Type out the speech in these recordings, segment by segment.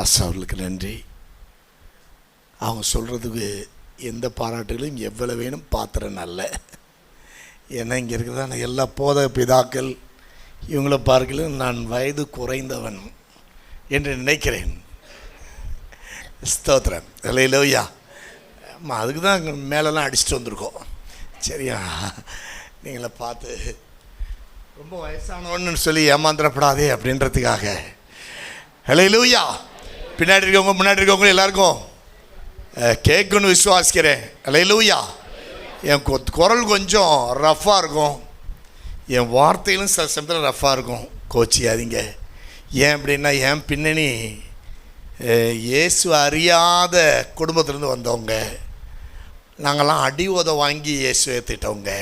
Pastor அவர்களுக்கு நன்றி. அவங்க சொல்கிறதுக்கு எந்த பாராட்டுகளையும் எவ்வளவு வேணும் பாத்திரம் நல்ல. ஏன்னா இங்கே இருக்கிறதான எல்லா போத பிதாக்கள் இவங்கள பார்க்கலும் நான் வயது குறைந்தவன் என்று நினைக்கிறேன். ஸ்தோத்திரம். அல்லேலூயா. அதுக்கு தான் மேலெல்லாம் அடிச்சுட்டு வந்திருக்கோம். சரியா? நீங்கள பார்த்து ரொம்ப வயசானவன்னு சொல்லி ஏமாந்துடப்படாதே அப்படின்றதுக்காக. அல்லேலூயா. பின்னாடி இருக்கவங்க முன்னாடி இருக்கவங்க எல்லாருக்கும் கேட்கணும்னு விசுவாசிக்கிறேன். அல்லேலூயா. என் குரல் கொஞ்சம் ரஃப்பாக இருக்கும், என் வார்த்தையிலும் சில சமயத்தில் ரஃப்பாக இருக்கும், கோச்சியாதீங்க. ஏன் அப்படின்னா என் பின்னணி இயேசு அறியாத குடும்பத்திலேருந்து வந்தவங்க. நாங்கள்லாம் அடி உத வாங்கி இயேசு ஏற்றிட்டவங்க.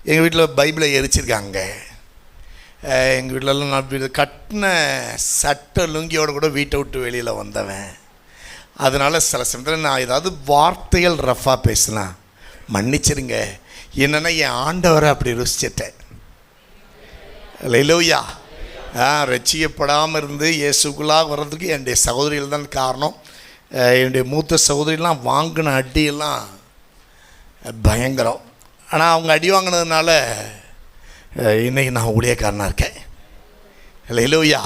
எங்கள் வீட்டில் பைபிளை எரிச்சிருக்காங்க. எங்கள் வீட்டிலலாம் நான் கட்டின சட்டை லுங்கியோடு கூட வீட்டை விட்டு வெளியில் வந்தவன். அதனால் சில சமயத்தில் நான் ஏதாவது வார்த்தைகள் ரஃப்பாக பேசினேன், மன்னிச்சிருங்க. என்னென்னா என் ஆண்டவரை அப்படி ருசிச்சிட்டேன். அல்லேலூயா. ரட்சிக்கப்படாமல் இருந்து இயேசுக்குள்ளாக வர்றதுக்கு என்னுடைய சகோதரிகள் தான் காரணம். என்னுடைய மூத்த சகோதரிலாம் வாங்கின அடியெல்லாம் பயங்கரம். ஆனால் அவங்க அடி வாங்கினதுனால இன்றைக்கி நான் ஊழியக்காரனாக இருக்கேன். அல்லேலூயா.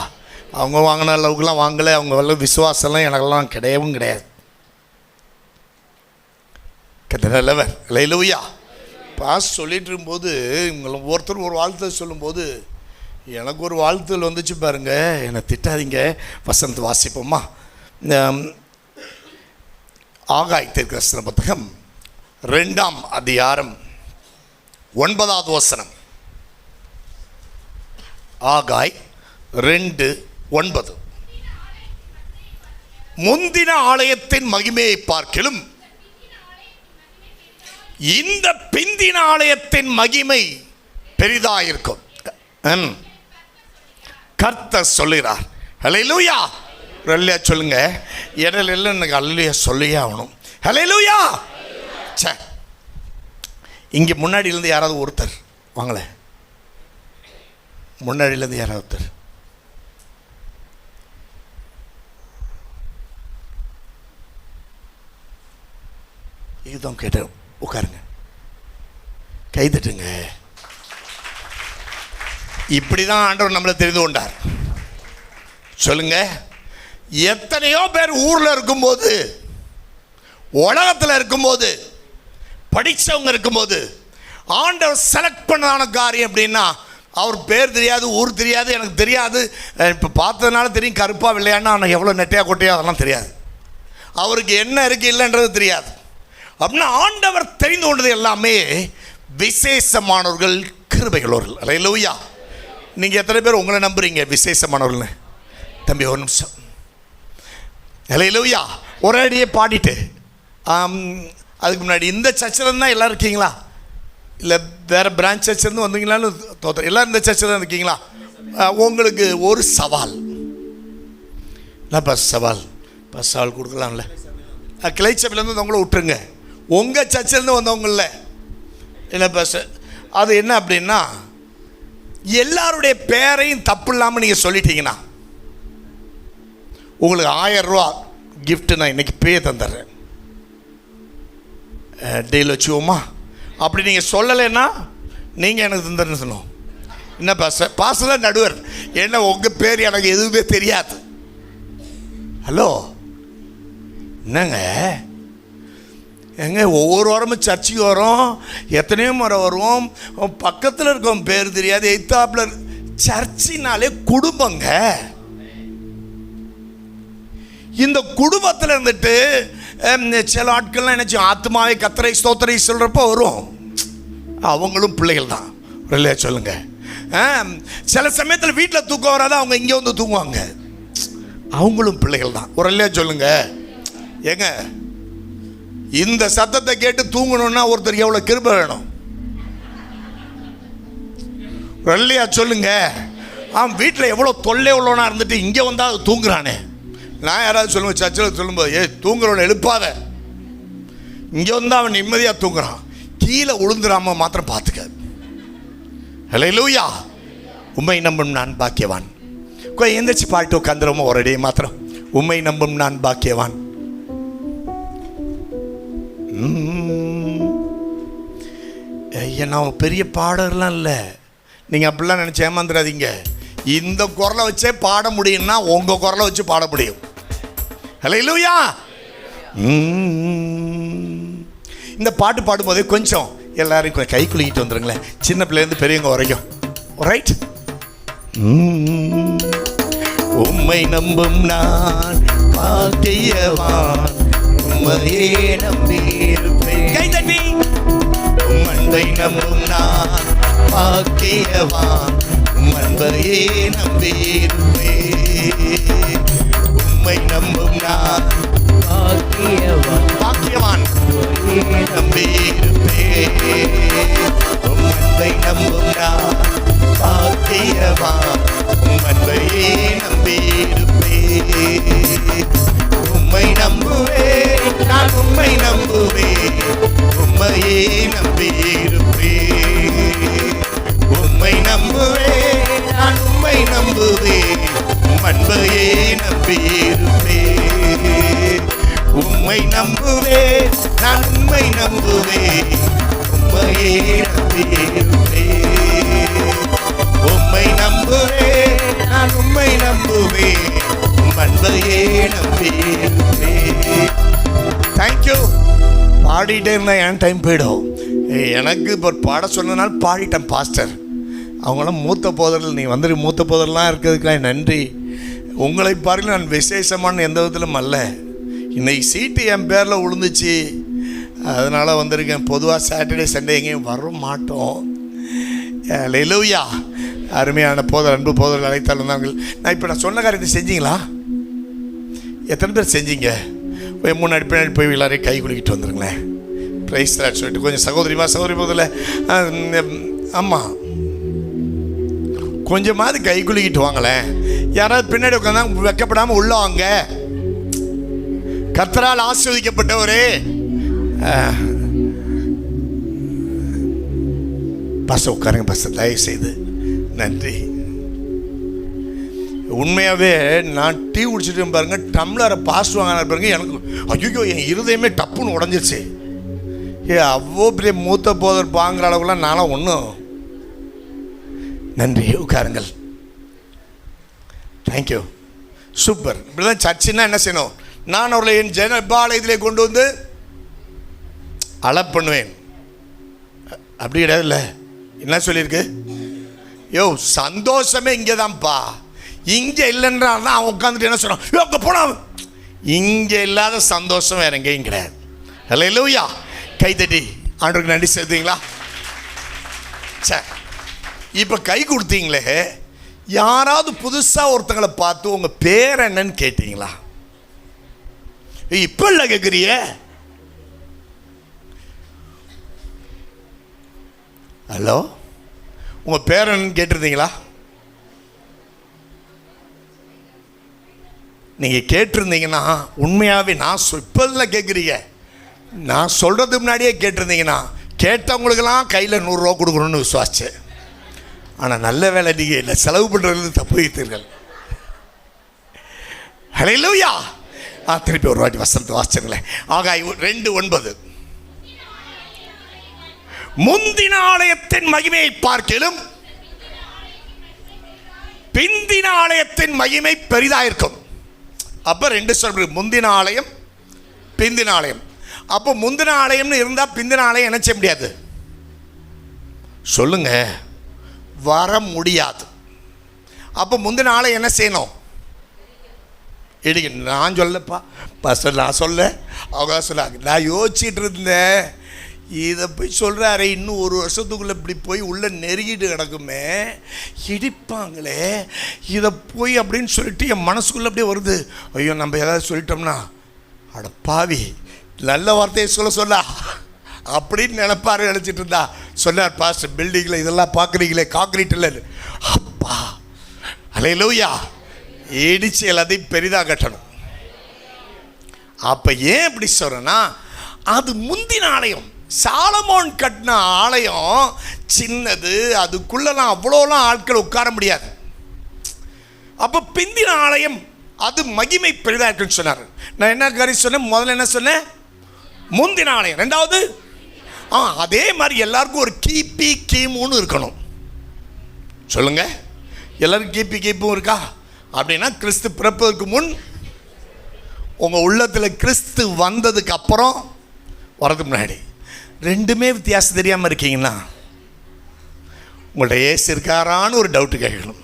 அவங்க வாங்கின அளவுக்குலாம் வாங்கலை. அவங்க வல்ல விசுவாசம்லாம் எனக்கெல்லாம் கிடையவும் கிடையாது. நல்லவர். அல்லேலூயா. பாஸ் சொல்லிட்டு இருக்கும்போது இவங்களை ஒருத்தர் ஒரு வாழ்த்து சொல்லும்போது எனக்கு ஒரு வாழ்த்துதல் வந்துச்சு பாருங்க. என்னை திட்டாதீங்க. வசனத்தை வாசிப்போமா? ஆகாய் தீர்க்கதரிசன புத்தகம் 2ஆம் அதிகாரம் 9வது வசனம். ஆகாய் 2:9. முந்தின ஆலயத்தின் மகிமையை பார்க்கிலும் இந்த பிந்தின ஆலயத்தின் மகிமை பெரிதாயிருக்கும் கர்த்தர் சொல்லுகிறார். ஹல்லேலூயா. அல்லேலூயா சொல்லுங்க. இடையில எனக்கு அல்லேலூயா சொல்லியே ஆகணும். ஹல்லேலூயா. சே, இங்கே முன்னாடியிலேருந்து யாராவது ஒருத்தர் வாங்களே. முன்னாடியிலேருந்து யாராவது ஒருத்தர். இதுதான் கேட்டேன். உட்காருங்க, கைதட்டுங்க. இப்படி தான் ஆண்டவர் நம்மளை தெரிந்து கொண்டார். சொல்லுங்க. எத்தனையோ பேர் ஊரில் இருக்கும்போது, உலகத்தில் இருக்கும்போது, படித்தவங்க இருக்கும்போது ஆண்டவர் செலக்ட் பண்ணதான காரியம் அப்படின்னா அவர் பேர் தெரியாது, ஊர் தெரியாது, எனக்கு தெரியாது. இப்போ பார்த்ததுனால தெரியும் கருப்பாக வெள்ளையானா, ஆனால் எவ்வளோ நெட்டையாக கொட்டையோ அதெல்லாம் தெரியாது. அவருக்கு என்ன இருக்குது இல்லைன்றது தெரியாது. அப்படின்னா ஆண்டவர் தெரிந்து கொண்டது எல்லாமே விசேஷமானவர்கள், கிருபைகளவர்கள். அல்லேலூயா. நீங்கள் எத்தனை பேர் உங்களை நம்புறீங்க விசேஷமானவர்கள்னு? தம்பி ஒரு நிமிஷம். அல்லேலூயா. ஒரே அடியே பாடிட்டு அதுக்கு முன்னாடி இந்த சர்ச்சில் தான் எல்லோரும் இருக்கீங்களா? இல்லை வேறு பிரான்ச் சர்ச்சிலேருந்து வந்தீங்களான்னு தோற்ற எல்லோரும் இந்த சர்ச்சில் தான் இருக்கீங்களா? உங்களுக்கு ஒரு சவால். இல்லை சவால் கொடுக்கலாம்ல. கிளை சபையிலேருந்து வந்தவங்கள விட்டுருங்க. உங்கள் சர்ச்சிலேருந்து வந்தவங்கள என்ன பஸ் அது என்ன அப்படின்னா, எல்லாருடைய பேரையும் தப்பு இல்லாமல் நீங்கள் சொல்லிட்டீங்கன்னா உங்களுக்கு 1000 ரூபா கிஃப்ட்டு நான் இன்றைக்கி பே தந்துடுறேன். டெய்லி வச்சுவோமா? அப்படி நீங்கள் சொல்லலைன்னா நீங்கள் எனக்கு தந்துடுன்னு சொன்னோம். என்ன பாஸ்டர் நடுவர், என்ன உங்கள் பேர் எனக்கு எதுவுமே தெரியாது. ஹலோ, என்னங்க எங்க ஒவ்வொரு வாரமும் சர்ச்சுக்கு வரோம், எத்தனையோ முறை வருவோம், பக்கத்தில் இருக்கோம் பேர் தெரியாது, எய்த்தாப்பில். சர்ச்சினாலே குடும்பங்க. இந்த குடும்பத்தில் இருந்துட்டு சில ஆட்கள்லாம் நினச்சி ஆத்மாவை கத்தரை ஸ்தோத்திரை சொல்கிறப்ப வரும். அவங்களும் பிள்ளைகள் தான். இல்லையா சொல்லுங்க. சில சமயத்தில் வீட்டில் தூக்கம் வராது, அவங்க இங்கே வந்து தூங்குவாங்க. அவங்களும் பிள்ளைகள் தான். ஒரு இல்லையா சொல்லுங்க. ஏங்க இந்த சத்தத்தை கேட்டு தூங்கணும்னா ஒருத்தருக்கு எவ்வளோ கிருபை வேணும்? இல்லையா சொல்லுங்க. வீட்டில் எவ்வளோ தொல்லை உள்ளவனா இருந்துட்டு இங்கே வந்தால் தூங்குறானே. நான் யாராவது சொல்லுவேன் சர்ச்சில் சொல்லும்போது, தூங்குறவனை எழுப்பாத, இங்கே வந்து அவன் நிம்மதியாக தூங்குறான், கீழே உளுந்துடாம மாத்திரம் பார்த்துக்க. ஹல்லேலூயா. உம்மை நம்பும் நான் பாக்கியவான். எந்திரிச்சு பாட்டு உட்காந்துருவோம் ஒரு அடியை மாத்திரம். உம்மை நம்பும் நான் பாக்கியவான். ஐயா, நான் பெரிய பாடலாம் இல்லை, நீங்கள் அப்படிலாம் நினச்சி ஏமாந்துடாதீங்க. இந்த குரலை வச்சே பாட முடியும்னா உங்கள் குரலை வச்சு பாட முடியும். ஹல்லேலூயா. இந்த பாட்டு பாடும்போதே கொஞ்சம் எல்லாரும் கை குலுக்கிட்டு வந்துருங்களேன், சின்ன பிள்ளைலேருந்து பெரியவங்க வரைக்கும். ரைட். உம்மை நம்பும் நான் பாக்கியவான், உம்மையே நம்பியிருப்பேன். கை தட்டி. உம்மை நம்பும் நான் பாக்கியவான், உம்மையே நம்பியிருப்பேன். உம்மை நம்பும் நான் பாக்கியவான், பாக்கியவான் நம்பியிருப்பேன். உம்மை நம்பும் நான் பாக்கியவான், உம்மையே நம்பியிருப்பேன். உம்மை நம்புவேன் நான், உம்மை நம்புவேன், உம்மையே நம்பியிருப்பேன். உம்மை நம்புவேன் நான், உம்மை நம்புவேன், உம்மையே நம்பியிருப்பேன். உம்மை நம்புவேன் நான், உம்மை நம்புவேன், உம்மையே நம்பியிருப்பேன். உம்மை நம்புவேன் நான், உம்மை நம்புவேன், உம்மையே நம்பியிருப்பேன். தேங்க்யூ. பாடிட்டே இருந்தால் என் டைம் போயிடும். எனக்கு இப்போ பாட சொன்னதுனால பாடிட்டேன் பாஸ்டர். அவங்களாம் மூத்த போதர்கள், நீ வந்துட்டு மூத்த போதரெலாம் இருக்கிறதுக்கெல்லாம் நன்றி. உங்களை பாருங்கள், நான் விசேஷமான எந்த விதத்திலும் அல்ல. இன்றைக்கி சீட்டு என் பேரில் விழுந்துச்சு, அதனால் வந்திருக்கேன். பொதுவாக சாட்டர்டே சண்டே எங்கேயும் வர மாட்டோம். ஹல்லேலூயா. அருமையான போதர், அன்பு போதர்கள் அழைத்தாலும் தாங்கள். நான் சொன்ன காரியத்தை செஞ்சீங்களா? எத்தனை பேர் செஞ்சீங்க? முன்னாடி பின்னாடி போய் எல்லாரையும் கை குலுக்கிட்டு வந்துருங்களேன். ப்ரைஸ் சொல்லிட்டு கொஞ்சம் சகோதரி போதில் ஆமாம் கொஞ்சமாவது கை குலுக்கிட்டு வாங்களேன். யாராவது பின்னாடி உட்காந்து வைக்கப்படாமல் உள்ள வாங்க. கர்த்தரால் ஆசீர்வதிக்கப்பட்டவரே. பஸ் உட்காருங்க, பஸ் தயவு செய்து. நன்றி. உண்மையாகவே நான் டீ குடிச்சிட்டு பாருங்க, டம்ளரை பாஸ் வாங்கின பாருங்க, எனக்கு ஐயோ என் இருதயமே டப்புன்னு உடஞ்சிருச்சு. அவ்வளோ பெரிய மூத்த போதர் வாங்குற அளவுக்குலாம் நானும் ஒன்றும். நன்றி, உட்காருங்கள். தேங்க்யூ. சூப்பர். இப்படி தான் சர்ச்சுன்னா என்ன செய்யணும்? நான் அவர்களை என் ஜனபாலயத்திலே கொண்டு வந்து பண்ணுவேன். அப்படி கிடையாது. இல்லை, என்ன சொல்லியிருக்கு? யோ, சந்தோஷமே இங்கே தான்ப்பா. இங்கே இல்லைன்றான் அவன் உட்காந்துட்டு என்ன சொல்கிறான்? அங்கே போனான். இங்கே இல்லாத சந்தோஷம் வேற எங்கேயும் கிடையாது. ஹல்லேலூயா. கைத்தட்டி ஆண்டவருக்கு நன்றி செலுத்துவீங்களா? சரி, இப்போ கை கொடுத்தீங்களே, யாராவது புதுசாக ஒருத்தங்களை பார்த்து உங்கள் பேர் என்னன்னு கேட்டீங்களா? இப்போ இல்லை கேட்குறிய. ஹலோ, உங்கள் பேர் என்னன்னு கேட்டிருந்தீங்களா? நீங்கள் கேட்டிருந்தீங்கன்னா உண்மையாகவே நான் இப்போ இல்லை கேட்குறீங்க, நான் சொல்கிறதுக்கு முன்னாடியே கேட்டிருந்தீங்கன்னா கேட்டவங்களுக்கெல்லாம் கையில் 100 ரூபா கொடுக்கணும்னு விசுவாசிச்சேன். ஆனால் நல்ல வேலை நீங்கள் இல்லை, செலவு பண்ணுறது தப்பு வைத்தீர்கள். ஹல்லேலூயா. திருப்பி ஒரு வாட்டி வசனத்தை வாசிச்சுங்களேன். ஆகாய் 2:9. முந்தின ஆலயத்தின் மகிமையை பார்க்கிலும் பிந்தின ஆலயத்தின் மகிமை பெரிதாயிருக்கும். அப்போ 2 சொல்றது, முந்தின ஆலயம் பிந்தின ஆலயம். அப்போ முந்தின ஆலயம்னு இருந்தால் பிந்தின ஆலயம் என்ன செய்ய முடியாது? சொல்லுங்க, வர முடியாது. அப்போ முந்தின ஆலயம் என்ன செய்யணும்? இடிக்க. நான் சொல்லப்பா பஸ்ட், நான் சொல்ல, அவங்க சொல்லாங்க. நான் யோசிச்சுட்டு இருந்தேன், இதை போய் சொல்கிறாரு, இன்னும் 1 வருஷத்துக்குள்ளே இப்படி போய் உள்ளே நெருங்கிட்டு கிடக்குமே, இடிப்பாங்களே இதை போய் அப்படின்னு சொல்லிட்டு என் மனசுக்குள்ளே அப்படியே வருது. ஐயோ, நம்ம ஏதாவது சொல்லிட்டோம்னா, அட பாவி, நல்ல வார்த்தையை சொல்ல அப்படின்னு நினைப்பாரு நினச்சிட்டு இருந்தா. சொன்னார் பாஸ்டர், பில்டிங்கில் இதெல்லாம் பார்க்குறீங்களே, கான்கிரீட் இல்லை. அப்பா, ஹல்லேலூயா. இடிச்சு எல்லாத்தையும் பெரிதாக கட்டணும். அப்போ ஏன் இப்படி சொல்கிறேன்னா, அது முந்தின ஆலயம். சாலமோன் கட்டின ஆலயம் சின்னது, அதுக்குள்ளெல்லாம் அவ்வளோலாம் ஆட்கள் உட்கார முடியாது. அப்போ பிந்தின ஆலயம் அது மகிமை பெரிதாக இருக்குன்னு சொன்னார். நான் என்ன காரியம் சொன்னேன்? முதல்ல என்ன சொன்னேன்? முந்தின ஆலயம். ரெண்டாவது அதே மாதிரி எல்லாருக்கும் ஒரு கிபி கிமுன்னு இருக்கணும். சொல்லுங்க, எல்லாருக்கும் கிபி கிமும் இருக்கா? அப்படின்னா கிறிஸ்து பிறப்பதற்கு முன், உங்கள் உள்ளத்தில் கிறிஸ்து வந்ததுக்கு அப்புறம், வரதுக்கு முன்னாடி. ரெண்டுமே வித்தியாசம் தெரியாமல் இருக்கீங்கன்னா உங்கள்கிட்ட ஏசு இருக்காரான்னு ஒரு டவுட்டு கேட்கணும்.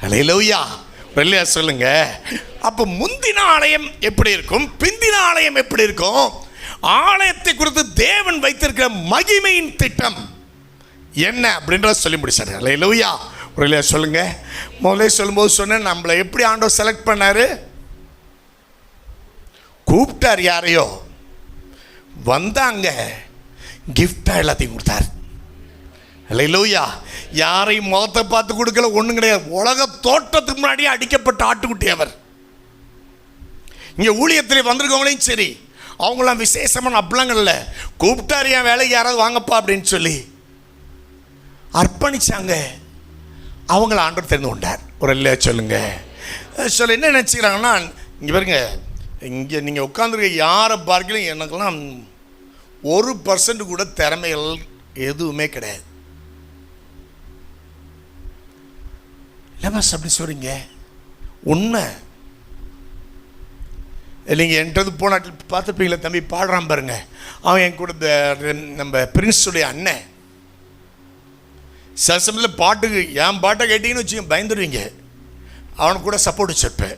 ஹல்லேலூயா, இல்லையா? சொல்லுங்க. அப்போ முந்தின ஆலயம் எப்படி இருக்கும், பிந்தின ஆலயம் எப்படி இருக்கும்? ஆலயத்தை குறித்து தேவன் வைத்திருக்கிற மகிமையின் திட்டம் என்ன அப்படின்றத சொல்லி முடிச்சார். ஹல்லேலூயா, இல்லையா? சொல்லுங்க. முதல்ல சொல்லும்போது சொன்னேன், நம்மளை எப்படி ஆண்டவர் செலக்ட் பண்ணாரு? கூப்பிட்டார், யாரையோ வந்தாங்க, கிஃப்டா எல்லாத்தையும் கொடுத்தார். ஹல்லேலூயா. யாரையும் முகத்தை பார்த்து கொடுக்கல, ஒன்றும் கிடையாது. உலக தோட்டத்துக்கு முன்னாடியே அடிக்கப்பட்ட ஆட்டுக்குட்டி அவர். இங்கே ஊழியத்தில் வந்திருக்கவங்களையும் சரி, அவங்களாம் விசேஷமான அப்படிலாங்கல்ல, கூப்பிட்டார் என் வேலைக்கு யாராவது வாங்கப்பா அப்படின்னு சொல்லி அர்ப்பணிச்சாங்க. அவங்கள ஆண்டவர் தெரிந்து கொண்டார். ஒரு இல்லையா? சொல்லுங்க. சொல்ல என்ன நினச்சிக்கிறாங்கன்னா, இங்கே பாருங்க, இங்கே நீங்கள் உட்காந்துருக்க யாரை பார்க்கலும் எனக்கெல்லாம் 1% கூட திறமைகள் எதுவுமே கிடையாது. இல்லை பஸ் அப்படி சொல்கிறீங்க, உண்மை. நீங்கள் என்கிட்ட போன பார்த்துப்பீங்களா, தம்பி பாடுறான் பாருங்க, அவன் என் கூட நம்ம பிரின்ஸுடைய அண்ணன். சில சமயத்தில் பாட்டுக்கு என் பாட்டை கேட்டிங்கன்னு வச்சுக்கோங்க, பயந்துடுவீங்க. அவனுக்கு கூட சப்போர்ட் வச்சிருப்பேன்.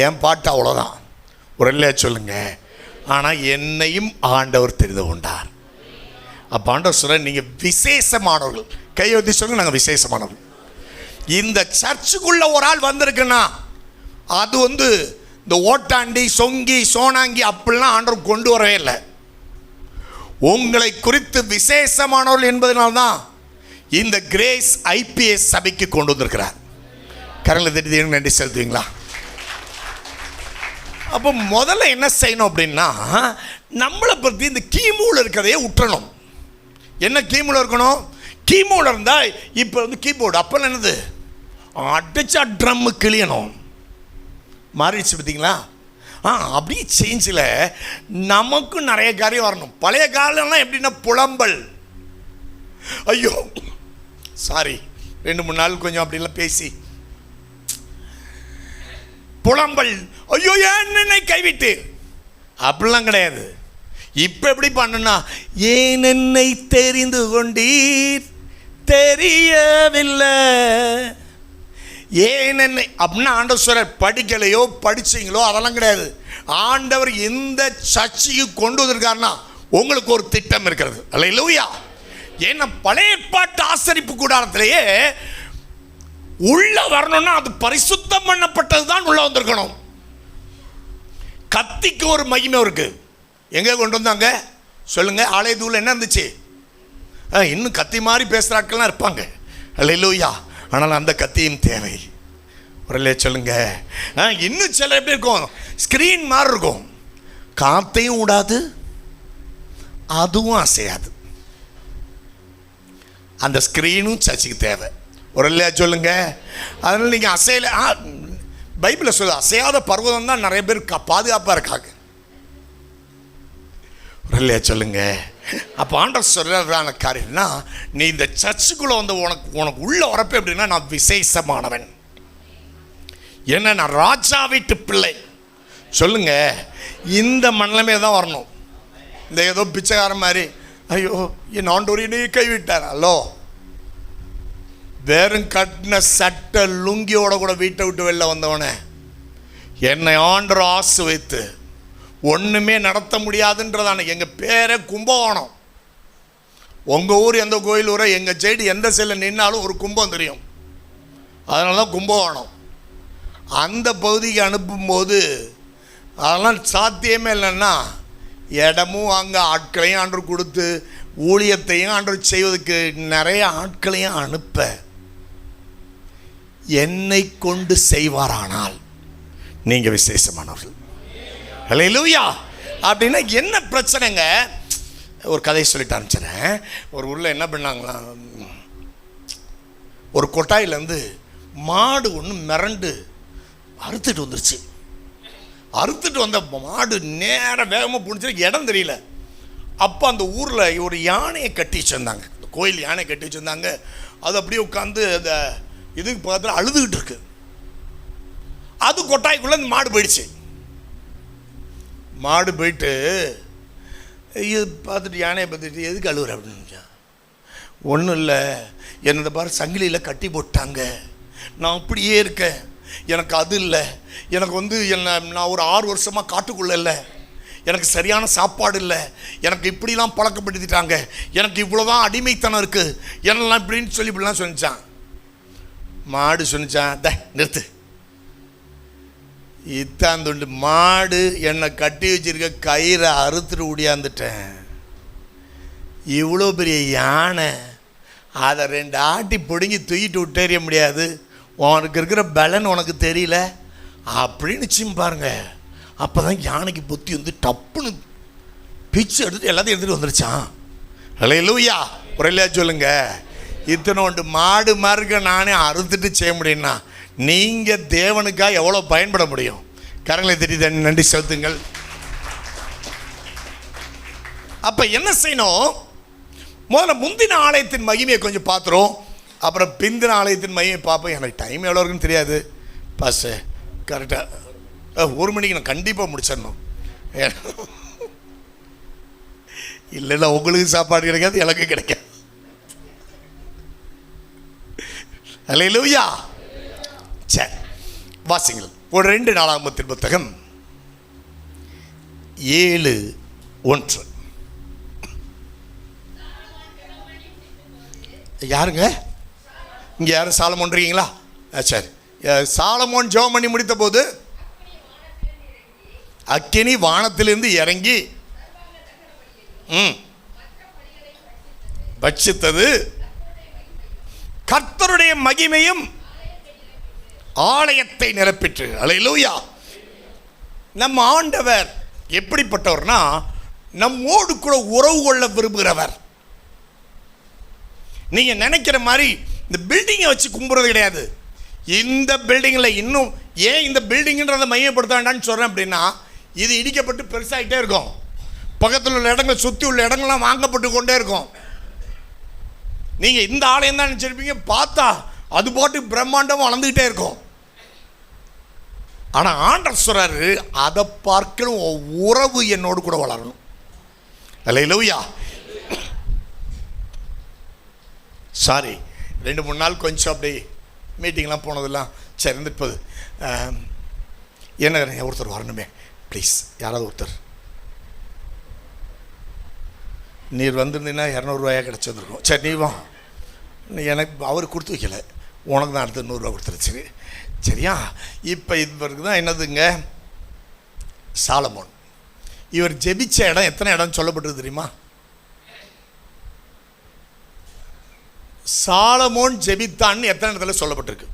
என் பாட்டு அவ்வளோதான். ஒரு இல்லையா? சொல்லுங்க. ஆனால் என்னையும் ஆண்டவர் தெரிந்து கொண்டார். அப்போ ஆண்டவர் சொல்ற, நீங்கள் விசேஷமானவர்கள். கையை ஊற்றி சொல்லுங்க, நாங்கள் விசேஷமானவர்கள். இந்த சர்ச்சுக்குள்ள ஒரு ஆள் வந்திருக்குன்னா அது இந்த ஓட்டாண்டி சொங்கி சோனாங்கி அப்படிலாம் ஆண்டவர் கொண்டு வரவே இல்லை. உங்களை குறித்து விசேஷமானவர்கள் என்பதனால்தான் இந்த கிரேஸ் ஐபிஎஸ் சபைக்கு கொண்டு வந்திருக்கிறார். கரங்களை தட்டி நன்றி செலுத்துவீங்களா? அப்போ முதல்ல என்ன செய்யணும் அப்படின்னா, நம்மளை பற்றி இந்த கீமூல இருக்கிறதையே விட்டுறணும். என்ன கீமூல இருக்கணும்? கீமூல இருந்தால் இப்போ கீபோர்டு அப்போ என்னது, அடிச்சா ட்ரம்மு கிளியணும், மாறிடுச்சு பார்த்தீங்களா? அப்படியே சேஞ்சில் நமக்கும் நிறைய காரியம் வரணும். பழைய காலம்லாம் எப்படின்னா புலம்பல், ஐயோ சாரி 2-3 நாள் கொஞ்சம் அப்படிலாம் பேசி புலம்பல், ஐயோ என்னை கைவிட்டு, அப்படிலாம் கிடையாது. இப்போ எப்படி பண்ணுனா, ஏன் என்னை தெரிந்து கொண்டீர் தெரியவில்லை, ஏன் என்னை அப்படின்னா ஆண்டவர் சொல்றார், படிக்கலையோ படிச்சிங்களோ அதெல்லாம் கிடையாது. ஆண்டவர் எந்த சர்ச்சைக்கு கொண்டு வந்திருக்காருன்னா உங்களுக்கு ஒரு திட்டம் இருக்கிறது. அல்லேலூயா. ஏன்னா பழைய ஏற்பாட்டு ஆசரிப்பு கூடாரத்திலேயே உள்ள வரணும்னா அது பரிசுத்தம் பண்ணப்பட்டது தான் உள்ள வந்திருக்கணும். கத்திக்கு ஒரு மகிமை இருக்கு. எங்கே கொண்டு வந்தாங்க சொல்லுங்க? ஆலயத்தூள் என்ன இருந்துச்சு? இன்னும் கத்தி மாதிரி பேசுகிற ஆட்கள்லாம் இருப்பாங்க. அல்லேலூயா. ஆனால் அந்த கத்தியும் தேவை. ஒரு சொல்லுங்க. இன்னும் சில எப்படி இருக்கும், ஸ்க்ரீன் மாதிரி இருக்கும், காத்தையும் விடாது அதுவும் அசையாது. அந்த ஸ்க்ரீனும் சர்ச்சுக்கு தேவை. ஒரு இல்லையா? சொல்லுங்க. அதனால் நீங்கள் அசையல, பைபிளில் சொல்லுது அசையாத பர்வதம் தான் நிறைய பேர் பாதுகாப்பாக இருக்காங்க. ஒரு இல்லையா? சொல்லுங்க. அப்போ ஆண்டவர் சொல்கிறதான காரியம்னா, நீ இந்த சர்ச்சுக்குள்ளே உனக்கு உள்ள வரப்போ எப்படின்னா, நான் விசேஷமானவன், என்ன நான் ராஜா வீட்டு பிள்ளை. சொல்லுங்க. இந்த மண்டலமே தான் வரணும். இந்த ஏதோ பிச்சைக்காரன் மாதிரி, ஐயோ என் ஆண்டவர் கைவிட்டார். அல்லோ, வெறும் கட்டின சட்டை லுங்கியோட கூட வீட்டை விட்டு வெளில வந்தவனே, என்னை ஆண்டவர் ஆசை வைத்து ஒன்றுமே நடத்த முடியாதுன்றதான எங்கள் பேரை கும்பகோணம். உங்கள் ஊர் எந்த கோயில் ஊரை, எங்கள் சைடு எந்த சைடில் நின்னாலும் ஒரு கும்பம் தெரியும். அதனால தான் கும்பகோணம். அந்த பகுதிக்கு அனுப்பும்போது அதெல்லாம் சாத்தியமே இல்லைன்னா, இடமும் அங்கே ஆட்களையும் ஆண்டவர் கொடுத்து ஊழியத்தையும் ஆண்டவர் செய்வதற்கு நிறைய ஆட்களையும் அனுப்ப, என்னை கொண்டு செய்வாரானால் நீங்கள் விசேஷமானவர்கள். ஹல்லேலூயா. அப்படின்னா என்ன பிரச்சனைங்க? ஒரு கதையை சொல்லிட்டு ஆரம்பிச்சிடறேன். ஒரு ஊரில் என்ன பண்ணாங்களா, ஒரு கொட்டாயிலேருந்து மாடு ஒன்று மிரண்டு அறுத்துட்டு வந்துருச்சு. அறுத்துட்டு வந்த மாடு நேராக வேகமாக பிடிச்சி இடம் தெரியல. அப்போ அந்த ஊரில் ஒரு யானையை கட்டி வச்சுருந்தாங்க, இந்த கோயில் யானையை கட்டி வச்சுருந்தாங்க. அது அப்படியே உட்காந்து அந்த இதுக்கு பக்கத்தில் அழுதுகிட்டு இருக்கு. அது கொட்டாய்க்குள்ளே அந்த மாடு போயிடுச்சு. மாடு போயிட்டு இது பார்த்துட்டு யானையை பார்த்துட்டு எதுக்கு அழுகுற அப்படின்னு ஒன்றும் இல்லை, என்னை பாரு சங்கிலியில் கட்டி போட்டாங்க, நான் அப்படியே இருக்கேன், எனக்கு அது இல்லை, எனக்கு நான் ஒரு 6 வருஷமாக காட்டுக்குள்ளே இல்லை, எனக்கு சரியான சாப்பாடு இல்லை, எனக்கு இப்படிலாம் பழக்கப்படுத்திட்டாங்க, எனக்கு இவ்வளோதான் அடிமைத்தனம் இருக்குது, என்னெல்லாம் இப்படின்னு சொல்லி இப்படிலாம் சொன்னிச்சான். மாடு சொன்னிச்சான், நிறுத்து, இத்தாந்துண்டு மாடு என்னை கட்டி வச்சிருக்க கயிறை அறுத்துட்டு ஓடியாந்துட்டேன். இவ்வளோ பெரிய யானை அதை 2 ஆட்டி பிடுங்கி தூக்கிட்டு விட்டேறிய முடியாது, உனக்கு இருக்கிற பலன் உனக்கு தெரியல அப்படின்னு சிம்பாருங்க. அப்போ தான் யானைக்கு புத்தி வந்து டப்புன்னு பிச்சு எடுத்துட்டு எல்லாத்தையும் எடுத்துகிட்டு வந்துருச்சான். அல்லேலூயா, ஒரேலையா சொல்லுங்க. இத்தனோண்டு மாடு மார்க்க நானே அறுத்துட்டு செய்ய முடியும்னா நீங்கள் தேவனுக்காக எவ்வளோ பயன்பட முடியும்? கரங்களை தட்டி நன்றி செலுத்துங்கள். அப்போ என்ன செய்யணும்? முதல்ல முந்தின ஆலயத்தின் மகிமையை கொஞ்சம் பார்த்துரும், அப்புறம் பிந்தின ஆலயத்தின் மகிமையை பார்ப்போம். எனக்கு டைம் எவ்வளோ இருக்குன்னு தெரியாது. பாஸ் கரெக்டாக 1 மணிக்கு நான் கண்டிப்பாக முடிச்சிடணும். இல்லைன்னா உங்களுக்கு சாப்பாடு கிடைக்காது, எனக்கு கிடைக்காது. அல்லேலூயா. சரி, வாசிங்கள். ஒரு 2 நாளாகமத்தின் புத்தகம் 7:1. யாருங்க இங்கே? யாரும் சாலமோன் இருக்கீங்களா? சரி. சாலமோன் ஜெபம் பண்ணி முடித்த போது அக்கினி வானத்திலிருந்து இறங்கி பட்சித்தது, கர்த்தருடைய மகிமையும் ஆலயத்தை நிரப்பிற்று. அல்லேலூயா. நம்ம ஆண்டவர் எப்படிப்பட்டவர்னா, நம்மோடு கூட உறவு கொள்ள விரும்புகிறவர். நீங்க நினைக்கிற மாதிரி இந்த பில்டிங்கை வச்சு கும்புறது கிடையாது. இந்த பில்டிங்கில் இன்னும் ஏன் இந்த பில்டிங்கிறத மையப்படுத்த வேண்டாம்னு சொல்கிறேன் அப்படின்னா, இது இடிக்கப்பட்டு பெருசாகிட்டே இருக்கும், பக்கத்தில் உள்ள இடங்கள் சுற்றி உள்ள இடங்கள்லாம் வாங்கப்பட்டு கொண்டே இருக்கும். நீங்கள் இந்த ஆலயம் தான் நினச்சிருப்பீங்க, பார்த்தா அது பாட்டு பிரம்மாண்டம் வளர்ந்துக்கிட்டே இருக்கும். ஆனால் ஆண்டவர் சொல்றாரு, அதை பார்க்கணும் உறவு என்னோடு கூட வளரணும். அல்லேலூயா. சாரி, 2-3 நாள் கொஞ்சம் அப்படி மீட்டிங்லாம் போனதெல்லாம் சரி இருந்துட்டு என்ன ஒருத்தர் வரணுமே ப்ளீஸ், யாராவது ஒருத்தர். நீர் வந்திருந்தீங்கன்னா 200 ரூபாயாக கிடச்சிருந்துருக்கும். சரி நீ வா. எனக்கு அவர் கொடுத்து வைக்கல, உனக்கு தான் அடுத்து 100 ரூபா கொடுத்துருச்சு. சரியா? இப்போ இவருக்கு தான் என்னதுங்க, சாலமோன். இவர் ஜெபிச்ச இடம் எத்தனை இடம் சொல்லப்பட்டது தெரியுமா? சாலமோன் ஜெபித்தான்னு எத்தனை இடத்துல சொல்லப்பட்டிருக்கு?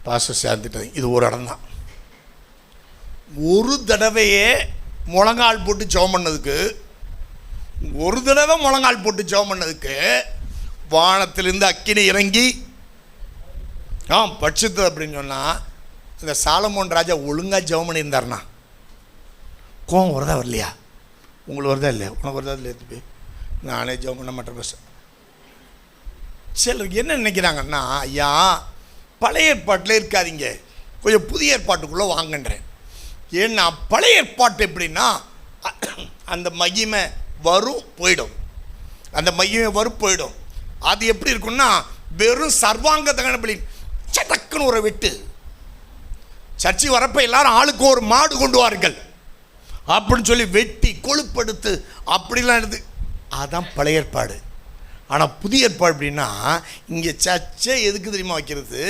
பாஸ்டர் சேர்ந்துட்டது, இது ஒரு இடம் தான். ஒரு தடவையே முழங்கால் போட்டு ஜெபம் பண்ணதுக்கு, ஒரு தடவை முழங்கால் போட்டு ஜெபம் பண்ணதுக்கு வானத்திலிருந்து அக்கினி இறங்கி பட்சித்தது அப்படின்னு சொன்னால், இந்த சாலமோன் ராஜா ஒழுங்காக ஜெபம் பண்ணியிருந்தாருண்ணா கோவம் வருதா வரலையா? உங்களுக்கு வருதா இல்லையா? உனக்கு வருதா இல்லையா? திருப்பி நானே ஜெபம் பண்ண மாட்டேன். பஸ் சிலருக்கு என்ன நினைக்கிறாங்கன்னா, ஐயா பழைய ஏற்பாட்டில் இருக்காதீங்க, கொஞ்சம் புதிய ஏற்பாட்டுக்குள்ளே வாங்கன்றேன். ஏன்னா பழைய ஏற்பாட்டு எப்படின்னா, அந்த மகிமை வரும் போயிடும், அந்த மகிமை வரும் போயிடும். அது எப்படி இருக்குன்னா, வெறும் சர்வாங்க தகன பலி சடக்குன்னு ஒரு வெட்டு. சர்ச்சை வரப்போ எல்லாரும் ஆளுக்கு ஒரு மாடு கொண்டு வாருங்கள் அப்படின்னு சொல்லி வெட்டி கொழுப்படுத்து அப்படிலாம் எடுத்து, அதுதான் பழைய ஏற்பாடு. ஆனால் புதிய ஏற்பாடு அப்படின்னா, இங்கே சர்ச்சை எதுக்கு தெரியுமா வைக்கிறது?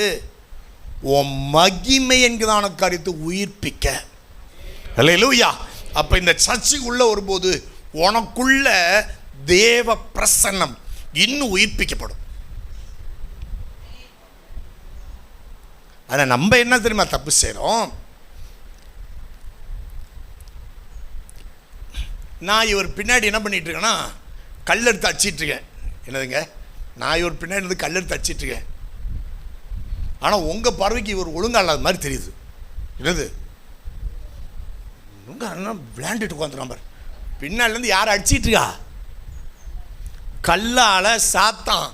உன் மகிமை என்கிறதான காரியத்தை உயிர்ப்பிக்க. அல்லேலூயா. அப்போ இந்த சர்ச்சைக்கு உள்ளே வரும்போது உனக்குள்ள தேவ பிரசன்னம் இன்னும் உயிர்ப்பிக்கப்படும். ஆனால் நம்ம என்ன தெரியுமா தப்பு செய்கிறோம்? நான் இவர் பின்னாடி என்ன பண்ணிகிட்டு இருக்கேன்னா, கல் எடுத்து அடிச்சிட்ருக்கேன். என்னதுங்க, நான் இவர் பின்னாடி இருந்து கல்லெடுத்து தச்சிட்ருக்கேன். ஆனால் உங்கள் பார்வைக்கு இவர் ஒழுங்கா இல்லாத மாதிரி தெரியுது. என்னது ஒழுங்கா விளையாண்டுட்டு உட்காந்துருக்கான் பாரு. பின்னாடிலேருந்து யாரை அடிச்சிட்ருக்கா? கல்லால் சாத்தான்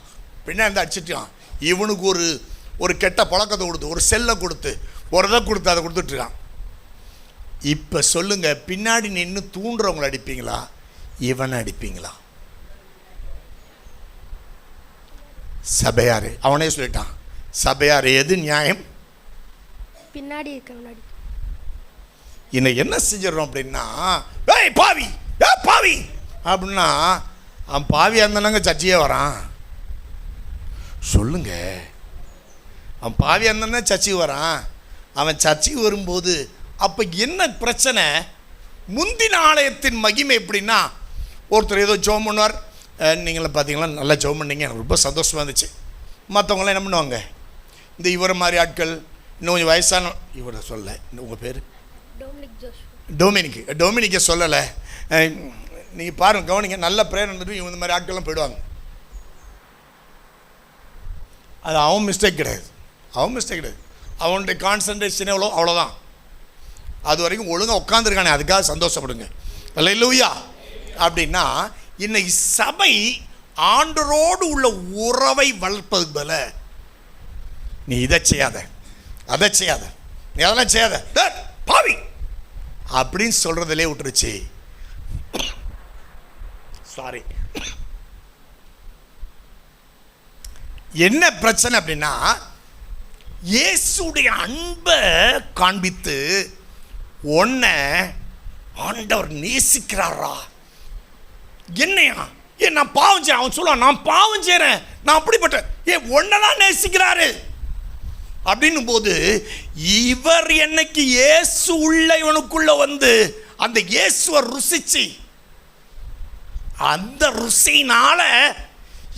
பின்னாடி அடிச்சிட்ருக்கான். இவனுக்கு ஒரு கெட்ட பழக்கத்தை கொடுத்து, ஒரு செல்லை கொடுத்து, ஒரு இதை கொடுத்து, அதை கொடுத்துட்ருக்கான். இப்போ சொல்லுங்கள், பின்னாடி நின்று தூண்டுறவங்களை அடிப்பீங்களா, இவனை அடிப்பீங்களா? சபையார் அவனே சொல்லிட்டான். சபையார் எது நியாயம்? பின்னாடி இருக்க. இன்னும் என்ன செஞ்சிடறோம் அப்படின்னா, ஏய் பாவி, ஏ பாவி அப்படின்னா, அவன் பாவியாக இருந்தானாங்க சர்ச்சையே வரான். சொல்லுங்க, அவன் பாவியாக இருந்தானே சர்ச்சைக்கு வரான். அவன் சர்ச்சைக்கு வரும்போது அப்போ என்ன பிரச்சனை? முந்தின ஆலயத்தின் மகிமை எப்படின்னா, ஒருத்தர் ஏதோ ஜெபம் பண்ணுவார். நீங்களும் பார்த்தீங்களா, நல்லா ஜெபம் பண்ணீங்க, எனக்கு ரொம்ப சந்தோஷமாக இருந்துச்சு. மற்றவங்களாம் என்ன பண்ணுவாங்க, இந்த இவரை மாதிரி ஆட்கள், இன்னும் கொஞ்சம் வயசான, இவரை சொல்ல, உங்கள் பேர் டொமினிக்கை சொல்லலை. நீங்கள் பாருங்கள், கவனிங்க, நல்ல ப்ரேயர் இருந்துட்டு இவங்க இந்த மாதிரி ஆட்கள்லாம் போயிடுவாங்க. அது அவன் மிஸ்டேக் கிடையாது, அவனுடைய கான்சன்ட்ரேஷன் எவ்வளோ அவ்வளோதான். அது வரைக்கும் ஒழுங்காக உட்காந்துருக்கானே, அதுக்காக சந்தோஷப்படுங்க. அல்லேலூயா. அப்படின்னா இன்னைக்கு சபை ஆண்டவரோடு உள்ள உறவை வளர்ப்பதுக்கு பதில நீ இதை செய்யாத, அதை செய்யாத, நீ அதெல்லாம் செய்யாத, பாவி அப்படின்னு சொல்றதிலே விட்டுருச்சு. சாரி, என்ன பிரச்சனை அப்படின்னா, இயேசுடைய அன்பை காண்பித்து உன்னை ஆண்டவர் நேசிக்கிறாரா? என்னையா? ஏன் நான் பாவம் செய்யறேன்? அவன் சொல்லுவான், நான் பாவம் செய்யறேன், நான் அப்படிப்பட்ட, ஏன் ஒன்னதான் நேசிக்கிறாரு அப்படின்னும் போது, இவர் என்னைக்கு இயேசு உள்ள இவனுக்குள்ள வந்து அந்த இயேசுவை ருசிச்சு, அந்த ருசினால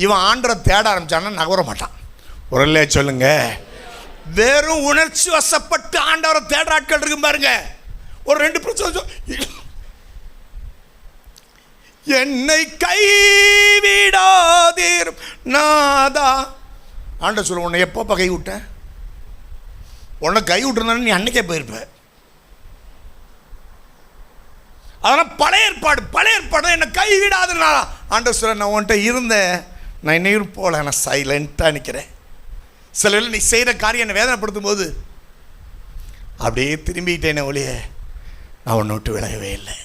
இவன் ஆண்டரை தேட ஆரம்பிச்சான்னா நகர மாட்டான். ஒரு சொல்லுங்க, வெறும் உணர்ச்சி வசப்பட்டு ஆண்டவரை தேட ஆட்கள் இருக்கும் பாருங்க. ஒரு 2 பிரச்சனை, என்னை கைவிடாதீர் நாதா. ஆண்டவர் சொல்ல, உன்னை எப்போ கை விட்டேன்? உன்னை கை விட்டுருந்தானே நீ அன்னைக்கே போயிருப்ப. அதனால் பழைய ஏற்பாடு என்னை கைவிடாதுனா ஆண்டவர் சொல்ல, நான் உன்கிட்ட இருந்தேன், நான் இன்னும் போல, நான் சைலண்ட்டாக நிற்கிறேன். சில நீ செய்கிற காரியம் என்னை வேதனைப்படுத்தும் போது அப்படியே திரும்பிக்கிட்டேனே ஒழிய நான் உன்னை விட்டு விலகவே இல்லை.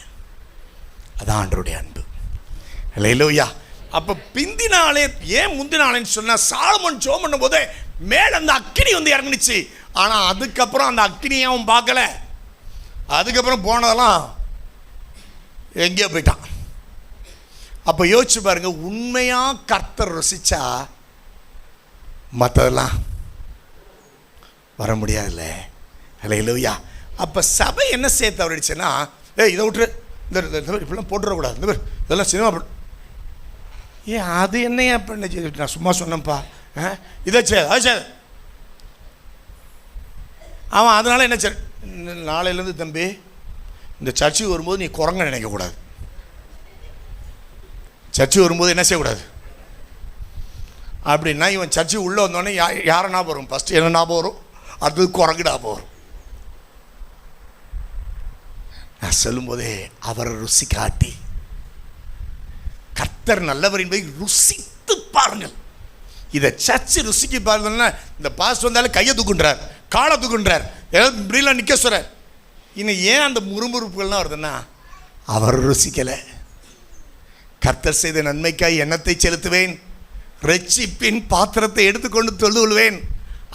அதான் ஆண்டவருடைய அன்பு. அல்லேலூயா. அப்போ பிந்தினாலே, ஏன் முந்தினாலேன்னு சொன்னால், சாலமோன் ஜெபம் பண்ணும் போதே மேலே அந்த அக்கினி வந்து இறங்குனுச்சு. ஆனால் அதுக்கப்புறம் அந்த அக்கினியை அவன் பார்க்கல. அதுக்கப்புறம் போனதெல்லாம் எங்கேயோ போயிட்டான். அப்போ யோசிச்சு பாருங்க, உண்மையாக கர்த்தர் ருசிச்சா மற்றதெல்லாம் வர முடியாதுல்ல. அல்லேலூயா. அப்போ சபை என்ன செய்ய தவறிடுச்சுன்னா, இதை விட்டுரு, இந்த இப்படிலாம் போட்டுறக்கூடாது, இந்த பேர் இதெல்லாம் சினிமா. அது என்னையா பண்ண, நான் சும்மா சொன்னேன்ப்பா, இதை செய்யாது, அதை செய்யாது. அவன் அதனால் என்ன சரி, நாளையிலேருந்து தம்பி இந்த சர்ச்சுக்கு வரும்போது நீ குரங்க நினைக்கக்கூடாது. சர்ச்சுக்கு வரும்போது என்ன செய்யக்கூடாது அப்படின்னா, இவன் சர்ச்சுக்கு உள்ளே வந்தோடனே யாரை ஞாபகம் வரும்? ஃபஸ்ட்டு என்ன ஞாபகம் வரும்? அடுத்தது குரங்கு ஞாபகம் வரும். நான் சொல்லும்போதே அவரை ருசி காட்டி, கர்த்தர் நல்லவர் என்பதை ருசித்து பாருங்கள். இதை சர்ச்சு ருசிக்கு பாருங்கன்னா, இந்த பாஸ் வந்தாலும் கையை தூக்குன்றார், காலை தூக்குன்றார், ஏதாவது இப்படிலாம் நிற்க சொல்கிறார். இன்னும் ஏன் அந்த முறுமுறுப்புகள்லாம் வருதுன்னா, அவர் ருசிக்கலை. கர்த்தர் செய்த நன்மைக்காய் எண்ணத்தை செலுத்துவேன், ரட்சிப்பின் பாத்திரத்தை எடுத்துக்கொண்டு தொழுது கொள்வேன்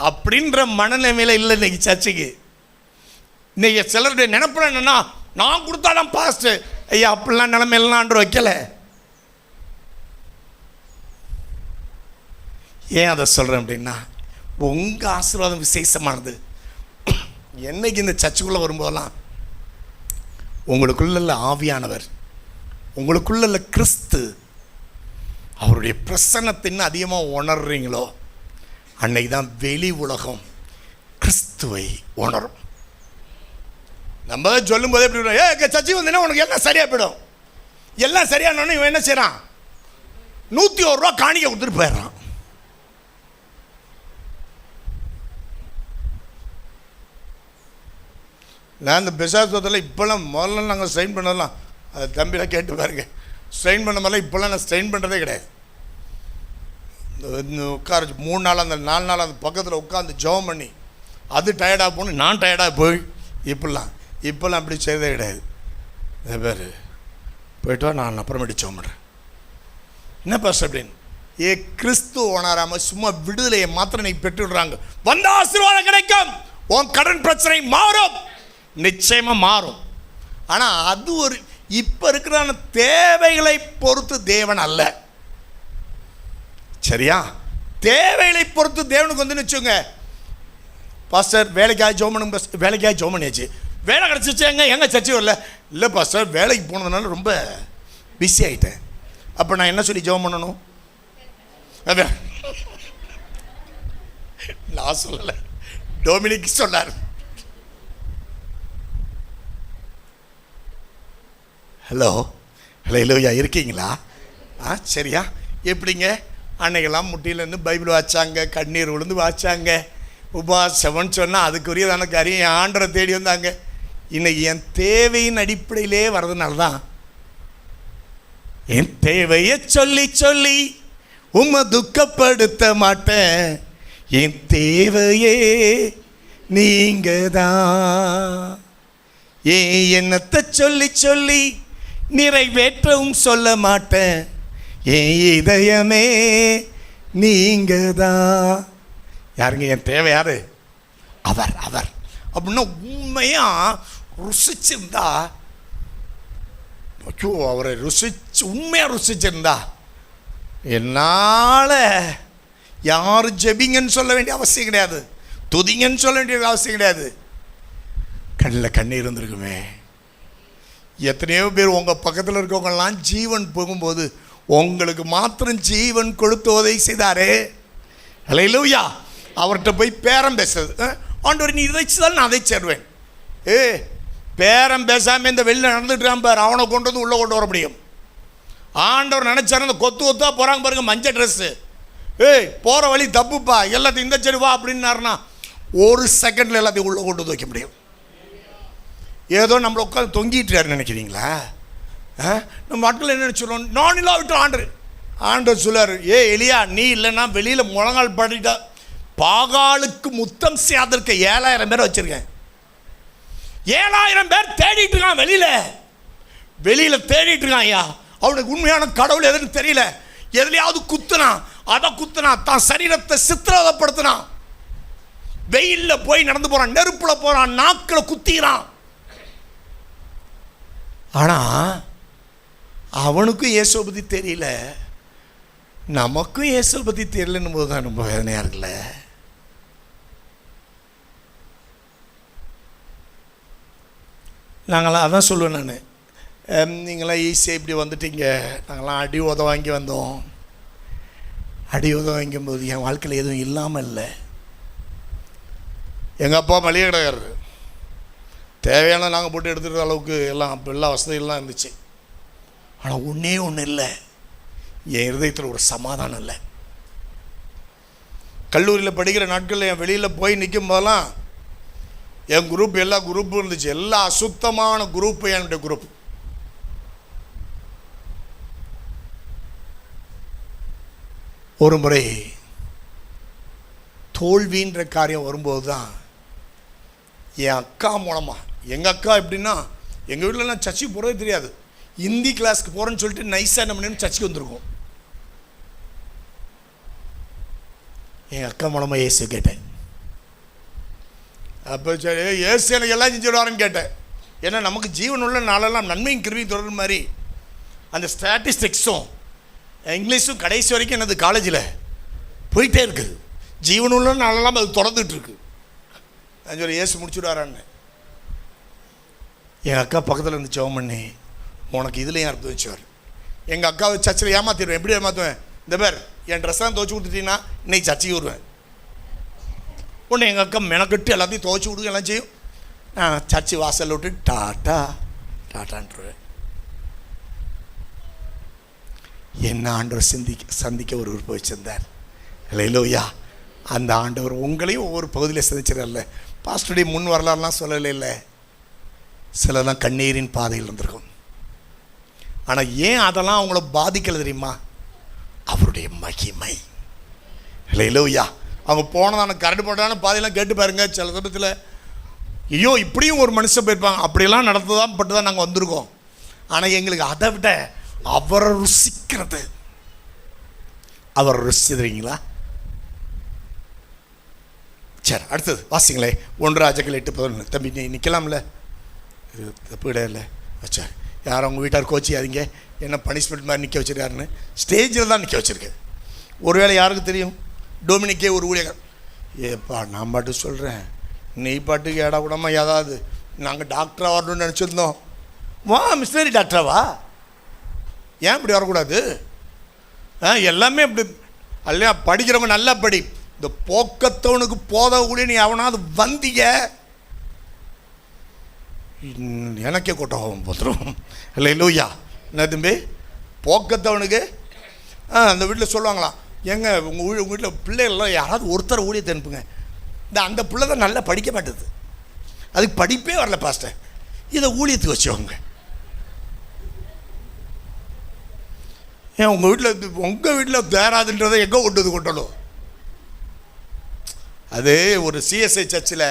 அப்படின்ற மனநிலைமையில் இல்லை இன்னைக்கு சர்ச்சைக்கு. இன்னைக்கு சிலருடைய நினைப்பெல்லாம் என்னென்னா, நான் கொடுத்தாதான் பாஸ்ட். ஐயா, அப்படிலாம் நிலைமையெல்லாம் ஆண்டு வைக்கலை. ஏன் அதை சொல்கிறேன் அப்படின்னா, உங்கள் ஆசீர்வாதம் விசேஷமானது. என்னைக்கு இந்த சர்ச்சுக்குள்ளே வரும்போதெல்லாம் உங்களுக்குள்ள ஆவியானவர், உங்களுக்குள்ள கிறிஸ்து, அவருடைய பிரசன்னத்தின் அதிகமாக உணர்றீங்களோ, அன்னைக்கு தான் வெளி உலகம் கிறிஸ்துவை உணரும். நம்ம சொல்லும் போதே எப்படி சர்ச்சை வந்தீங்கன்னா உனக்கு எல்லாம் சரியாக போயிடும். எல்லாம் சரியானோன்னு இவன் என்ன செய்கிறான்? 101 ரூபா காணிக்க கொடுத்துட்டு போயிடுறான். நான் இந்த பிசாசத்தில் இப்போல்லாம் முதல்ல நாங்கள் ஸ்ட்ரெயின் பண்ணலாம், அது தம்பியில் கேட்டு பாருங்க. ஸ்ட்ரெயின் பண்ண மாதிரிலாம் இப்போல்லாம் நான் ஸ்ட்ரெயின் பண்ணுறதே கிடையாது. இந்த உட்கார 3 நாள் அந்த 4 நாள் அந்த பக்கத்தில் உட்காந்து ஜெபம் பண்ணி அது டயர்டாக போகணும், நான் டயர்டாக போய் இப்போல்லாம் அப்படி செய்யறதே கிடையாது. இதே பேர் போய்ட்டு வா, நான் அப்புறமேட்டு ஜெபம் பண்ணுறேன். என்ன பாஸ்டர் அப்படின்னு கிறிஸ்து உணராமல் சும்மா விடுதலையை மாத்திரம் நீ பெற்றுடுறாங்க. வந்த ஆசீர்வாதம் கிடைக்கும், உன் கடன் பிரச்சனை மாறும், நிச்சயமாக மாறும். ஆனால் அது ஒரு இப்போ இருக்கிற தேவைகளை பொறுத்து தேவன் அல்ல. சரியா? தேவைகளை பொறுத்து தேவனுக்கு வந்து வச்சுங்க. பாஸ்டர் வேலைக்காக ஜெபம் பண்ணுங்க, வேலைக்காக ஜெபம் பண்ணியாச்சு, வேலை கிடச்சிச்சு, எங்கே சர்ச்சை வரல. இல்லை பாஸ்டர் வேலைக்கு போனதுனால ரொம்ப பிஸி ஆகிட்டேன். அப்போ நான் என்ன சொல்லி ஜெபம் பண்ணணும்? நான் சொல்லலை, டொமினிக் சொன்னார். ஹலோ ஹலோயா இருக்கீங்களா? சரியா? எப்படிங்க? அன்னைக்கெல்லாம் முட்டியிலேருந்து பைபிள் வாச்சாங்க, கண்ணீர் விழுந்து வாச்சாங்க, உபாசம்னு சொன்னால் அதுக்குரியதான காரியம் என் ஆண்டரை தேடி வந்தாங்க. இன்னைக்கு என் தேவையின் அடிப்படையிலே வர்றதுனால தான் என் தேவையை சொல்லி சொல்லி உம்மை துக்கப்படுத்த மாட்டேன். என் தேவையே நீங்க தான். ஏன் எண்ணத்தை சொல்லி சொல்லி நிறைவேற்றவும் சொல்ல மாட்டேன். என் இதயமே நீங்க தான். யாருங்க என் தேவை? யாரு? அவர். அப்படின்னா உண்மையாக ருசிச்சிருந்தா, ஐயோ அவரை உண்மையாக ருசிச்சிருந்தா என்னால் யாரும் ஜெபிங்கன்னு சொல்ல வேண்டிய அவசியம் கிடையாது, துதிங்கன்னு சொல்ல வேண்டிய அவசியம் கிடையாது. கண்ணில் கண்ணீர் இருந்திருக்குமே. எத்தனையோ பேர் உங்கள் பக்கத்தில் இருக்கவங்கெல்லாம் ஜீவன் போகும்போது உங்களுக்கு மாத்திரம் ஜீவன் கொடுத்து உதவி செய்தாரே. அல்லேலூயா. அவர்கிட்ட போய் பேரம் பேசுறது, ஆண்டவர் நீ இதை தான் நான் அதை சேருவேன். பேரம் பேசாமல் இந்த வெளியில் நடந்துட்டு பார், அவனை கொண்டு வந்து உள்ளே கொண்டு வர முடியும். ஆண்டவர் நினச்சாரு இந்த கொத்தாக போகிறாங்க பாருங்க, மஞ்சள் ட்ரெஸ்ஸு, போகிற வழி தப்புப்பா, எல்லாத்தையும் இந்த சரி வா அப்படின்னாருன்னா 1 செகண்டில் எல்லாத்தையும் உள்ளே கொண்டு வந்து வைக்க முடியும். ஏதோ நம்மளை உட்காந்து தொங்கிட்டுறாரு நினைக்கிறீங்களா? நம்ம மக்கள் என்ன சொல்லுவோம், நான் இல்லாவிட்டு ஆண்டவர் சொல்லார், எலியா நீ இல்லைன்னா வெளியில் முழங்கால் பாடிட்டா பாகாலுக்கு முத்தம் செய்யாதற்கு 7000 பேர் வச்சுருக்கேன். 7000 பேர் தேடிட்டு இருக்கான், வெளியில் தேடிட்டு இருக்கான். ஐயா அவனுக்கு உண்மையான கடவுள் எதுன்னு தெரியல, எதுலையாவது குத்துனா தான் சரீரத்தை சித்திரவதைப்படுத்தினான். வெயிலில் போய் நடந்து போகிறான், நெருப்பில் போகிறான், நாக்கில் குத்திக்கிறான். ஆனால் அவனுக்கும் இயேசுவை பற்றி தெரியல, நமக்கும் இயேசுவை பற்றி தெரியலன்னும் போது தான் ரொம்ப வேதனையாக இருக்குல்ல. நாங்களாம் அதான் சொல்லுவேன் நான், நீங்களாம் ஈஸியாக இப்படி வந்துட்டீங்க, நாங்களாம் அடி உத வாங்கி வந்தோம். அடி உத வாங்கும்போது என் வாழ்க்கையில் எதுவும் இல்லாமல் இல்லை. எங்கள் அப்பா மளிகை கடைக்காரர், தேவையான நாங்கள் போட்டு எடுத்துகிற அளவுக்கு எல்லாம் அப்போ எல்லா வசதிகள்லாம் இருந்துச்சு. ஆனால் ஒன்று இல்லை, என் இருதயத்தில் ஒரு சமாதானம் இல்லை. கல்லூரியில் படிக்கிற நாட்களில் என் வெளியில் போய் நிற்கும் போதெல்லாம் என் குரூப் எல்லா குரூப்பும் இருந்துச்சு, எல்லா அசுத்தமான குரூப்பு என்னுடைய குரூப். ஒரு முறை தோல்வின்ற காரியம் வரும்போது தான் என் அக்கா மூலமாக, எங்கள் அக்கா எப்படின்னா எங்கள் வீட்டிலலாம் சர்ச்சுக்கு போகிறதே தெரியாது, ஹிந்தி கிளாஸ்க்கு போகிறேன்னு சொல்லிட்டு நைஸாக என்ன பண்ணி சர்ச்சுக்கு வந்திருக்கோம். எங்கள் அக்கா மூலமாக இயேசு கேட்டேன். அப்போ சரி இயேசு எனக்கு எல்லாம் செஞ்சுடுவாருன்னு கேட்டேன். ஏன்னா நமக்கு ஜீவன் உள்ள நாளெல்லாம் நன்மையும் கிருபையும் தொடர்ற மாதிரி அந்த ஸ்டாட்டிஸ்டிக்ஸும் இங்கிலீஷும் கடைசி வரைக்கும் எனது காலேஜில் போயிட்டே இருக்குது. ஜீவனுள்ள நாளெல்லாம் அது தொடர்ந்துட்டுருக்கு. நான் சொல்லி இயேசு முடிச்சுடுவாரான்னு. எங்கள் அக்கா பக்கத்தில் இருந்து ஜெபம் பண்ணி, உனக்கு இதுலேயும் அற்புதம் வச்சுவார். எங்கள் அக்காவை சர்ச்சில் ஏமாற்றிடுவேன். எப்படி ஏமாற்றுவேன்? இந்த பேர் என் ட்ரெஸ்ஸெல்லாம் துவச்சி கொடுத்துட்டீங்கன்னா இன்னைக்கு சர்ச்சைக்கு வருவேன். உடனே எங்கள் அக்கா மெனக்கட்டு எல்லாத்தையும் துவச்சி கொடுக்க எல்லாம் செய்யும். நான் சர்ச்சு வாசலில் விட்டு டாட்டான்ட்டுருவேன். என்ன ஆண்டவர் சந்திக்க ஒரு விருப்பம் வச்சிருந்தார். இல்லையா? அந்த ஆண்டவர் உங்களையும் ஒவ்வொரு பகுதியில் சந்திச்சிடல. பாஸ்டருடைய முன் வரலாறுலாம் சொல்லலை. இல்லை, சிலதான் கண்ணீரின் பாதையில் இருந்திருக்கும். ஆனால் ஏன் அதெல்லாம் அவங்கள பாதிக்கல தெரியுமா? அவருடைய மகிமை. இல்லையா? அவங்க போனதான கரண்ட் போட்டான பாதையெல்லாம் கேட்டு பாருங்க. சில சமயத்தில் ஐயோ இப்படியும் ஒரு மனுஷன் போயிருப்பாங்க, அப்படியெல்லாம் நடந்துதான் பட்டு தான் நாங்கள் வந்திருக்கோம். ஆனால் எங்களுக்கு அதை விட அவரை ருசிக்கிறது. அவரை ருசிக்கிறீங்களா? சரி, அடுத்தது வாசிங்களே. 1 ராஜாக்கள் 8:11. தம்பி நீ நிற்கலாம்ல, இது தப்பு கிடையாது. சரி, யாரும் அவங்க வீட்டார் கோச்சிக்காதீங்க, என்ன பனிஷ்மெண்ட் மாதிரி நிற்க வச்சுருக்காருன்னு. ஸ்டேஜில் தான் நிற்க வச்சுருக்கேன். ஒருவேளை யாருக்கு தெரியும், டொமினிக்கே ஒரு ஊழியர், ஏப்பா நான் பாட்டு சொல்கிறேன், நீ பாட்டுக்கு ஏடா கூடாமல் ஏதாவது நாங்கள் டாக்டராக வரணும்னு நினச்சிருந்தோம், வா மிஷினரி டாக்டராவா, ஏன் இப்படி வரக்கூடாது? எல்லாமே இப்படி அல்லையா? படிக்கிறவங்க நல்லா படி. இந்த போக்கத்தவனுக்கு போதக்கூடிய நீ அவனாவது வந்திய எனக்கே கூட்டம் போத்துரும். இல்லை இல்லையா? என்ன தம்பி, போக்கத்தவனுக்கு அந்த வீட்டில் சொல்லுவாங்களாம், எங்க உங்கள் வீட்டில் பிள்ளைகள்லாம் யாராவது ஒருத்தர் ஊழியத்தை அனுப்புங்க. அந்த பிள்ளை தான் நல்லா படிக்க மாட்டேது, அதுக்கு படிப்பே வரல பாஸ்டர், இதை ஊழியத்துக்கு வச்சுவாங்க. ஏன் உங்கள் வீட்டில் தேராதுன்றதை எங்கே கொண்டணும்? அது ஒரு சிஎஸ்ஐ சர்ச்சில்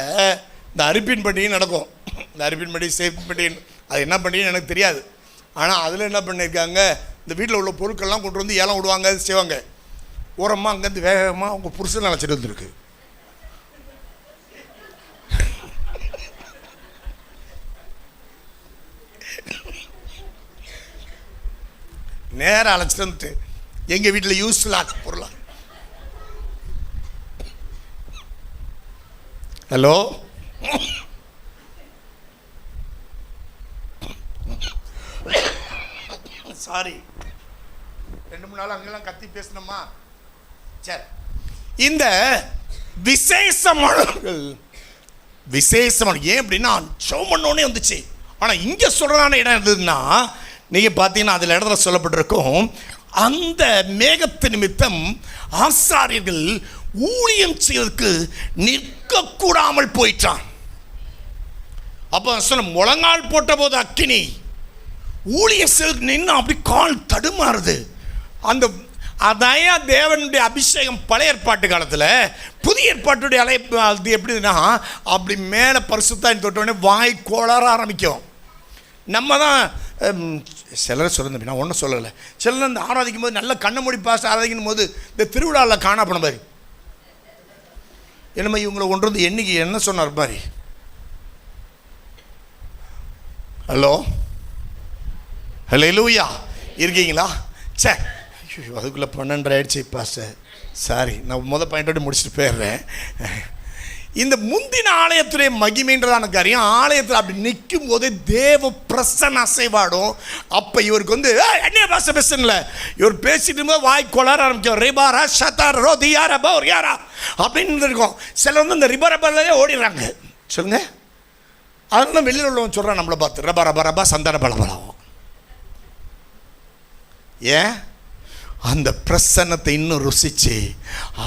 இந்த அரிப்பின் பண்டிகை நடக்கும். இந்த அரிப்பின் பண்டிகை சேஃப் பண்டிகை, அது என்ன பண்டிகைன்னு எனக்கு தெரியாது. ஆனால் அதில் என்ன பண்ணியிருக்காங்க, இந்த வீட்டில் உள்ள பொருட்கள்லாம் கொண்டு வந்து ஏலம் விடுவாங்க, செய்வாங்க. ஓரமாக அங்கேருந்து வேகமாக அவங்க புருஷன் அழைச்சிட்டு வந்துருக்கு. நேராக அழைச்சிட்டு வந்துட்டு எங்கள் வீட்டில் யூஸ்ஃபுல்லாக பொருளா. ஹலோ, சாரி 2-3 நாள் அங்கெல்லாம் கத்தி பேசணுமா? சரி, இந்த விசேஷமானவர்கள் விசேஷமான ஏன் அப்படின்னா ஷோ பண்ணோன்னே வந்துச்சு. ஆனால் இங்கே சொல்கிறதான இடம் இருந்ததுன்னா நீங்கள் பார்த்தீங்கன்னா அதில் இடத்துல சொல்லப்பட்டிருக்கும், அந்த மேகத்து நிமித்தம் ஆசாரியர்கள் ஊழியம் செய்வதற்கு நிற்கக்கூடாமல் போயிட்டான். அப்போ சொன்ன முழங்கால் போட்ட போது அக்கினி ஊழிய செய்வதற்கு நின்று அப்படி கால் தடுமாறுது. அந்த அதான் தேவனுடைய அபிஷேகம் பழைய ஏற்பாட்டு காலத்தில். புதிய ஏற்பாட்டுடைய அழைப்பு அது எப்படின்னா அப்படி மேலே பரிசுத்தாயின் தொட்டோடனே வாய் கோளாற ஆரம்பிக்கும். நம்ம தான் சிலர் சொல்லுங்க, நான் ஒன்றும் சொல்லலை. சிலர் இந்த ஆராதிக்கும் போது நல்ல கண்ணை மூடி பாச ஆராதிக்கும் போது இந்த திருவிழாவில் காணா போன மாதிரி என்னமா இவங்களை கொண்டு வந்து என்னைக்கு என்ன சொன்னார் மாதிரி. ஹலோ ஹல்லேலூயா, இருக்கீங்களா? சே, அதுக்குள்ளே 12:30 ஆயிடுச்சு பாஸ்டர், சாரி, நான் பாயிண்டோடு முடிச்சுட்டு போயிடுறேன். இந்த முந்தின ஆலயத்துடைய மகிமைன்றதான காரியம், ஆலயத்தில் அப்படி நிற்கும் போதே தேவ பிரசன்ன அசைவாடும். அப்போ இவருக்கு வந்து என்ன பாச பேசல, இவர் பேசிட்டு இருக்கும்போது வாய் கொளார ஆரம்பிக்கும். ரிபாரா ஷத்தார் ரோ தியாரா பௌர் யாரா அப்படின்னு இருக்கும். சிலர் வந்து இந்த ரிபரபலே ஓடிடுறாங்க. சொல்லுங்க, அதெல்லாம் வெளியில் உள்ளவன் சொல்கிறான் நம்மளை பார்த்து ரபா ரபா ரபா சந்தான பலபலம். ஏன்? அந்த பிரசன்னத்தை இன்னும் ருசிச்சு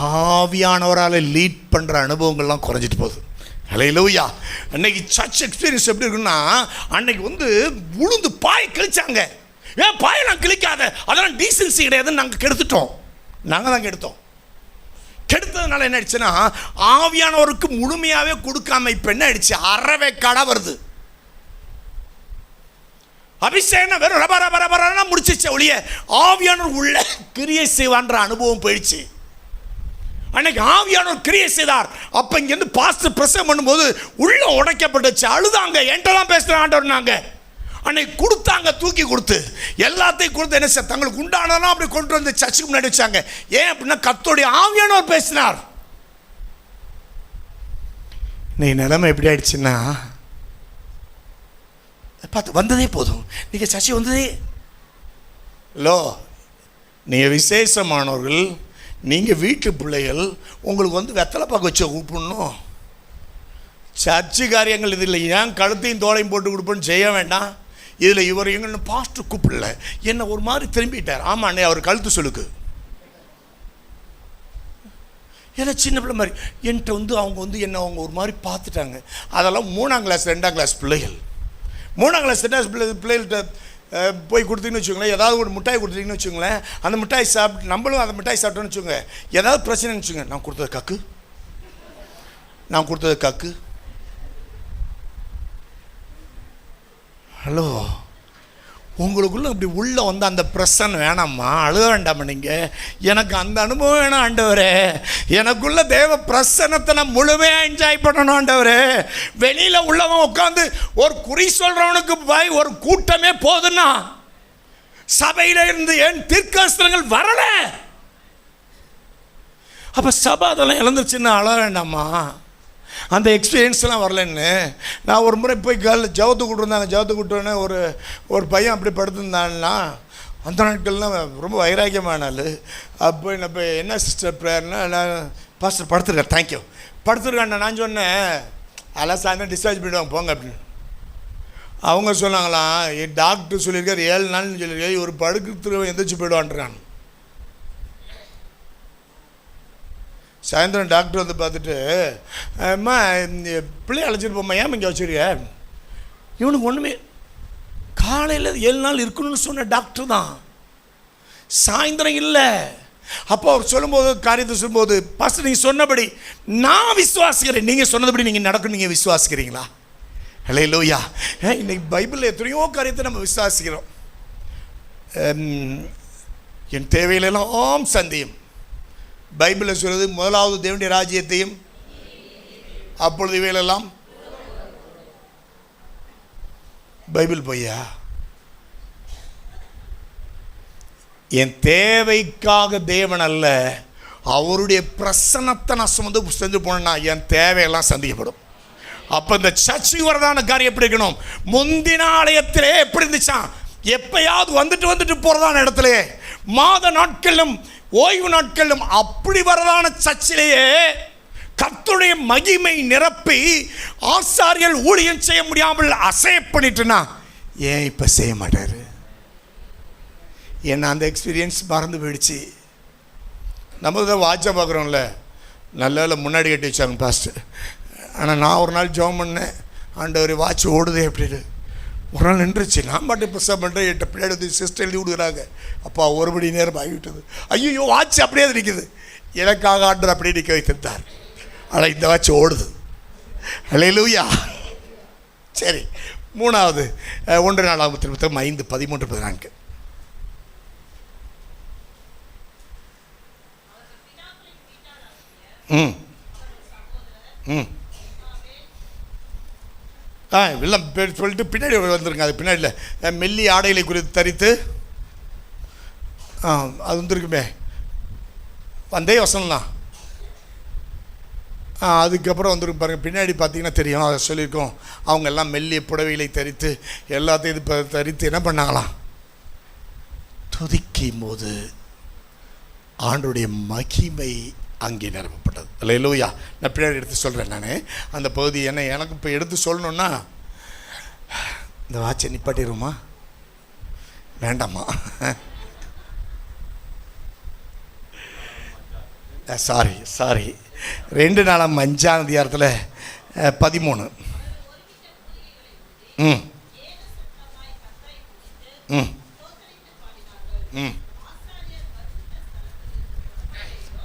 ஆவியானவரால் லீட் பண்ணுற அனுபவங்கள்லாம் குறைஞ்சிட்டு போகுது. ஹல்லேலூயா. அன்னைக்கு சர்ச் எக்ஸ்பீரியன்ஸ் எப்படி இருக்குன்னா, அன்னைக்கு வந்து உளுந்து பாய் கிழிச்சாங்க. ஏன் பாயெல்லாம் கிழிக்காத, அதெல்லாம் டீசன்சி கிடையாதுன்னு நாங்கள் கெடுத்துட்டோம். நாங்கள் தான் கெடுத்தோம். கெடுத்ததுனால என்ன ஆயிடுச்சுன்னா, ஆவியானவருக்கு முழுமையாகவே கொடுக்காம இப்போ என்ன ஆயிடுச்சு, அறவே கடை வருது. அபிஷேகம் வெறும் ரபா ரபா ரபா முடிச்சிச்சு ஒழிய ஆவியானவர் உள்ள கிரியை செய்வான்ற அனுபவம் போயிடுச்சு. அன்னைக்கு ஆவியானவர் கிரியை செய்தார். அப்போ இங்கேருந்து பாஸ்டர் பிரசங்கம் பண்ணும்போது உள்ள உடைக்கப்பட்டுச்சு, அழுதாங்க, என்கிட்ட தான் பேசுகிற ஆண்டவர். நாங்கள் அன்னைக்கு கொடுத்தாங்க, தூக்கி கொடுத்து எல்லாத்தையும் கொடுத்து என்ன சார் தங்களுக்கு உண்டானதான் அப்படி கொண்டு வந்து சர்ச்சுக்கு முன்னாடி வச்சாங்க. ஏன் அப்படின்னா கர்த்தருடைய ஆவியானவர் பேசினார். நீ நிலைமை எப்படி ஆயிடுச்சுன்னா, பார்த்து வந்ததே போதும், நீங்கள் சர்ச்சை வந்ததே லோ. நீங்கள் விசேஷமானவர்கள், நீங்கள் வீட்டு பிள்ளைகள், உங்களுக்கு வந்து வெத்தலை பாக்கு வச்சு கூப்பிடணும். சர்ச்சு காரியங்கள் இது இல்லை. ஏன் கழுத்தையும் தோலையும் போட்டு கொடுப்போன்னு செய்ய வேண்டாம். இதில் இவர் எங்கன்னு பாஸ்டர் கூப்பிடல, என்னை ஒரு மாதிரி திரும்பிட்டார். ஆமாண்ணே, அவர் கழுத்து சொல்லுக்கு. ஏன்னா சின்ன பிள்ளை மாதிரி என்கிட்ட வந்து அவங்க வந்து என்னை அவங்க ஒரு மாதிரி பார்த்துட்டாங்க. அதெல்லாம் 3ஆம் கிளாஸ் 2ஆம் கிளாஸ் பிள்ளைகள். 3ஆம் கிளாஸ் சின்ன பிள்ளைகள்கிட்ட போய் கொடுத்தீங்கன்னு வச்சுக்கோங்களேன், ஏதாவது ஒரு மிட்டாய் கொடுத்தீங்கன்னு வச்சுக்கோங்களேன், அந்த மிட்டாய் சாப்பிட்டு நம்மளும் அந்த மிட்டாய் சாப்பிட்டோன்னு வச்சுக்கோங்க, ஏதாவது பிரச்சனைன்னு வச்சுக்கோங்க, நான் கொடுத்தது கக்கு. ஹலோ, உங்களுக்குள்ள இப்படி உள்ளே வந்து அந்த பிரசன் வேணாம்மா, அழுக வேண்டாமா நீங்கள். எனக்கு அந்த அனுபவம் வேணாம் ஆண்டவரே, எனக்குள்ள தேவ பிரசன்னத்தை நான் முழுமையாக என்ஜாய் பண்ணணும் ஆண்டவரே. வெளியில் உள்ளவன் உட்காந்து ஒரு குறி சொல்கிறவனுக்கு போய் ஒரு கூட்டமே போதுன்னா சபையில் இருந்து ஏன் தீர்க்கதரிசனங்கள் வரல? அப்போ சபை அதெல்லாம் இழந்துருச்சுன்னு அழ வேண்டாமா, அந்த எக்ஸ்பீரியன்ஸ்லாம் வரலன்னு. நான் ஒரு முறை போய் ஜவத்து கூட்டிருந்தாங்க. ஜவத்து கூட்டோன்னே ஒரு பையன் அப்படி படுத்துருந்தான்னா, அந்த நாட்கள்லாம் ரொம்ப வைராக்கியமானாள். அப்போ இப்போ என்ன சிஸ்டர் ப்ரேயர்னா, நான் பாஸ்டர் படுத்துருக்கேன், தேங்க்யூ படுத்துருக்கேன். நான் சொன்னேன், அதெல்லாம் சாயந்தரம் டிஸ்சார்ஜ் பண்ணிவிடுவாங்க போங்க அப்படின்னு. அவங்க சொன்னாங்களாம், டாக்டர் சொல்லியிருக்காரு 7 நாள்னு சொல்லியிருக்காரு, ஒரு படுக்கிறதுக்கு எந்திரிச்சு போயிடுவான்றான். சாயந்தரம் டாக்டர் வந்து பார்த்துட்டு, அம்மா பிள்ளைய அழைச்சிட்டு போம்மா, ஏன் இங்கே வச்சுருக்க? இவனுக்கு ஒன்றுமே, காலையில் 7 நாள் இருக்கணும்னு சொன்ன டாக்டர் தான், சாயந்தரம் இல்லை. அப்போ அவர் சொல்லும்போது, காரியத்தை சொல்லும்போது, பாஸ்டர் நீங்கள் சொன்னபடி நான் விசுவாசிக்கிறேன், நீங்கள் சொன்னபடி நீங்கள் நடக்கணும், நீங்கள் விசுவாசிக்கிறீங்களா? ஹல்லேலூயா. இன்னைக்கு பைபிளில் எத்தனையோ காரியத்தை நம்ம விசுவாசிக்கிறோம். என் தேவையிலெல்லாம் சந்தியும். பைபிளில் சொல்வது, முதலாவது தேவனுடைய ராஜ்யத்தையும் அப்பொழுது இவைகளெல்லாம். பைபிள் பொய்யா? என் தேவைக்காக தேவன் அல்ல, அவருடைய பிரசன்னத்தை நான் சுமந்து செஞ்சு போனேன்னா என் தேவையெல்லாம் சந்திக்கப்படும். அப்போ இந்த சர்ச்சுக்கு வரதான காரியம் எப்படி இருக்கணும்? முந்தின ஆலயத்திலே எப்படி இருந்துச்சான், எப்பயாவது வந்துட்டு போகிறதான இடத்துல, மாத நாட்களிலும் ஓய்வு நாட்களிலும் அப்படி வரதான சர்ச்சிலேயே கர்த்தருடைய மகிமை நிரப்பி ஆசாரியர்கள் ஊழியம் செய்ய முடியாமல் அசைய பண்ணிட்டுனா ஏன் இப்போ செய்ய மாட்டார்? என்ன அந்த எக்ஸ்பீரியன்ஸ் மறந்து போயிடுச்சு. நம்ம தான் வாட்சை பார்க்குறோம்ல, நல்ல முன்னாடி கட்டி வச்சாங்க பாஸ்டர். ஆனால் நான் ஒரு நாள் ஜெபம் பண்ணேன், ஆண்டவர் வாட்ச் ஓடுதே அப்படின்னு. ஒரு நாள் நின்றுச்சு. நான் பாட்டு ப்ரெஸ்ஸாக பண்ணுறேன், என்கிட்ட பின்னாடி வந்து சிஸ்டர் எழுதி விடுகிறாங்க. அப்பா 1 மணி நேரம் ஆகிவிட்டது. ஐயோ வாட்ச் அப்படியே நிற்குது. எனக்காக ஆண்டவர் அப்படியே நிற்க வைத்திருந்தார். ஆனால் இந்த வாட்ச் ஓடுது. ஹல்லேலூயா. சரி, 3வது 1 நாளாகமம் 5:13-14. எல்லாம் சொல்லிட்டு பின்னாடி வந்துருங்க. அது பின்னாடியில் மெல்லி ஆடைகளை குறித்து தரித்து, அது வந்துருக்குமே, வந்தே வசனம் தான். அதுக்கப்புறம் வந்துருக்கு பாருங்கள், பின்னாடி பார்த்தீங்கன்னா தெரியும், அதை சொல்லியிருக்கோம். அவங்க எல்லாம் மெல்லிய புடவைகளை தரித்து எல்லாத்தையும் இது தரித்து என்ன பண்ணாங்களாம், துதிக்கும் போது ஆண்டோடைய மகிமை அங்கே நிரப்பப்பட்டது. அல்லேலூயா. நான் பின்னாடி எடுத்து சொல்கிறேன். நான் அந்த பகுதி என்ன எனக்கு இப்போ எடுத்து சொல்லணுன்னா, இந்த வாட்சை நிப்பாட்டிடுமா வேண்டாமா? சாரி 2 நாளாகமம் 5ஆம் அதிகாரத்தில் 13.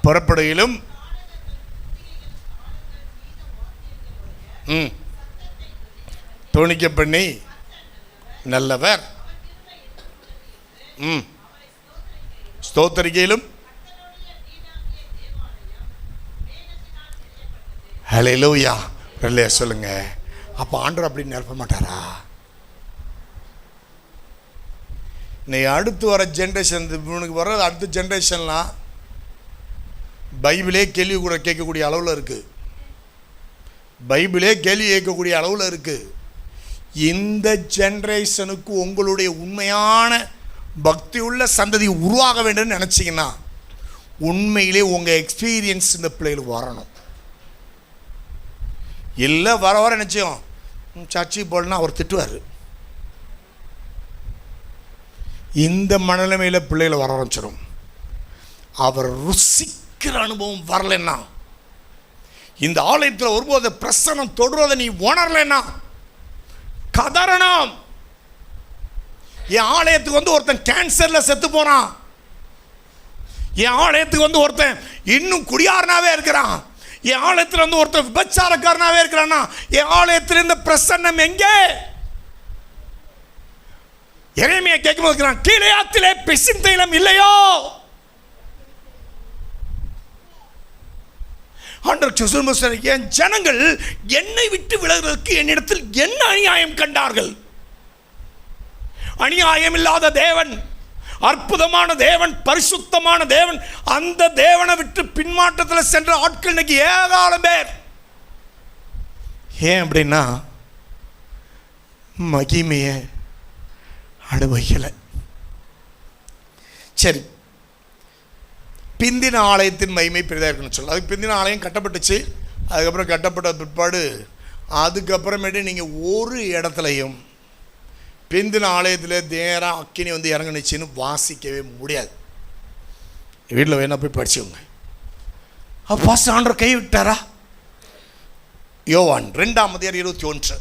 புறப்படுகையிலும் தோணிக்க பண்ணி நல்லவர், ஸ்தோத்தரிக்கையிலும். ஹல்லேலூயா. இல்லையா சொல்லுங்க. அப்போ ஆண்டவர் அப்படி நிரப்ப மாட்டாரா? இன்னைக்கு அடுத்து வர ஜென்ரேஷன், இவனுக்கு வர அடுத்த ஜென்ரேஷன்லாம் பைபிளே கேள்வி கூட கேட்கக்கூடிய அளவில் இருக்குது. பைபிளே கேள்வி கேட்கக்கூடிய அளவில் இருக்குது. இந்த ஜென்ரேஷனுக்கு உங்களுடைய உண்மையான பக்தி உள்ள சந்ததி உருவாக வேண்டும்னு நினச்சிங்கன்னா உண்மையிலே உங்கள் எக்ஸ்பீரியன்ஸ் இந்த பிள்ளைகளுக்கு வரணும். இல்லை வர நிச்சயம் சர்ச்சைக்கு போடனா அவர் திட்டுவார். இந்த மனநிலைமையில் பிள்ளைகளை வர ஆரம்பிச்சிடும். அவர் ருசிக்கிற அனுபவம் வரலன்னா, இந்த ஆலயத்தில் வரும்போது பிரசனம் தொடுறதை நீ உணரலைன்னா கதறணும். என் ஆலயத்துக்கு வந்து ஒருத்தன் கேன்சரில் செத்து போகிறான், என் ஆலயத்துக்கு வந்து ஒருத்தன் இன்னும் குடியாரனாவே இருக்கிறான், என் ஆலயத்தில் வந்து ஒருத்தன் விபச்சாரக்காரனாவே இருக்கிறான்னா என் ஆலயத்தில் இந்த பிரசன்னம் எங்கே? எரேமியா கேட்கும்போது இருக்கிறான், கீலேயாத்திலே பிசின் தைலம் இல்லையோ? ஆண்டவர் என் ஜனங்கள் என்னை விட்டு விலகுவதற்கு என்னிடத்தில் என்ன அநியாயம் கண்டார்கள்? அநியாயம் இல்லாத தேவன், அற்புதமான தேவன், பரிசுத்தமான தேவன், அந்த தேவனை விட்டு பின்மாற்றத்தில் சென்ற ஆட்கள் இன்னைக்கு ஏராளம் பேர். ஏன் அப்படின்னா மகிமையை அனுபவிக்கலை. சரி, பிந்தின ஆலயத்தின் மகிமை பெரிதாக இருக்குன்னு சொல்ல, அதுக்கு பிந்தின ஆலயம் கட்டப்பட்டுச்சு. அதுக்கப்புறம் கட்டப்பட்ட பிற்பாடு அதுக்கப்புறமேட்டு நீங்கள் ஒரு இடத்துலையும் பிந்தின ஆலயத்தில் நேராக அக்கினி வந்து இறங்குனுச்சின்னு வாசிக்கவே முடியாது. வீட்டில் வேணா போய் படிச்சுக்கோங்க. அப்போ ஆண்டவர் கை விட்டாரா? யோவான் 2:21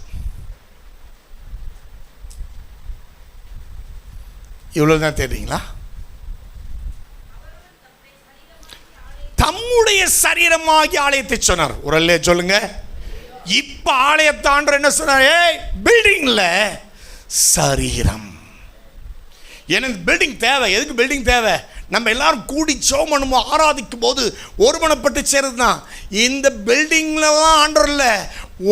இவ்வளோ தான் தெரியுங்களா? தம்முடைய சரீரமாகி ஆலயத்தை சொன்னார். உரல்லே சொல்லுங்க. இப்ப ஆலயத்தை ஆண்டவர் என்ன சொன்னார்? பில்டிங்ல சரீரம். எனக்கு பில்டிங் தேவை. எதுக்கு பில்டிங் தேவை? நம்ம எல்லாரும் கூடி ஜெபம் பண்ணும்போது ஆராதிக்கும் போது ஒருமனப்பட்டு சேர்றதுதான். இந்த பில்டிங்ல தான் ஆண்டவர் இல்லை,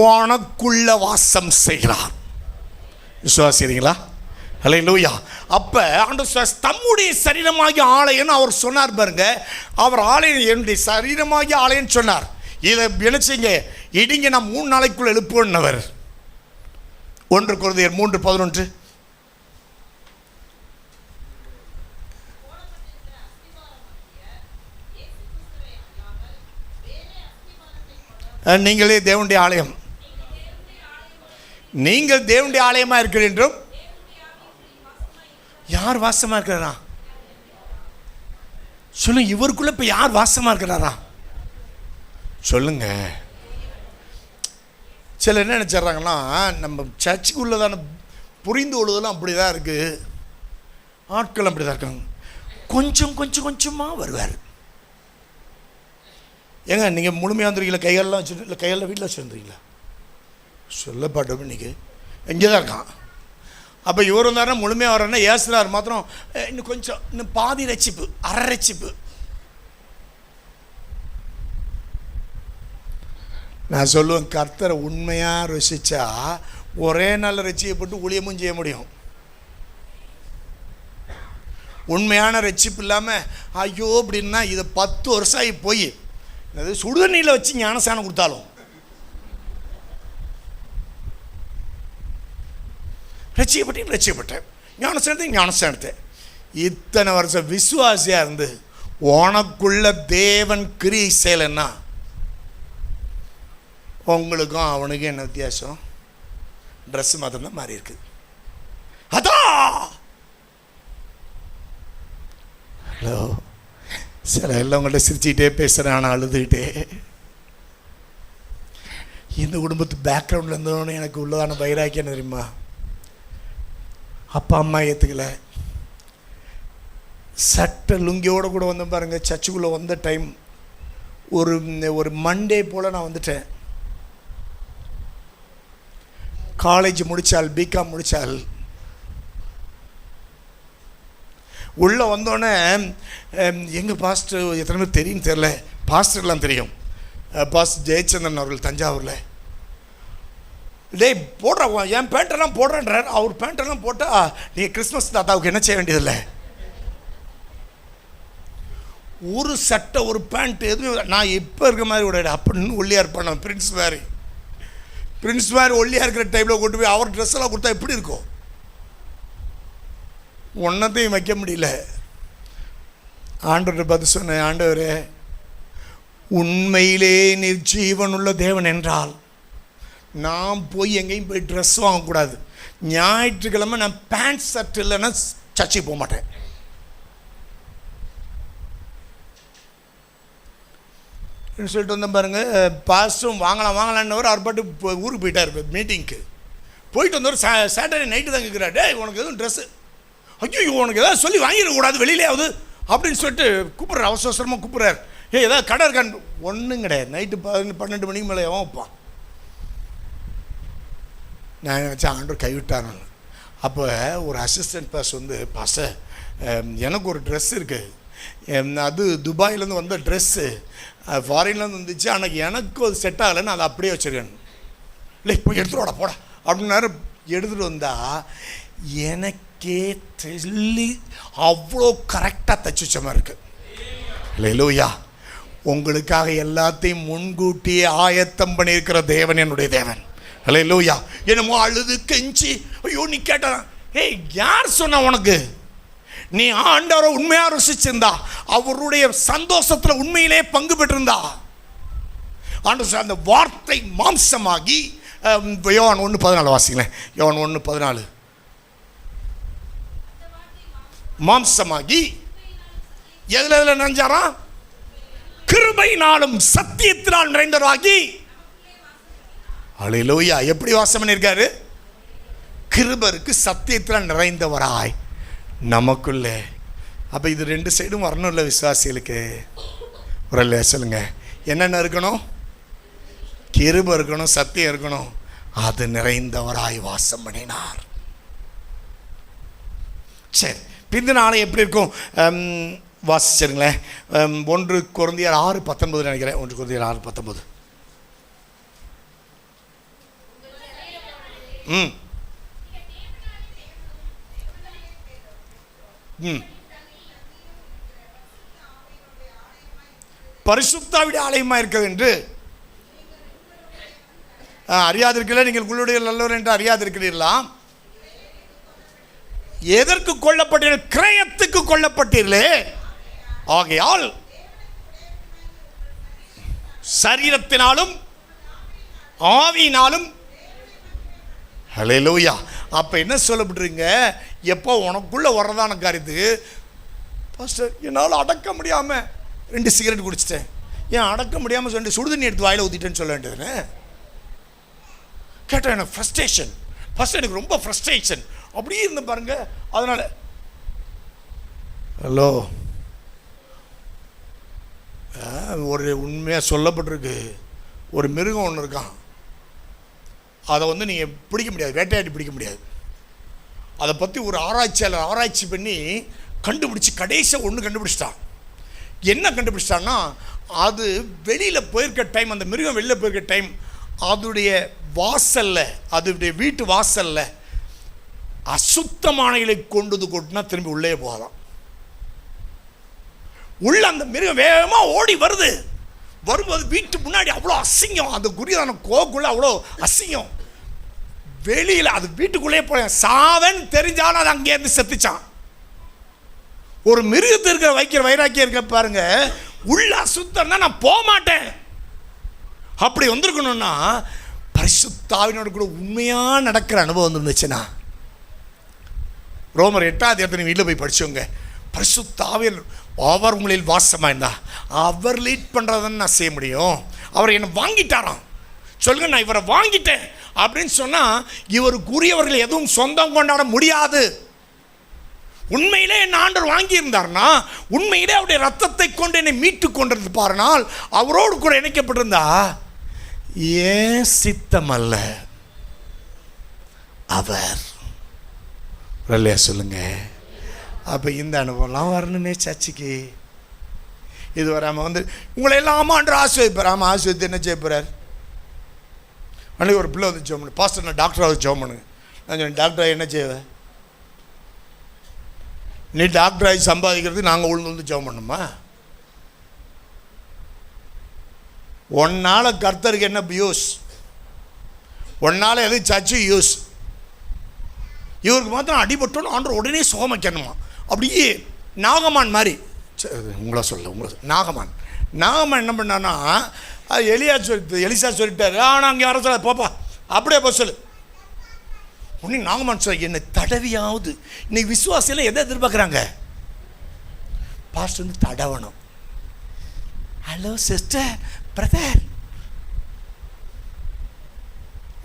உனக்குள்ள வாசம் செய்கிறார். விசுவாசிக்கிறீங்களா? ஹல்லேலூயா. அப்போ ஆண்டவர் தம்முடைய சரீரமாகிய ஆலயம்னு அவர் சொன்னார் பாருங்க. அவர் ஆலயம் என்னுடைய சரீரமாகிய ஆலயம்னு சொன்னார். இதை நினைச்சிங்க, இடிங்க நான் 3 நாளைக்குள்ள எழுப்புவன்னவர். 1 கொரிந்தியர் 3:11. நீங்களே தேவனுடைய ஆலயம், நீங்கள் தேவனுடைய ஆலயமாக இருக்கிறீர்கள் என்றும். யார் வாசமாக இருக்கிறாரா சொல்லுங்க. இவருக்குள்ள இப்போ யார் வாசமாக இருக்கிறாரா சொல்லுங்க. சில என்ன நினச்சிட்றாங்கன்னா, நம்ம சர்ச்சுக்குள்ளதான புரிந்து கொள்வதெல்லாம் அப்படி தான் இருக்குது, ஆட்கள் அப்படி தான் இருக்காங்க. கொஞ்சம் கொஞ்சம் கொஞ்சமாக வருவார். ஏங்க நீங்கள் முழுமையாக வந்துருக்கீங்களா? கைகளெலாம் வச்சுட்டு இல்லை, கைகளில் வீட்டில் வச்சுருந்துருக்கீங்களா? சொல்லப்பட்டோம் இன்றைக்கி எங்கே தான் இருக்கான். அப்போ இவர் வந்தாருன்னா முழுமையாக வர்றேன்னா ஏசுறார் மாத்திரம் இன்னும் கொஞ்சம், இன்னும் பாதி ரட்சிப்பு, அரை ரட்சிப்பு. நான் சொல்லுவேன், கர்த்தரை உண்மையாக ருசிச்சா ஒரே நாள் ரட்சிக்கப்பட்டு ஊழியமும் செய்ய முடியும். உண்மையான ரட்சிப்பு இல்லாமல் ஐயோ அப்படின்னா இதை 10 வருஷம் ஆகி போய் அது சுடுதண்ணியில் வச்சு ஞானசானம் கொடுத்தாலும் ரட்சிக்கப்பட்டேன், ஞானஸ்தானத்தை இத்தனை வருஷம் விசுவாசியாக இருந்து உனக்குள்ள தேவன் கிரியை செய்யலைன்னா உங்களுக்கும் அவனுக்கும் என்ன வித்தியாசம்? ட்ரெஸ் மாத்திரம் தான் மாறி இருக்கு. அதான் ஹலோ, சில எல்லாம் உங்கள்கிட்ட சிரிச்சுக்கிட்டே பேசுகிறேன், ஆனால் அழுதுகிட்டே. இந்த குடும்பத்து பேக்ரவுண்டில் இருந்தோன்னு எனக்கு உள்ளதான வைராக்கியம் தெரியுமா? அப்பா அம்மா ஏற்றுக்கலை, சட்டை லுங்கியோடு கூட வந்தேன் பாருங்கள். சர்ச்சுக்குள்ளே வந்த டைம் ஒரு மண்டே போல் நான் வந்துட்டேன். காலேஜ் முடித்தால், பிகாம் முடித்தால், உள்ளே வந்தோடனே எங்கள் பாஸ்டர் எத்தனை பேர் தெரியும் தெரில, பாஸ்டர்லாம் தெரியும். பாஸ்டர் ஜெயச்சந்திரன் அவர்கள் தஞ்சாவூரில். டேய் போடுற என் பேண்ட்டெல்லாம் போடுறேன்றார். அவர் பேண்ட்டெல்லாம் போட்டால் நீங்கள் கிறிஸ்மஸ் தாத்தாவுக்கு என்ன செய்ய வேண்டியதில்லை. ஒரு சட்டை ஒரு பேண்ட் எதுவுமே நான் இப்போ இருக்க மாதிரி விட அப்படின்னு ஒல்லியாக இருப்பேன். பிரின்ஸ் மாதிரி ஒல்லியாக இருக்கிற டைமில் கொண்டு போய் அவர் ட்ரெஸ் எல்லாம் கொடுத்தா எப்படி இருக்கும்? ஒன்றத்தையும் வைக்க முடியல. ஆண்டவரை பார்த்து சொன்னேன், ஆண்டவரே உண்மையிலே நீர் ஜீவன் உள்ள தேவன் என்றால் நான் போய் எங்கேயும் போய் ட்ரெஸ் வாங்கக்கூடாது. ஞாயிற்றுக்கிழமை நான் பேண்ட் ஷர்ட் இல்லைன்னா சர்ச்சைக்கு போக மாட்டேன். சொல்லிட்டு வந்தேன் பாருங்க. பாஸ்டும் வாங்கலான்னவர் அவர் பாட்டு ஊருக்கு போயிட்டார் மீட்டிங்க்கு. போயிட்டு வந்தவர் சாட்டர்டே நைட்டு தான் கேட்குறாரு, டே உனக்கு எதுவும் ட்ரெஸ்ஸு ஐயோ உனக்கு ஏதாவது சொல்லி வாங்கிடக்கூடாது வெளியிலேயாவது அப்படின்னு சொல்லிட்டு கூப்பிட்றாரு, அவசரமாக கூப்பிட்றாரு. ஏதாவது கடை இருக்கான்னு. ஒன்றும் கிடையாது. நைட்டு 12 மணிக்கு மேலே எவன் வைப்பான்? நான் நினச்சேன் ஆண்டவர் கைவிட்டாரான்னு. அப்போ ஒரு அசிஸ்டன்ட் பாஸ் வந்து, பாஸ்டர் எனக்கு ஒரு ட்ரெஸ் இருக்குது, அது துபாயிலேருந்து வந்த ட்ரெஸ்ஸு, ஃபாரின்லேருந்து வந்துச்சு, ஆனால் எனக்கு அது செட் ஆகலைன்னு அதை அப்படியே வச்சுருக்கேன். இல்லை இப்போ எடுத்துகிட்டு போட அப்படின்னாரு. எடுத்துகிட்டு வந்தால் எனக்கே சொல்லி அவ்வளோ கரெக்டாக தைச்சி வச்ச மாதிரி இருக்குது. அல்லேலூயா. உங்களுக்காக எல்லாத்தையும் முன்கூட்டியே ஆயத்தம் பண்ணியிருக்கிற தேவன் என்னுடைய தேவன். அல்லேலூயா. என்னமோ அழுது கெஞ்சி ஐயோ நீ கேட்ட, ஏய் யார் சொன்ன உனக்கு? நீ ஆண்டவரை உண்மையாக ருசிச்சிருந்தா, அவருடைய சந்தோஷத்தில் உண்மையிலே பங்கு பெற்றிருந்தா, ஆண்டவர் அந்த வார்த்தை மாம்சமாகி, யோவான் 1:14 வாசிங்களேன். யோவான் 1:14. மாம்சமாகி எதுல நினைஞ்சாரா? கிருபையினாலும் சத்தியத்தினால் நிறைந்தவராகி. அல்லேலூயா. எப்படி வாசம் பண்ணியிருக்காரு? கிருபருக்கு சத்தியத்தினால் நிறைந்தவராய் நமக்குள்ளே. அப்போ இது 2 சைடும் வரணும் இல்லை விசுவாசிகளுக்கு? ஒரு இல்லையா சொல்லுங்க. என்னென்ன இருக்கணும்? கிருபை இருக்கணும், சத்தியம் இருக்கணும். அது நிறைந்தவராய் வாசம் பண்ணினார். சரி, பிந்த நாளை எப்படி இருக்கும் வாசிச்சிருங்களேன். 1 கொரிந்தியர் 6:19 நினைக்கிறேன். 1 கொரிந்தியர் 6:19. பரிசுத்தாவிடைய ஆலயமாக இருக்கிறது என்று அறியாதிருக்கிறீர்களா? நீங்கள் உங்களுடைய நல்லவர் என்று அறியாதிருக்கிறீர்களா? எதற்கு கொல்லப்பட்டீர்கள்? கிரயத்துக்கு கொல்லப்பட்டீர்களே. ஆகையால் சரீரத்தினாலும் ஆவியினாலும். ஹல்லேலூயா. அப்போ என்ன சொல்லப்பட்டிருங்க? எப்போ உனக்குள்ள வர்றதான காரியத்துக்கு, பாஸ்டர் என்னால் அடக்க முடியாமல் 2 சிகரெட் குடிச்சிட்டேன், ஏன் அடக்க முடியாமல் சொல்லிட்டு சுடுதண்ணி எடுத்து வாயில் ஊற்றிட்டேன்னு சொல்ல வேண்டியதுன்னு கேட்டேன். எனக்கு ஃப்ரஸ்ட்ரேஷன், ஃபஸ்ட் எனக்கு ரொம்ப ஃப்ரஸ்ட்ரேஷன் அப்படியே இருந்து பாருங்க. அதனால் ஹலோ, ஒரு உண்மையாக சொல்லப்பட்டிருக்கு. ஒரு மிருகம் ஒன்று இருக்கான், அதை வந்து நீங்கள் பிடிக்க முடியாது, வேட்டையாடி பிடிக்க முடியாது. அதை பற்றி ஒரு ஆராய்ச்சியாளர் ஆராய்ச்சி பண்ணி கண்டுபிடிச்சி கடைசியாக ஒன்று கண்டுபிடிச்சிட்டான். என்ன கண்டுபிடிச்சிட்டான்னா, அது வெளியில் போயிருக்க டைம், அந்த மிருகம் வெளியில் போயிருக்க டைம், அதோடைய வாசலில், அதோடைய வீட்டு வாசலில் அசுத்தமானகளை கொண்டு கொட்டினா திரும்பி உள்ளே போகலாம். உள்ள அந்த மிருகம் வேகமாக ஓடி வரும்போது வீட்டு முன்னாடி அவ்வளோ அசிங்கம், அந்த குறியான கோக்குள்ள அவ்வளோ அசிங்கம். வெளியில் அது வீட்டுக்குள்ளே போய் சாவன் தெரிஞ்சாலும் அது அங்கேருந்து செத்துச்சான். ஒரு மிருகத்திற்கு வைக்கிற வைராக்கியம் இருக்க பாருங்க. உள்ள அசுத்தம்னா நான் போக மாட்டேன். அப்படி வந்திருக்கணும்னா பரிசுத்த ஆவியோடு கூட உண்மையாக நடக்கிற அனுபவம் வந்துருந்துச்சுன்னா, ரோமர் 8ஆம் அதிகாரத்தை வீட்டில் போய் படிச்சவங்க, பரிசுத்த ஆவியில் அவர் உங்களில் வாசமாக இருந்தா அவர் லீட் பண்ணுறதுன்னு நான் செய்ய முடியும். அவர் என்னை வாங்கிட்டாராம். சொல்லுங்க, நான் இவரை வாங்கிட்டேன் அப்படின்னு சொன்னால் இவருக்குரியவர்கள் எதுவும் சொந்தம் கொண்டாட முடியாது. உண்மையிலே என் ஆண்டவர் வாங்கியிருந்தார்னா, உண்மையிலே அவருடைய ரத்தத்தை கொண்டு என்னை மீட்டு கொண்டிருந்து பாருனால், அவரோடு கூட இணைக்கப்பட்டிருந்தா, ஏன் சித்தம் அல்ல அவர் இல்லையா சொல்லுங்க. அப்போ இந்த அனுபவம்லாம் வரணுமே சர்ச்சுக்கு. இது வராமல் வந்து உங்களை எல்லாம் ஆண்டவர் ஆசிர்வதிப்பார். ஆமாம், ஆசிர்வதித்து என்ன செய்ய போகிறார்? அன்றைக்கி ஒரு பிள்ளை வந்து ஜோம் பண்ணு, பாஸ்டர் நான் டாக்டராக ஜோம் பண்ணுங்க. நான் சொன்னேன், டாக்டராக என்ன செய்வேன்? நீ டாக்டராகி சம்பாதிக்கிறதுக்கு நாங்கள் உழுந்து வந்து ஜெபம் பண்ணுமா? ஒன்னால் கர்த்தருக்கு என்ன யூஸ்? ஒன்னால் எது சர்ச்சு யூஸ்? இவருக்கு மாத்திரம் அடிபட்டோன்னு ஆண்டவர் உடனே சுகமைக்கணுமா? அப்படியே நாகமான் மாதிரி. உங்களை நாகமான் என்ன பண்ணான்னா, அது எலிசா சொல்லிட்டாரு, ஆனால் அங்கே வர சொல்ல போப்பா, அப்படியே போக சொல்லு. உடனே நாகமான் சொல்ல, என்னை தடவியாவது. இன்னைக்கு விசுவாசியில் எதை எதிர்பார்க்குறாங்க? பாஸ்டர் வந்து தடவணும். ஹலோ சிஸ்டர், பிரதர்,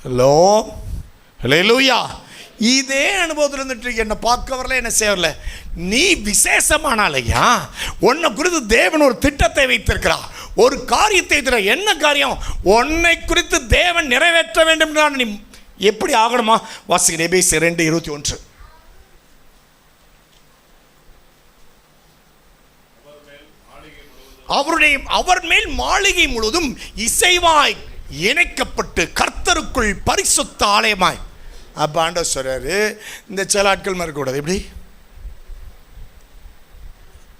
ஹலோ, ஹல்லேலூயா. இதே அனுபவத்தில் இருந்துட்டு என்னை பார்க்க வரல, என்ன செய்ய வரல. நீ விசேஷமானாலையா, உன்னை குறித்து தேவன் ஒரு திட்டத்தை வைத்திருக்கிறார், ஒரு காரியத்தை தர. என்ன காரியம்? உன்னை குறித்து தேவன் நிறைவேற்ற வேண்டும் என்றால் நீ எப்படி ஆகணுமா? வாசிக்கிறேன் எபேசியர் 2:21. அவர் மேல் மாளிகை முழுவதும் இசைவாய் இணைக்கப்பட்டு கர்த்தருக்குள் பரிசுத்த ஆலயமாய். அப்ப ஆண்டவர் சொல்றாரு, இந்த சில ஆட்கள் மாதிரி கூடாது. எப்படி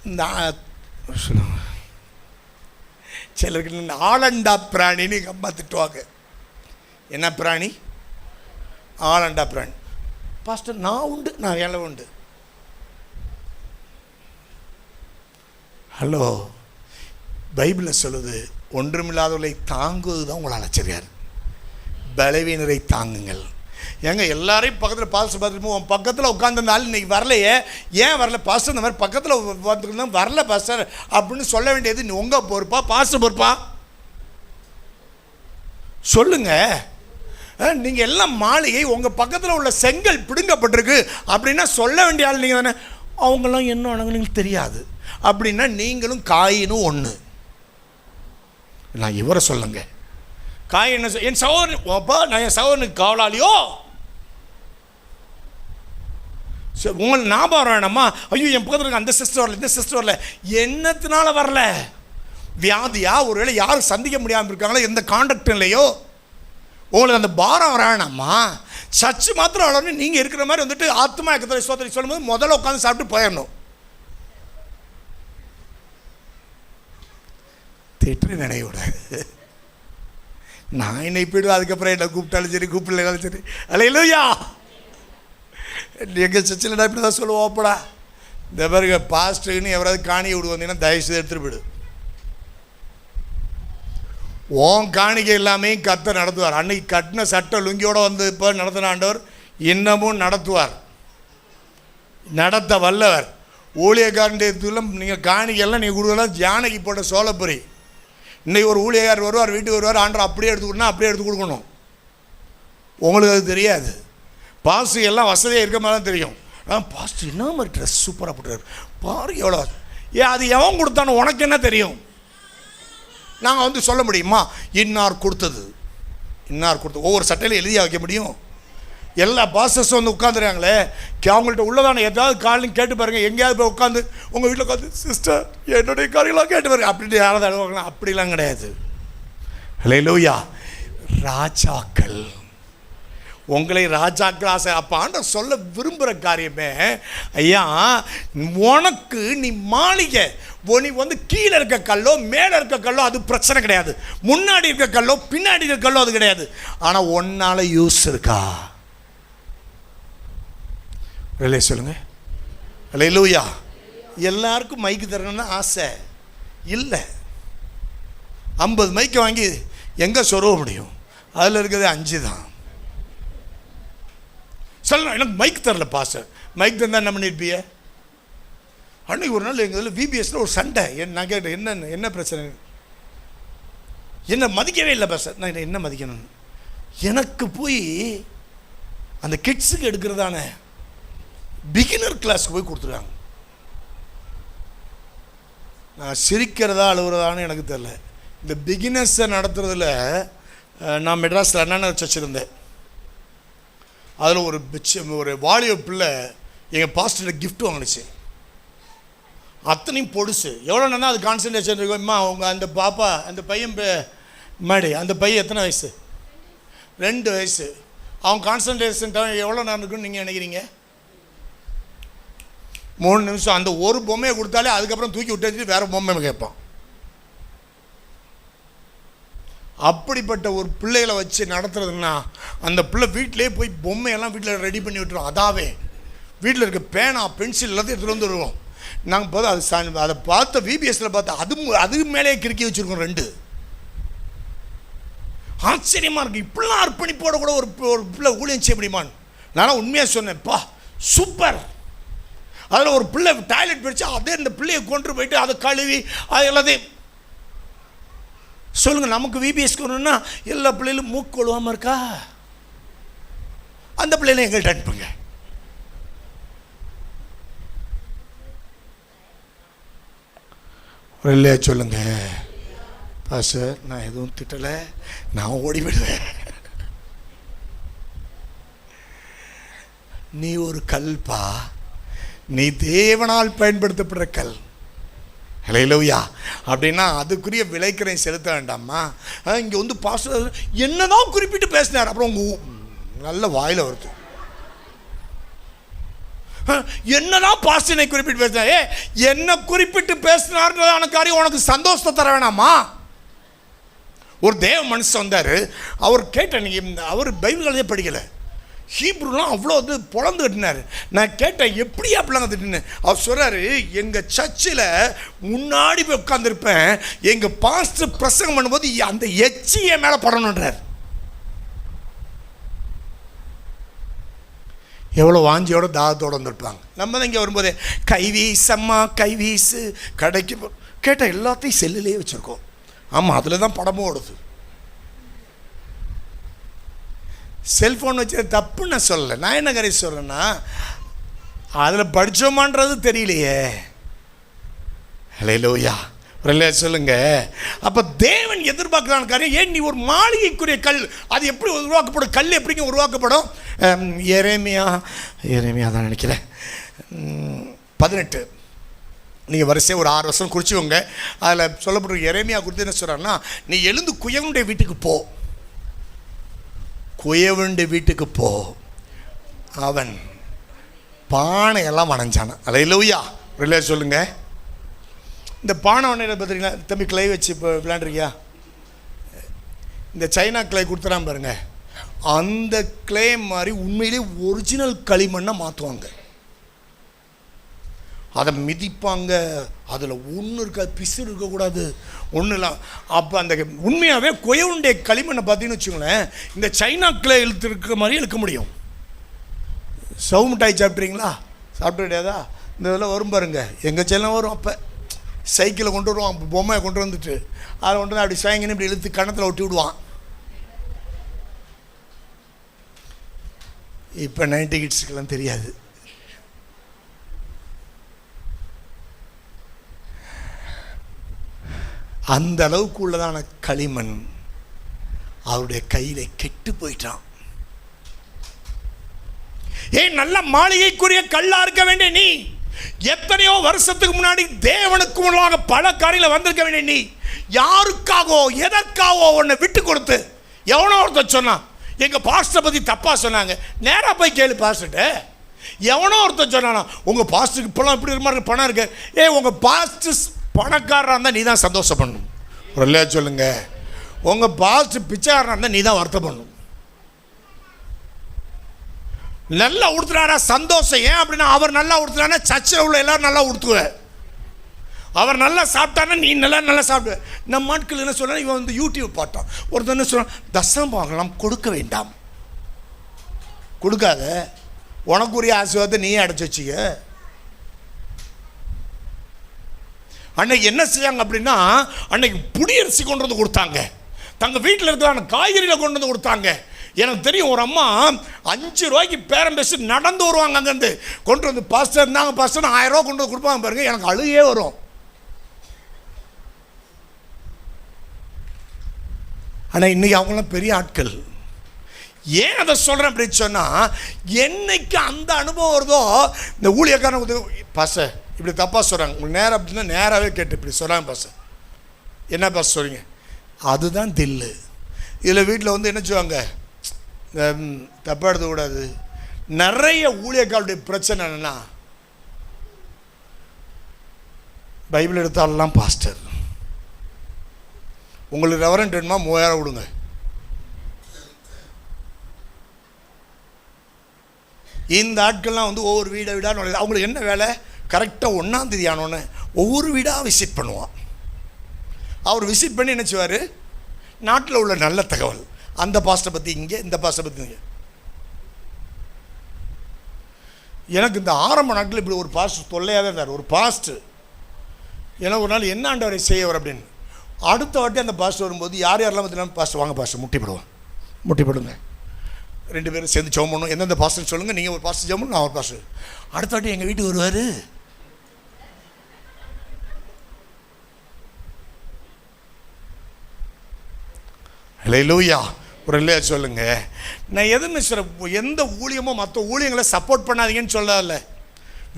இந்த சிலருக்கு இந்த ஆலண்டா பிராணின்னு எங்கள் அம்மா திட்டுவாங்க. என்ன பிராணி? ஆலண்டா பிராணி. பாஸ்டர் நான் உண்டு, நான் வேலை உண்டு. ஹலோ, பைபிளில் சொல்லுது, ஒன்றுமில்லாதவர்களை தாங்குவது தான் உங்களை அழைச்சிருக்காரு. பலவீனரை தாங்குங்கள். ஏங்க எல்லாரையும் பக்கத்தில் பாஸ்டர் பார்த்துட்டு உன் பக்கத்தில் உட்காந்துருந்தாலும் இன்றைக்கி வரலையே, ஏன் வரல பாஸ்டர்? இந்த மாதிரி பக்கத்தில் உட்காந்துருந்தா வரல பாஸ்டர் அப்படின்னு சொல்ல வேண்டியது உங்கள் பொறுப்பா, பாஸ்டர் பொறுப்பா? சொல்லுங்க. நீங்கள் எல்லாம் மாளிகை, உங்கள் பக்கத்தில் உள்ள செங்கல் பிடுங்கப்பட்டிருக்கு அப்படின்னா சொல்ல வேண்டிய ஆள் நீங்கள் தானே. அவங்களாம் என்ன ஆனாங்கன்னு தெரியாது அப்படின்னா நீங்களும் காயினும் ஒன்று. நான் இவரை சொல்லுங்க, காய் என்ன என் சகோதரன், அப்பா நான் என் சகோதரனுக்கு காவலாளியோ? சரி, உங்களுக்கு ஞாபகம் வேணாமா? ஐயோ என் பக்கத்தில் அந்த சிஸ்டர் வரல, இந்த சிஸ்டர் வரல. என்னத்தினால வரல? வியாதியா? ஒருவேளை யாரும் சந்திக்க முடியாமல் இருக்காங்களோ, எந்த கான்டாக்ட் இல்லையோ? உங்களுக்கு அந்த பாரம் வேணாமா? சர்ச்சு மாத்திரம் வளரணும். நீங்கள் இருக்கிற மாதிரி வந்துட்டு ஆத்மா கர்த்தரை ஸ்தோத்திரி சொல்லும்போது முதல்ல உட்காந்து சாப்பிட்டு போயிடணும். திட்டு நினைவுட நான் என்னை போய்டுவேன். அதுக்கப்புறம் என்ன கூப்பிட்டாலும் சரி, கூப்பிடலாம் சரி. அல்லேலூயா. எங்கள் சர்ச்சில் இப்படி தான் சொல்லுவோப்படா, இந்த பாருங்க பாஸ்டர்னு எவராது காணிக்கை விடு வந்தீங்கன்னா தயவுசெய்து எடுத்துகிட்டு போயிடு. ஓன் காணிக்கை எல்லாமே கர்த்தர் நடத்துவார். அன்னைக்கு கட்டின சட்ட லுங்கியோடு வந்து இப்போ நடத்தின ஆண்டவர் இன்னமும் நடத்துவார், நடத்த வல்லவர். ஊழியக்காரண்டியத்துல நீங்கள் காணிக்கையெல்லாம் நீங்கள் கொடுக்கலாம். ஜானகி போட்ட சோளப்பொரி. இன்றைக்கி ஒரு ஊழியக்காரர் வருவார், வீட்டுக்கு வருவார், ஆண்டவர் அப்படியே எடுத்துக்கணும்னா அப்படியே எடுத்து கொடுக்கணும். உங்களுக்கு அது தெரியாது. பாஸ்டர் எல்லாம் வசதியாக இருக்க மாதிரி தான் தெரியும். பாஸ்டர் என்ன மாதிரி ட்ரெஸ் சூப்பராக போட்டுறாரு பாரு, எவ்வளோ. அது எவன் கொடுத்தானோ உனக்கு என்ன தெரியும்? நாங்கள் வந்து சொல்ல முடியுமா? இன்னார் கொடுத்தது, இன்னார் கொடுத்தது. ஒவ்வொரு சட்டையிலும் எழுதியா வைக்க முடியும்? எல்லா பாஸ்டர்ஸும் வந்து உட்காந்துருக்காங்களே, அவங்கள்ட்ட உள்ளதான ஏதாவது காலையும் கேட்டு பாருங்கள். எங்கேயாவது போய் உட்காந்து உங்கள் வீட்டில் உட்காந்து சிஸ்டர் என்னுடைய காரியெல்லாம் கேட்டு பாருங்க அப்படின்ட்டு யாராவது அழுவாங்களா? அப்படிலாம் கிடையாது. அல்லேலூயா. ராஜாக்கள், உங்களை ராஜாக்கள் ஆசை. அப்போ ஆண்டவர் சொல்ல விரும்புகிற காரியமே, ஐயா உனக்கு நீ மாளிகை, நீ வந்து கீழே இருக்க கல்லோ மேலே இருக்க கல்லோ அது பிரச்சனை கிடையாது. முன்னாடி இருக்க கல்லோ பின்னாடி இருக்க கல்லோ அது கிடையாது. ஆனால் ஒன்னால யூஸ் இருக்கா? இல்லையே சொல்லுங்க. அல்லேலூயா. எல்லாருக்கும் மைக்கு தரணும்னு ஆசை இல்லை. 50 மைக்கை வாங்கி எங்கே சொருவ முடியும்? அதில் இருக்கிறது 5 தான். சொல்லணும் எனக்கு மைக் தரல பாஸ்டர். மைக் தந்தா என்ன பண்ணியிருப்பிய? அன்னைக்கு ஒரு நாள் எங்கள் இதில் விபிஎஸ்ல ஒரு சண்டை. நான் கேட்டேன், என்ன பிரச்சனை? என்ன மதிக்கவே இல்லை பாஸ்டர். நான் என்ன மதிக்கணும்? எனக்கு போய் அந்த கிட்ஸுக்கு எடுக்கிறதான பிகினர் கிளாஸ்க்கு போய் கொடுத்துருக்காங்க. நான் சிரிக்கிறதா அழுகுறதான்னு எனக்கு தெரியல. இந்த பிகினர்ஸை நடத்துறதுல நான் மெட்ராஸில் அண்ணா வச்சுருந்தேன். அதில் ஒரு வாலிப பிள்ளை எங்கள் பாஸ்டர்கிட்ட கிஃப்ட் வாங்கினுச்சு. அத்தனையும் பொடுசு. எவ்வளோ நேரம் அது கான்சன்ட்ரேஷன் இருக்கும்மா? அவங்க அந்த பாப்பா, அந்த பையன் மாடி, அந்த பையன் எத்தனை வயசு? 2 வயசு. அவன் கான்சன்ட்ரேஷன் எவ்வளோ நேரம் இருக்குன்னு நீங்கள் நினைக்கிறீங்க? 3 நிமிஷம். அந்த ஒரு பொம்மையை கொடுத்தாலே அதுக்கப்புறம் தூக்கி விட்டு வேறு பொம்மை கேட்பான். அப்படிப்பட்ட ஒரு பிள்ளைகளை வச்சு நடத்துறதுன்னா அந்த பிள்ளை வீட்டிலே போய் பொம்மையெல்லாம் வீட்டில் ரெடி பண்ணி விட்டுருவோம். அதாவே வீட்டில் இருக்க பேனா பென்சில் எல்லாத்தையும் எடுத்துகிட்டு வந்து வருவோம். நாங்கள் பார்த்து அதை பார்த்த விபிஎஸ்ல பார்த்து அது மேலே கிறுக்கி வச்சுருக்கோம் 2. ஆச்சரியமாக இருக்குது. இப்படிலாம் அர்ப்பணிப்போட கூட ஒரு பிள்ளை ஊழியம் செய்ய முடியுமான்னு நானும் உண்மையாக சொன்னேன்ப்பா. சூப்பர். அதில் ஒரு பிள்ளை டாய்லெட் போயிடுச்சு, அதே இந்த பிள்ளையை கொண்டு போயிட்டு அதை கழுவி அது எல்லாத்தையும். சொல்லுங்கள், நமக்கு விபிஎஸ்க்கு வரணும்னா எல்லா பிள்ளைகளும் மூக்கு கொழுவாமல் இருக்கா? அந்த பிள்ளைகளை எங்கள்கிட்ட அனுப்புங்க. இல்லையா சொல்லுங்க பாஸ்டர், நான் எதுவும் திட்டலை, நான் ஓடி விடுவேன். நீ ஒரு கல்பா, நீ தேவனால் பயன்படுத்தப்படுற கல். ஹல்லேலூயா. அப்படின்னா அதுக்குரிய விளைக்கரை செலுத்த வேண்டாமா? இங்கே வந்து பாஸ்டர் என்னதான் குறிப்பிட்டு பேசினார், அப்புறம் உங்க நல்ல வாயில் வருது. என்னதான் பாஸ்டரை குறிப்பிட்டு பேசினார், என்ன குறிப்பிட்டு பேசினார்ன்றதான காரியம் உனக்கு சந்தோஷத்தை தர வேணாமா? ஒரு தேவ மனுஷன் வந்தார், அவர் கேட்டேன், நீங்கள் அவர் பைபிள் கதையே படிக்கலை, ஹீப்ருலாம் அவ்வளோ வந்து பொழந்து கட்டினார். நான் கேட்டேன் எப்படி அப்படிலாம் திட்டுன்னு. அவர் சொல்கிறாரு, எங்கள் சர்ச்சில் முன்னாடி போய் உட்காந்துருப்பேன், எங்கள் பாஸ்டர் பிரசங்கம் பண்ணும்போது அந்த எச்சி என் மேலே படணுன்றார். எவ்வளோ வாஞ்சியோட தாகத்தோடு வந்துருப்பாங்க. நம்ம தான் இங்கே வரும்போதே கைவீசம்மா கைவீசு கடைக்கு கேட்டால் எல்லாத்தையும் செல்லுலேயே வச்சுருக்கோம். ஆமாம், அதில் தான் படமும் ஓடுது. செல்ஃபோன் வச்சு தப்புன்னு நான் சொல்லலை, நான் என்ன கரை சொல்கிறேன்னா அதில் படித்தோமான்றது தெரியலையே. ஹல்லேலூயா. இல்லையா சொல்லுங்க. அப்போ தேவன் எதிர்பார்க்குறான காரியம், ஏன் நீ ஒரு மாளிகைக்குரிய கல், அது எப்படி உருவாக்கப்படும், கல் எப்படிங்க உருவாக்கப்படும்? எரேமியா தான் நினைக்கிறேன் 18, நீங்கள் வரிசையாக ஒரு 6 வருஷம் குறிச்சுக்கோங்க. அதில் சொல்லப்பட்ட எரேமியா குறித்து என்ன சொல்கிறாங்கன்னா, நீ எழுந்து குயவனுடைய வீட்டுக்கு போ, குயவனுடைய வீட்டுக்கு போ, அவன் பானையெல்லாம் வணைஞ்சான. ஹல்லேலூயா. இல்லையா சொல்லுங்க. இந்த பானை வணையில் பார்த்துருக்கீங்களா தம்பி, கிளை வச்சு இப்போ விளையாண்டுருக்கியா? இந்த சைனா கிளை கொடுத்துறான் பாருங்க, அந்த கிளை மாதிரி உண்மையிலே ஒரிஜினல் களிமண்ணை மாற்றுவாங்க, அதை மிதிப்பாங்க, அதில் ஒன்றும் இருக்காது, பிசு இருக்கக்கூடாது, ஒன்றும் இல்லை. அப்போ அந்த உண்மையாகவே குயவனுடைய களிமண்ணை பார்த்தீங்கன்னு வச்சுக்கோங்களேன், இந்த சைனா கிளை இழுத்து இருக்கிற மாதிரி இழுக்க முடியும். சவு மிட்டாய் சாப்பிட்றீங்களா? சாப்பிட்டு கிடையாதா? இந்த இதெல்லாம் வரும் பாருங்க, எங்கள் செல்லம் வரும். அப்போ சைக்கிளை கொண்டு வருவான், பொம்மையை கொண்டு வந்துட்டு அதை கொண்டு வந்து அப்படி சாயங்கன்னு இப்படி இழுத்து கணத்தில் ஒட்டி விடுவான். இப்போ 90 கிட்ஸுக்கெல்லாம் தெரியாது. அந்த அளவுக்கு உள்ளதான களிமண் அவருடைய கையில் கெட்டு போயிட்டான். ஏன் நல்ல மாளிகைக்குரிய கல்லா இருக்க வேண்டிய நீ, எத்தனையோ வருஷத்துக்கு முன்னாடி தேவனுக்கு முன்னாக பல காரியங்களை வந்திருக்க வேண்டிய நீ, யாருக்காகவோ எதற்காகவோ உன்னை விட்டு கொடுத்து, எவனோ ஒருத்தர் சொன்னான் எங்கள் பாஸ்டரை பற்றி தப்பாக சொன்னாங்க, நேராக போய் கேளு பாஸ்டர்கிட்ட. எவனோ ஒருத்தர் சொன்னானா உங்கள் பாஸ்டருக்கு இப்போலாம் இப்படி மாதிரி பணம் இருக்கு, உங்கள் பாஸ்டர் பணக்காரராக இருந்தால் நீ தான் சந்தோஷப்படணும். ஒரு இல்லையா சொல்லுங்க. உங்கள் பாஸ்டர் பிச்சைக்காரனாக இருந்தால் நீ தான் வருத்தப்படணும். நல்லா உடுத்துறாரா சந்தோஷம். ஏன் அப்படின்னா அவர் நல்லா உடுத்துறானா சர்ச்சில் உள்ள எல்லாரும் நல்லா உடுத்துவேன், அவர் நல்லா சாப்பிட்டானா நீ நல்லா சாப்பிடுவேன். நம்ம ஆட்கள் என்ன சொல்ல, இவன் வந்து யூடியூப் பார்த்தான், ஒருத்தர் என்ன சொல்கிறான், தசமபாகம் கொடுக்க வேண்டாம், கொடுக்காத, உனக்குரிய ஆசீர்வாதத்தை நீயே அடைச்சி வச்சிக்க. அன்னைக்கு என்ன செய்யாங்க அப்படின்னா, அன்னைக்கு புடியரிசி கொண்டு வந்து கொடுத்தாங்க, தங்கள் வீட்டில் இருக்கிற காய்கறியில் கொண்டு வந்து கொடுத்தாங்க. எனக்கு தெரியும் ஒரு அம்மா 5 ரூபாய்க்கு பேரம் பேசி நடந்து வருவாங்க, அங்கேருந்து கொண்டு வந்து பாஸ்டர் இருந்தாங்க, பாஸ்டர் 1000 ரூபா கொண்டு வந்து கொடுப்பாங்க பாருங்க, எனக்கு அழுகே வரும். ஆனால் இன்றைக்கி அவங்களாம் பெரிய ஆட்கள். ஏன் அதை சொல்கிறேன் அப்படின்னு சொன்னால், என்னைக்கு அந்த அனுபவம் வருதோ, இந்த ஊழியக்காரன் பாஸ்டர் இப்படி தப்பாக சொல்கிறாங்க, உங்களுக்கு நேரம் அப்படின்னா நேராகவே கேட்டு இப்படி சொல்கிறாங்க பாஸ்டர், என்ன பாஸ்டர் சொல்கிறீங்க, அதுதான் தில்லு. இதில் வீட்டில் வந்து என்ன செய்வாங்க, தப்பாக எடுத்துக்கூடாது. நிறைய ஊழியக்காரருடைய பிரச்சனை என்னென்னா, பைபிள் எடுத்தாலாம் பாஸ்டர் உங்களுக்கு ரெவரண்ட் வேணுமா 3000 கொடுங்க, இந்த ஆட்கள்லாம் வந்து ஒவ்வொரு வீடாக அவங்களுக்கு என்ன வேலை, கரெக்டாக 1ஆம் தேதி ஆனோன்னு ஒவ்வொரு வீடாக விசிட் பண்ணுவான். அவர் விசிட் பண்ணி என்ன செய்வார், நாட்டில் உள்ள நல்ல தகவல், அந்த பாஸ்டரை பற்றி இங்கே, இந்த பாஸ்டரை பற்றி இங்கே. எனக்கு இந்த ஆரம்ப நாட்டில் இப்படி ஒரு பாஸ்டர் தொல்லையாகவே இருந்தார். ஒரு பாஸ்டர் ஏன்னா ஒரு நாள் என்ன ஆண்டவரை செய்யவர் அப்படின்னு, அடுத்த வாட்டி அந்த பாஸ்டர் வரும்போது யார் யாரெல்லாம் பார்த்தீங்கன்னா, பாஸ்டர் வாங்க பாஸ்டர் முட்டிப்படுவான், முட்டிப்படுங்க, 2 பேரும் சேர்ந்து ஜெபம் பண்ணணும். எந்தெந்த பாஸ்டர் சொல்லுங்கள், நீங்கள் ஒரு பாஸ்டர் ஜெபம் பண்ணணும், நான் ஒரு பாஸ்டர். அடுத்த வாட்டி எங்கள் வீட்டுக்கு வருவார். ஹல்லேலூயா. ஒரு இல்லையா சொல்லுங்க. நான் எதுன்னு சொல்ல, எந்த ஊழியமோ மற்ற ஊழியங்களை சப்போர்ட் பண்ணாதீங்கன்னு சொல்லல,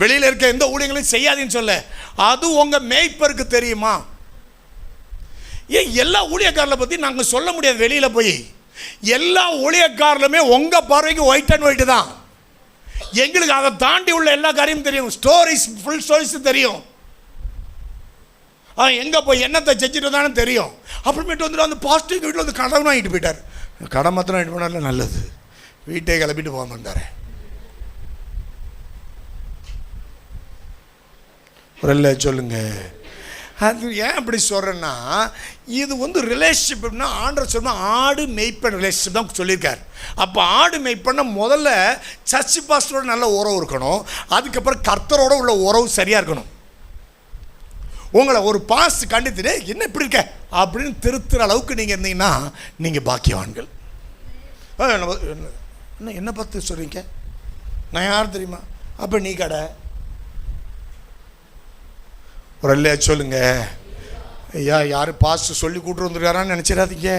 வெளியில் இருக்க எந்த ஊழியங்களையும் செய்யாதீங்கன்னு சொல்ல. அது உங்கள் மேய்ப்பருக்கு தெரியுமா? ஏன் எல்லா ஊழியக்காரரை பற்றி நாங்கள் சொல்ல முடியாது வெளியில் போய். எல்லா ஊழியக்காரர்களுமே உங்கள் பார்வைக்கு ஒயிட் அண்ட் ஒயிட்டு தான். எங்களுக்கு அதை தாண்டி உள்ள எல்லா காரியமும் தெரியும். ஸ்டோரிஸ், ஃபுல் ஸ்டோரிஸ் தெரியும். எங்கே போய் என்னத்தை செஞ்சுட்டு தானே தெரியும். அப்புறமேட்டு வந்துட்டு அந்த பாசிட்டிவ் வீட்டில் வந்து கடன் வாங்கிட்டு போயிட்டார். கடன் மாத்திரம் வாங்கிட்டு போனால நல்லது, வீட்டை கிளப்பிட்டு போக மாட்டார். ஒரு இல்லை சொல்லுங்க. அது ஏன் அப்படி சொல்கிறேன்னா, இது வந்து ரிலேஷன்ஷிப்னா ஆண்டவர் சொன்னால் ஆடு மேய்ப்பன் ரிலேஷன்ஷிப் தான் சொல்லியிருக்கார். அப்போ ஆடு மேய்ப்பன்னா முதல்ல சர்ச் பாஸ்டரோட நல்ல உறவு இருக்கணும், அதுக்கப்புறம் கர்த்தரோட உள்ள உறவு சரியாக இருக்கணும். உங்களை ஒரு பாஸ்ட் கண்டித்துட்டு என்ன இப்படி இருக்க அப்படின்னு திருத்துற அளவுக்கு நீங்கள் இருந்தீங்கன்னா நீங்கள் பாக்கியவான்கள். என்ன பார்த்து சொல்கிறீங்க, நான் யார் தெரியுமா? அப்போ நீ கடை ஒரு இல்லையா சொல்லுங்க. ஐயா யார் பாஸ்ட் சொல்லி கூட்டு வந்துருக்காரான்னு நினச்சிடாதீங்க,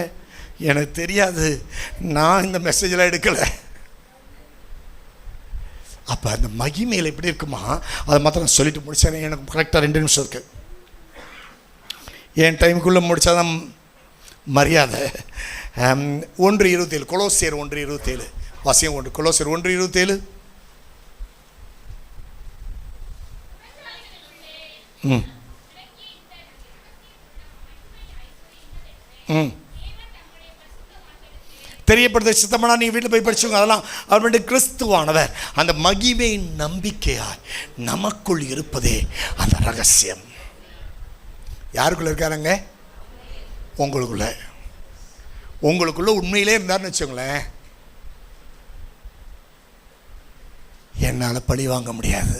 எனக்கு தெரியாது, நான் இந்த மெசேஜெலாம் எடுக்கலை. அப்போ அந்த மகிமையில் எப்படி இருக்குமா அதை மாத்திரம் சொல்லிட்டு முடித்தேன். எனக்கு கரெக்டாக 2 நிமிஷம் இருக்குது. என் டைமுக்குள்ளே முடித்தாதான் மரியாதை. 1:27 கொலோசியர் 1:27 வாசியம். கொலோசியர் 1:27. தெரியப்படுத்த சித்தமானா நீங்கள் வீட்டில் போய் படிச்சுங்க. அதெல்லாம் அவருடைய கிறிஸ்துவானவர் அந்த மகிமை நம்பிக்கையாய் நமக்குள் இருப்பதே அந்த ரகசியம். யாருக்குள்ளே இருக்காருங்க? உங்களுக்குள்ள உண்மையிலே இருந்தார்னு வச்சுங்களேன், என்னால் பழி வாங்க முடியாது.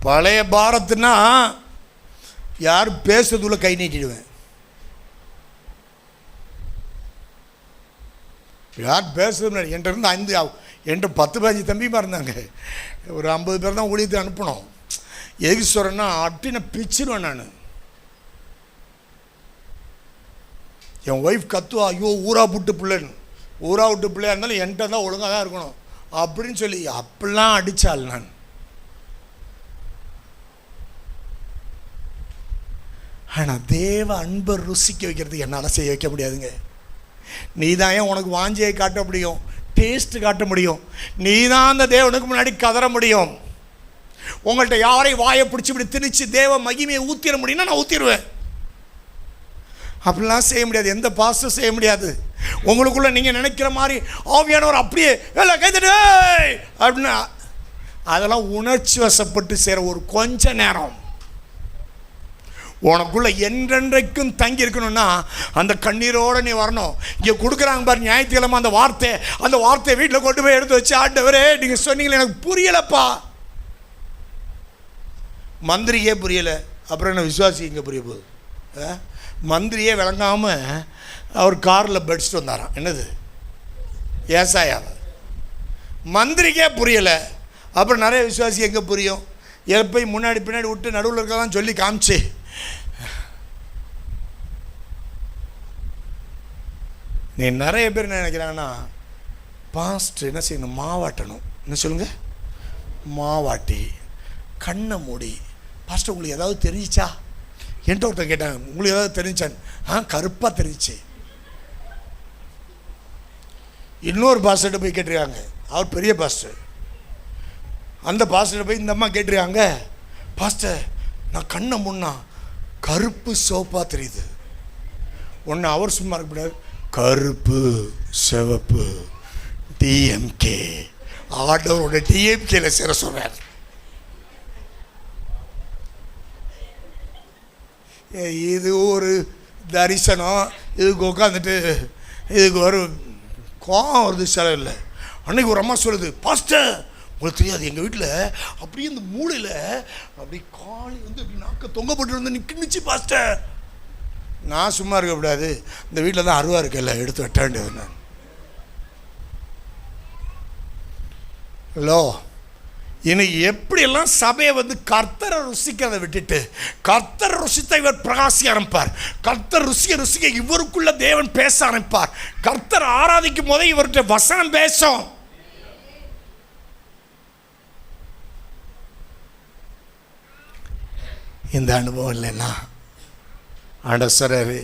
பழைய பாரத்னா யார் பேசுறதுக்குள்ள கை நீட்டிடுவேன். யார் பேசுறது என்கிட்ட இருந்து என்கிட்ட 10-15 தம்பிமா இருந்தாங்க. ஒரு 50 பேர் தான் ஊழியத்தை அனுப்பணும். எதுக்கு சொல்கிறேன்னா, அட்டினை பிச்சிருவேன் நான். என் ஒய்ஃப் கத்துவா, ஐயோ ஊரா விட்டு பிள்ளையா இருந்தாலும் என்கிட்ட தான் ஒழுங்காக தான் இருக்கணும் அப்படின்னு சொல்லி அப்படிலாம் அடித்தாள். நான் ஆனால் தேவ அன்பை ருசிக்க வைக்கிறதுக்கு என்னால் செய்ய வைக்க முடியாதுங்க. நீ தான் ஏன் உனக்கு வாஞ்சியை காட்ட முடியும், டேஸ்ட்டு காட்ட முடியும். நீ தான் அந்த தேவனுக்கு முன்னாடி கதற முடியும். உங்கள்கிட்ட யாரையும் வாயை பிடிச்சி இப்படி திணிச்சு தேவ மகிமையை ஊற்றிட முடியும்னா நான் ஊற்றிடுவேன். அப்படிலாம் செய்ய முடியாது, எந்த பாஸ்டும் செய்ய முடியாது. உங்களுக்குள்ள நீங்கள் நினைக்கிற மாதிரி ஆவியானவர் அப்படியே எல்லாம் கைத்தட்டு அப்படின்னா அதெல்லாம் உணர்ச்சி வசப்பட்டு செய்கிற ஒரு கொஞ்ச நேரம். உனக்குள்ள என்றென்றைக்கும் தங்கி இருக்கணும்னா அந்த கண்ணீரோடு நீ வரணும். இங்கே கொடுக்குறாங்க பாரு ஞாயிற்றுக்கிழமை அந்த வார்த்தையை வீட்டில் கொண்டு போய் எடுத்து வச்சு, ஆண்டவரே நீங்கள் சொன்னீங்களே எனக்கு புரியலப்பா. மந்திரியே புரியலை, அப்புறம் என்ன விசுவாசி இங்கே புரிய போகுது? மந்திரியே விளங்காமல் அவர் காரில் படிச்சுட்டு வந்தாராம். என்னது ஏசாயாவை மந்திரிக்கே புரியலை, அப்புறம் நிறைய விசுவாசி எங்கே புரியும்? எப்போ முன்னாடி பின்னாடி விட்டு நடுவில் இருக்கதான் சொல்லி காமிச்சு. நீ நிறைய பேர் என்ன நினைக்கிறாங்கன்னா, பாஸ்ட் என்ன செய்யணும், மாவாட்டணும். என்ன சொல்லுங்க, மாவாட்டி கண்ணை மூடி, பாஸ்ட் உங்களுக்கு ஏதாவது தெரிஞ்சிச்சா? என்கிட்ட ஒருத்தன் கேட்டாங்க, உங்களுக்கு ஏதாவது தெரிஞ்சான்னு. கருப்பாக தெரிஞ்சிச்சு. இன்னொரு பாஸ்டர்கிட்ட போய் கேட்டிருக்காங்க, அவர் பெரிய பாஸ்டர். அந்த பாஸ்டர்கிட்ட போய் இந்த அம்மா கேட்டிருக்காங்க, பாஸ்டர் நான் கண்ணை முன்னா கருப்பு சோப்பாக தெரியுது. ஒன்று அவர் சும்மா இருக்கக்கூடாது, கருப்பு சிவப்பு டிஎம்கே, ஆர்டரோட டிஎம்கேல சேர சொல்கிறார். இது ஒரு தரிசனம், இதுக்கு உட்காந்துட்டு இதுக்கு ஒரு கோவம் வருது. செலவு இல்லை. அன்றைக்கி ஒரு அம்மா சொல்லுது, பாஸ்டர் உங்களுக்கு தெரியாது, எங்கள் வீட்டில் அப்படியே இந்த மூளையில் அப்படி காலி வந்து அப்படி நாக்க தொங்கப்பட்டு வந்து நிற்கிச்சு பாஸ்டர். நான் சும்மா இருக்கக்கூடாது, இந்த வீட்டில் தான் அருவா இருக்குல்ல, எடுத்து வெட்ட வேண்டியது நான். ஹலோ, இன்னைக்கு எப்படியெல்லாம் சபையை கர்த்தரை ருசிக்கிறதை விட்டுட்டு கர்த்தர் ருசித்த இவர் பிரகாசிக்க ஆரம்பிப்பார். கர்த்தர் ருசிக்க இவருக்குள்ள தேவன் பேச ஆரம்பிப்பார். கர்த்தர் ஆராதிக்கும் போதே இவர்கிட்ட வசனம் பேசும். இந்த அனுபவம் இல்லைன்னா ஆண்டவர் சொல்றாரு,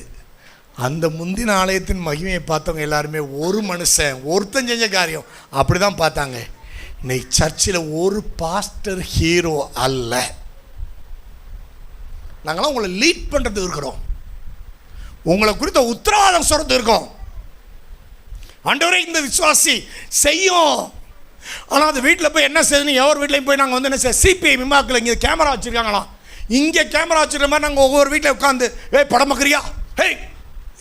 அந்த முந்தின ஆலயத்தின் மகிமையை பார்த்தவங்க எல்லாருமே ஒரு மனுஷன் ஒருத்தன் செஞ்ச காரியம் அப்படி தான் பார்த்தாங்க. இன்னைக்கு சர்ச்சில் ஒரு பாஸ்டர் ஹீரோ அல்ல. நாங்களாம் உங்களை லீட் பண்ணுறது இருக்கிறோம், உங்களை குறித்த உத்தரவாதம் சொல்றது இருக்கோம். ஆண்டவரே இந்த விசுவாசி செய்யும், ஆனால் அது வீட்டில் போய் என்ன செய்யணும், எவர் வீட்லையும் போய் நாங்கள் என்ன செய்ய, சிபிஐ மிமாக்கில் இங்கே கேமரா வச்சுருக்காங்களாம், இங்கே கேமரா வச்சுருக்க மாதிரி நாங்கள் ஒவ்வொரு வீட்டில் உட்காந்து படம் பார்க்குறியா,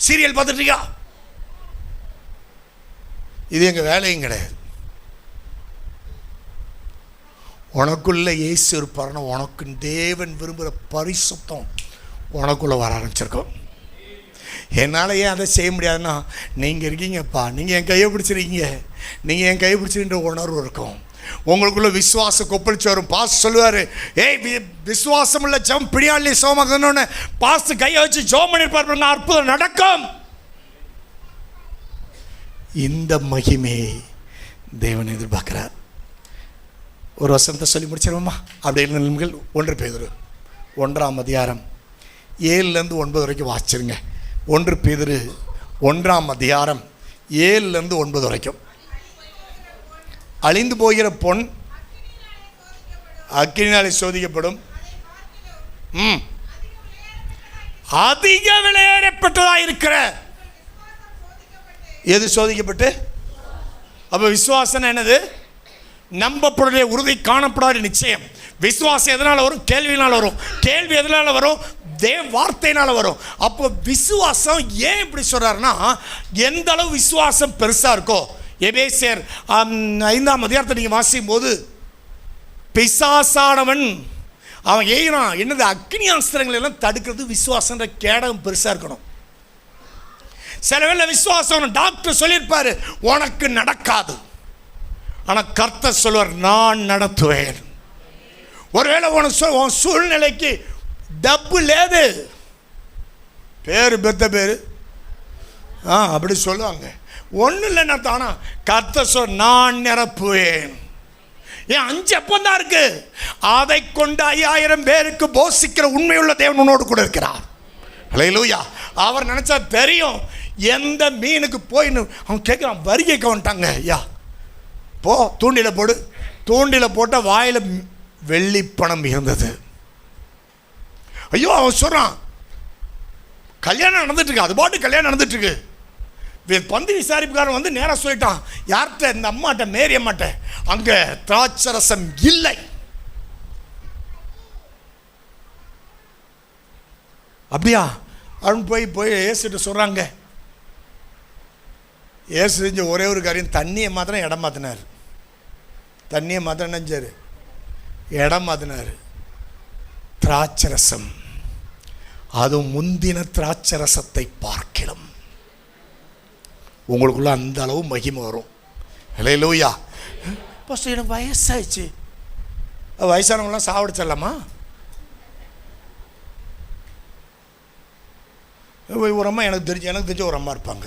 சீரியல் பார்த்துட்ருக்கியா, இது எங்கள் வேலையும் கிடையாது. உனக்குள்ள இயேசு இருப்பாருன்னா உனக்கு தேவன் விரும்புகிற பரிசுத்தம் உனக்குள்ளே வர ஆரம்பிச்சிருக்கோம். என்னால் ஏன் அதை செய்ய முடியாதுன்னா, நீங்கள் இருக்கீங்கப்பா, நீங்கள் என் கையை பிடிச்சிருக்கீங்க, நீங்கள் என் கையை பிடிச்சிருக்கின்ற உணர்வு இருக்கும். உங்களுக்குள்ள விசுவாசம் கொப்பளிச்சு வரும். பாஸ் சொல்லுவார், விசுவாசம் உள்ள ஜம் பிடியாளி சோமகன்னு பாஸ் கையை வச்சு ஜோம் பண்ணிருப்பார், அற்புதம் நடக்கும். இந்த மகிமையை தேவன் எதிர்பார்க்கிறார். ஒரு வசனத்தை சொல்லி முடிச்சிருவோமா? அப்படி இருந்த நிலைமைகள் 1 பேதுரு 1ஆம் அதிகாரம் 7லேருந்து 9 வரைக்கும் வாசிச்சிருங்க. 1 பேதுரு 1ஆம் அதிகாரம் 7லேருந்து 9 வரைக்கும். அழிந்து போகிற பொன் அக்கினியாலே சோதிக்கப்படும், அதிக விலையேறப்பட்டதாக இருக்கிற எது சோதிக்கப்பட்டு? அப்போ விசுவாசம் என்னது? நம்பப்படைய உறுதி, காணப்படாத நிச்சயம். விசுவாசம் எதனால் வரும்? கேள்வினால் வரும். கேள்வி எதனால் வரும்? தேவ வார்த்தையினால் வரும். அப்போ விசுவாசம் ஏன் இப்படி சொல்கிறாருன்னா, எந்த அளவு விசுவாசம் பெருசாக இருக்கோ, எபேசியர் 5ஆம் அதிகாரத்தை நீங்கள் வாசிக்கும் போது, பிசாசானவன் அவன் ஏறான் என்னது, அக்னி அஸ்திரங்கள் எல்லாம் தடுக்கிறது விசுவாசன்ற கேடகம் பெருசாக இருக்கணும். சில வேளை விசுவாசம் டாக்டர் சொல்லியிருப்பாரு உனக்கு நடக்காது, ஆனால் கர்த்தர் சொல்வார் நான் நடத்துவேன். ஒருவேளை உன் சூழ்நிலைக்கு டப்பு லேது, பேரு பெத்த பேரு அப்படி சொல்லுவாங்க, ஒன்றும் இல்லைன்னா தானா கர்த்தர் சொல் நான் நிரப்புவேன். ஏன் 5 அப்பந்தான் இருக்கு, அதை கொண்டு 5000 பேருக்கு போஷிக்கிற உண்மையுள்ள தேவன் உன்னோடு கூட இருக்கிறார். ஹல்லேலூயா. அவர் நினைச்சா தெரியும் எந்த மீனுக்கு போய் அவன் கேட்குறான், வரி கேட்க வந்துட்டாங்க, ஐயா போ தூண்டில போடு. தூண்டில போட்ட வாயில் வெள்ளி பணம் இருந்தது. ஐயோ அவன் சொல்கிறான் கல்யாணம் நடந்துட்டுருக்கு, அது பாட்டு கல்யாணம் நடந்துட்டுருக்கு. பந்தி விசாரிப்புக்காரன் நேராக சொல்லிட்டான், யார்கிட்ட? இந்த அம்மாட்ட, மேரி அம்மாட்ட. அங்கே திராட்சரசம் இல்லை. அப்படியா? அவன் போய் ஏசுட்டு சொல்கிறாங்க. ஏசு செஞ்ச ஒரே ஒரு காரியம், தண்ணியை மாத்திரம் இடம் மாற்றினார். தண்ணியை மாத்திரம் நினைச்சார், இடம் மாற்றினார். திராட்சரசம், அதுவும் முந்தின திராட்சரசத்தை பார்க்கலாம். உங்களுக்குள்ள அந்த அளவு மகிமை வரும். ஹல்லேலூயா. ஃபஸ்ட்டு எனக்கு வயசாகிடுச்சு, வயசானவங்களாம் சாவடிச்சிடலாமா? ஒரு அம்மா எனக்கு தெரிஞ்ச ஒரு அம்மா இருப்பாங்க,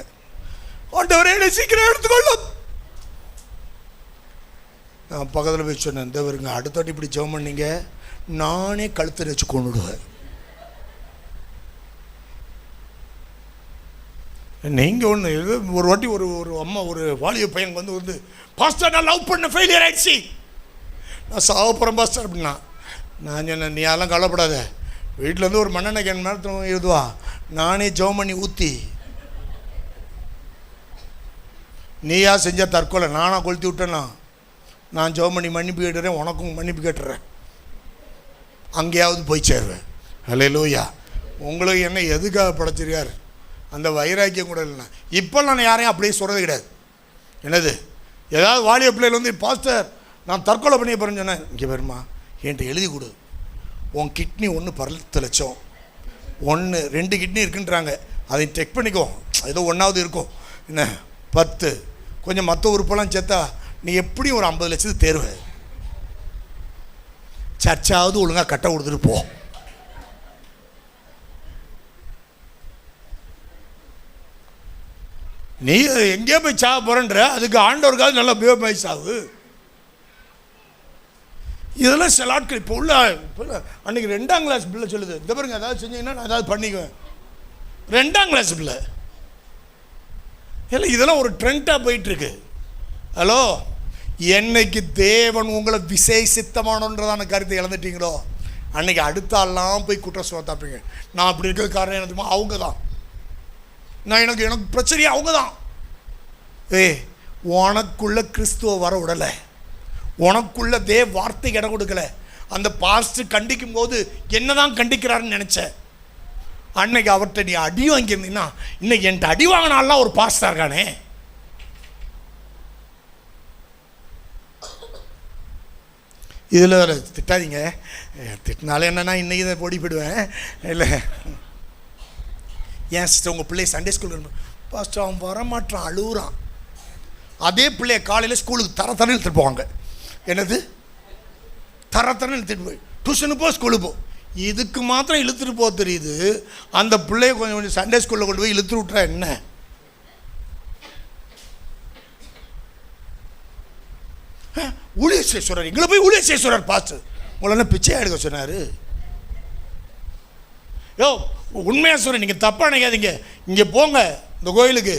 ஆண்டவரே சீக்கிரம் எடுத்துக்கொள்ளும். நான் பக்கத்தில் போய் சொன்னேன், இந்த வருங்க அடுத்தாட்டி இப்படி ஜெபம் பண்ணீங்க நானே கழுத்தை வச்சு கொண்டுடுவேன். நீங்கள் ஒன்று ஒரு வாட்டி ஒரு அம்மா ஒரு வாலிப பையன் வந்து பாஸ்டர் நான் லவ் பண்ண ஃபெயிலியர் ஆயிடுச்சு, நான் சாவப்புறம் பாஸ்டர் அப்படின்னா. நான் சொன்னேன், நீ அதெல்லாம் கவலைப்படாத, வீட்டிலேருந்து ஒரு மண்ணெண்ணெய் கேன் நேரத்தில் எழுதுவா, நானே ஜெபம் பண்ணி ஊற்றி. நீயா செஞ்ச தற்கொலை, நானாக கொளுத்தி விட்டேன்னா நான் ஜெபம் பண்ணி மன்னிப்பு கேட்டுறேன், உனக்கும் மன்னிப்பு கேட்டுறேன், அங்கேயாவது போய் சேருவேன். ஹல்லேலூயா. உங்களுக்கு என்ன எதுக்காக படைச்சிருக்கார்? அந்த வைராக்கியம் கூட இல்லைண்ணா. இப்போ நான் யாரையும் அப்படியே சொல்கிறது கிடையாது. என்னது, ஏதாவது வாலிய பிள்ளைகள் பாஸ்டர் நான் தற்கொலை பண்ணி போகிறேன்னு சொன்னேன், இங்கே வருமா என்கிட்ட எழுதி கொடு, உன் கிட்னி ஒன்று 10 லட்சம், 1 2 கிட்னி இருக்குன்றாங்க, அதை செக் பண்ணிக்கோ, ஏதோ 1வது இருக்கும், என்ன 10 கொஞ்சம் மற்ற உறுப்பெல்லாம் சேர்த்தா நீ எப்படியும் ஒரு 50 லட்சத்துக்கு தேர்வு. சர்ச்சாவது ஒழுங்காக கட்ட கொடுத்துட்டு போ. நீ எங்கேயோ போய் சாக போறன்ற, அதுக்கு ஆண்டவருக்காவது நல்லா போய் சாவு. இதெல்லாம் சில ஆட்கள் இப்போ உள்ள அன்றைக்கி 2ஆம் கிளாஸ் பிள்ளை சொல்லுது, இந்த பாருங்க ஏதாவது செஞ்சீங்கன்னா நான் ஏதாவது பண்ணிக்குவேன். 2ஆம் கிளாஸ் பிள்ளை இல்லை, இதெல்லாம் ஒரு ட்ரெண்டாக போயிட்டுருக்கு. ஹலோ, என்னைக்கு தேவன் உங்களை விசேஷித்தமானன்றதான கருத்தை இழந்துட்டீங்களோ அன்றைக்கி அடுத்த ஆள்லாம் போய் குற்றம் சுமத்தாப்பீங்க. நான் அப்படி இருக்கிறது காரணம் என்ன தெரியுமா? அவங்க தான். நான் எனக்கு பிரச்சனையே அவங்க தான். உனக்குள்ள கிறிஸ்துவ வர விடலை, உனக்குள்ள தேவ வார்த்தைக்கு இடம் கொடுக்கல. அந்த பாஸ்டர் கண்டிக்கும் போது என்னதான் கண்டிக்கிறாருன்னு நினச்சேன். அன்னைக்கு அவர்கிட்ட நீ அடி வாங்கியிருந்தீங்கன்னா இன்னைக்கு என்கிட்ட அடி வாங்கினாலாம் ஒரு பாஸ்டர் இருக்கானே. இதில் திட்டாதீங்க, திட்டினாலே என்னன்னா இன்றைக்கி இதை ஓடி போயிடுவேன். இல்லை, ஏன் சிஸ்டர் உங்கள் பிள்ளை சண்டே ஸ்கூல் பாஸ்டர் அவன் வரமாட்டான், அழுகுறான். அதே பிள்ளைய காலையில் ஸ்கூலுக்கு தரத்தரன்னு இழுத்துட்டு போவாங்க. என்னது தரத்தரன்னு இழுத்துட்டு போய் டியூஷனுக்கு போ, ஸ்கூலுக்கு போ. இதுக்கு மாத்திரம் இழுத்துட்டு போக தெரியுது, அந்த பிள்ளைய கொஞ்சம் கொஞ்சம் சண்டே ஸ்கூலில் கொண்டு போய் இழுத்து விட்றா என்ன? ஊழியசேஸ்வரர், எங்களை போய் ஊழியசேஸ்வரர் பாஸ்டர் உங்களை என்ன பிச்சை எடுக்க சொன்னார்? யோ உண்மையாக சொல்கிறேன், நீங்கள் தப்பாக நினைக்காதீங்க. இங்கே போங்க இந்த கோயிலுக்கு,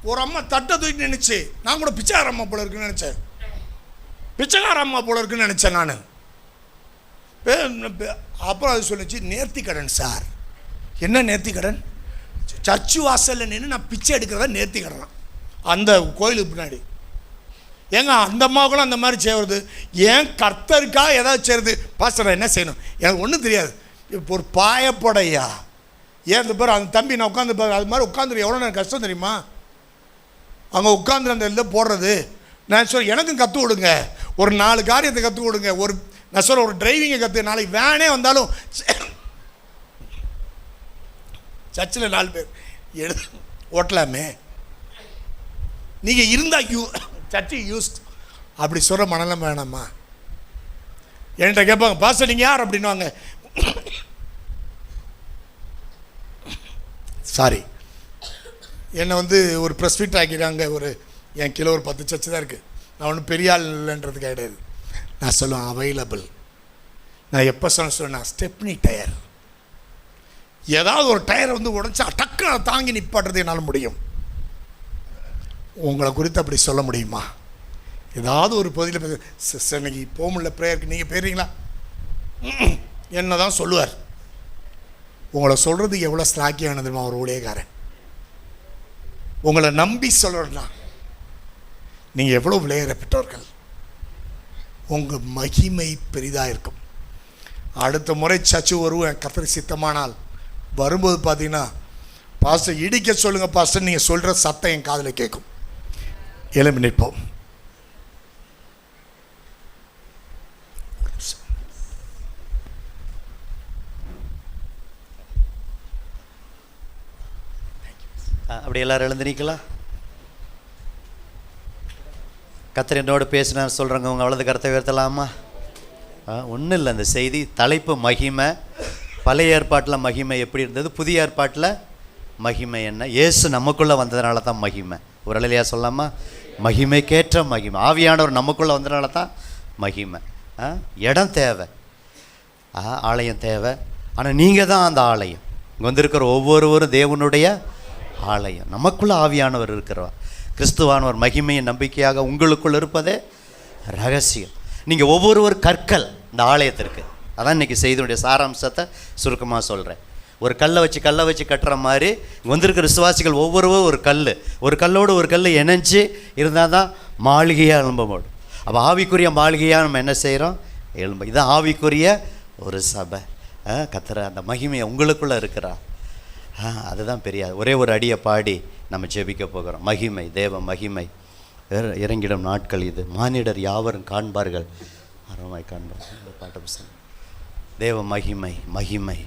ஒரு அம்மா தட்டை தூக்கிட்டு நினைச்சு, நான் கூட பிச்சைக்கார அம்மா போல இருக்குன்னு நினச்சேன், பிச்சைக்கார அம்மா போல இருக்குன்னு நினச்சேன் நான். அப்புறம் அது சொல்லிச்சு நேர்த்தி கடன் சார். என்ன நேர்த்தி கடன்? சர்ச்சு வாசலில் நின்று நான் பிச்சை எடுக்கிறதா நேர்த்தி கடன் அந்த கோயிலுக்கு பின்னாடி. ஏங்க அந்த அம்மாவுக்குள்ள அந்த மாதிரி செய்வது ஏன் கர்த்தருக்கா ஏதாவது செய்கிறது? பாஸ்டர் என்ன செய்யணும் எனக்கு ஒன்றும் தெரியாது. இப்போ ஒரு பாயப்படையா ஏன் இந்த பேர் அந்த தம்பி நான் உட்காந்து அது மாதிரி உட்காந்துரு எவ்வளோ எனக்கு கஷ்டம் தெரியுமா? அங்கே உட்காந்து அந்த இதில் போடுறது. நான் சொல்ல எனக்கும் கற்றுக் கொடுங்க, ஒரு 4 காரியத்தை கற்றுக் கொடுங்க. ஒரு நான் சொல்ல ஒரு டிரைவிங்கை கற்று, நாளைக்கு வேனே வந்தாலும் சர்ச்சில் 4 பேர் ஓட்டலாமே. நீங்கள் இருந்தால் சர்ச்சு யூஸ் அப்படி சொல்கிற மனநிலைமை வேணாமா? என்கிட்ட கேட்பாங்க பாஸ்டர் நீங்கள் யார் அப்படின்வாங்க. சாரி, என்னை ஒரு ப்ரெஸ் ஃபிட் ஆக்கிட்டாங்க. என் கிலோ ஒரு 10 சர்ச்சு தான் இருக்குது. நான் ஒன்றும் பெரிய ஆள் இல்லைன்றது கிடையாது. நான் சொல்லுவேன் அவைலபிள். நான் எப்போ சொல்லுவேன் ஸ்டெப்னி டயர், ஏதாவது ஒரு டயரை உடச்சா டக்குன்னு அதை தாங்கி நிப்பாட்டுறது என்னால் முடியும். உங்களை குறித்து அப்படி சொல்ல முடியுமா? ஏதாவது ஒரு பகுதியில் சிஸ்டர் இன்னைக்கு போக முடியல ப்ரேயருக்கு, நீங்கள் போயிடுறீங்களா என்ன தான் சொல்லுவார். உங்களை சொல்கிறதுக்கு எவ்வளோ ஸ்லாக்கியம் தெரியுமா ஒரு ஊழியக்காரன்? உங்களை நம்பி சொல்கிறேன்னா நீங்கள் எவ்வளோ விளையாடப்பட்டவர்கள், உங்கள் மகிமை பெரிதாக இருக்கும். அடுத்த முறை சச்சு வருவேன் கர்த்தர் சித்தமானால். வரும்போது பார்த்தீங்கன்னா பாஸ்டர் இடிக்க சொல்லுங்கள் பாஸ்டர், நீங்கள் சொல்கிற சத்தம் என் காதில் கேட்கும். எழும்பி நிற்போம். அப்படி எல்லாரும் எழுந்து நிற்கலாம். கர்த்தர் என்னோடு பேசினார் சொல்கிறவங்க உங்கள் அவ்வளோது கருத்தை உயர்த்தலாமா? ஒன்றும் இல்லை, அந்த செய்தி தலைப்பு மகிமை. பழைய ஏற்பாட்டில் மகிமை எப்படி இருந்தது, புதிய ஏற்பாட்டில் மகிமை என்ன? இயேசு நமக்குள்ளே வந்ததுனால தான் மகிமை. ஒரு அலையிலையா சொல்லாமா? மகிமைக்கேற்ற மகிமை. ஆவியானவர் நமக்குள்ளே வந்ததுனால தான் மகிமை. இடம் தேவை, ஆலயம் தேவை. ஆனால் நீங்கள் தான் அந்த ஆலயம். இங்கே வந்திருக்கிற ஒவ்வொருவரும் தேவனுடைய ஆலயம். நமக்குள்ளே ஆவியானவர் இருக்கிறார். கிறிஸ்துவானவர் மகிமையின் நம்பிக்கையாக உங்களுக்குள் இருப்பதே ரகசியம். நீங்கள் ஒவ்வொருவர் கற்கள் இந்த ஆலயத்திற்கு. அதான் இன்றைக்கி செய்தியுடைய சாராம்சத்தை சுருக்கமாக சொல்கிறேன். ஒரு கல்லை வச்சு கட்டுற மாதிரி வந்திருக்கிற விசுவாசிகள் ஒவ்வொருவரும் ஒரு கல்லோடு ஒரு கல் இணைஞ்சு இருந்தால் தான் மாளிகையாக எழும்ப முடியும். அப்போ ஆவிக்குரிய மாளிகையாக நம்ம என்ன செய்கிறோம்? எழும்ப. இதுதான் ஆவிக்குரிய ஒரு சபை. கர்த்தர் அந்த மகிமையை உங்களுக்குள்ளே இருக்கிறா. அதுதான் பெரிய. ஒரே ஒரு அடியை பாடி நம்ம ஜெபிக்க போகிறோம். மகிமை, தேவ மகிமை இறங்கிடும் நாட்கள் இது. மானிடர் யாவரும் காண்பார்கள், அருமாய் காண்பார்கள். பாட்டு புஸ்தகம். தேவ மகிமை, மகிமை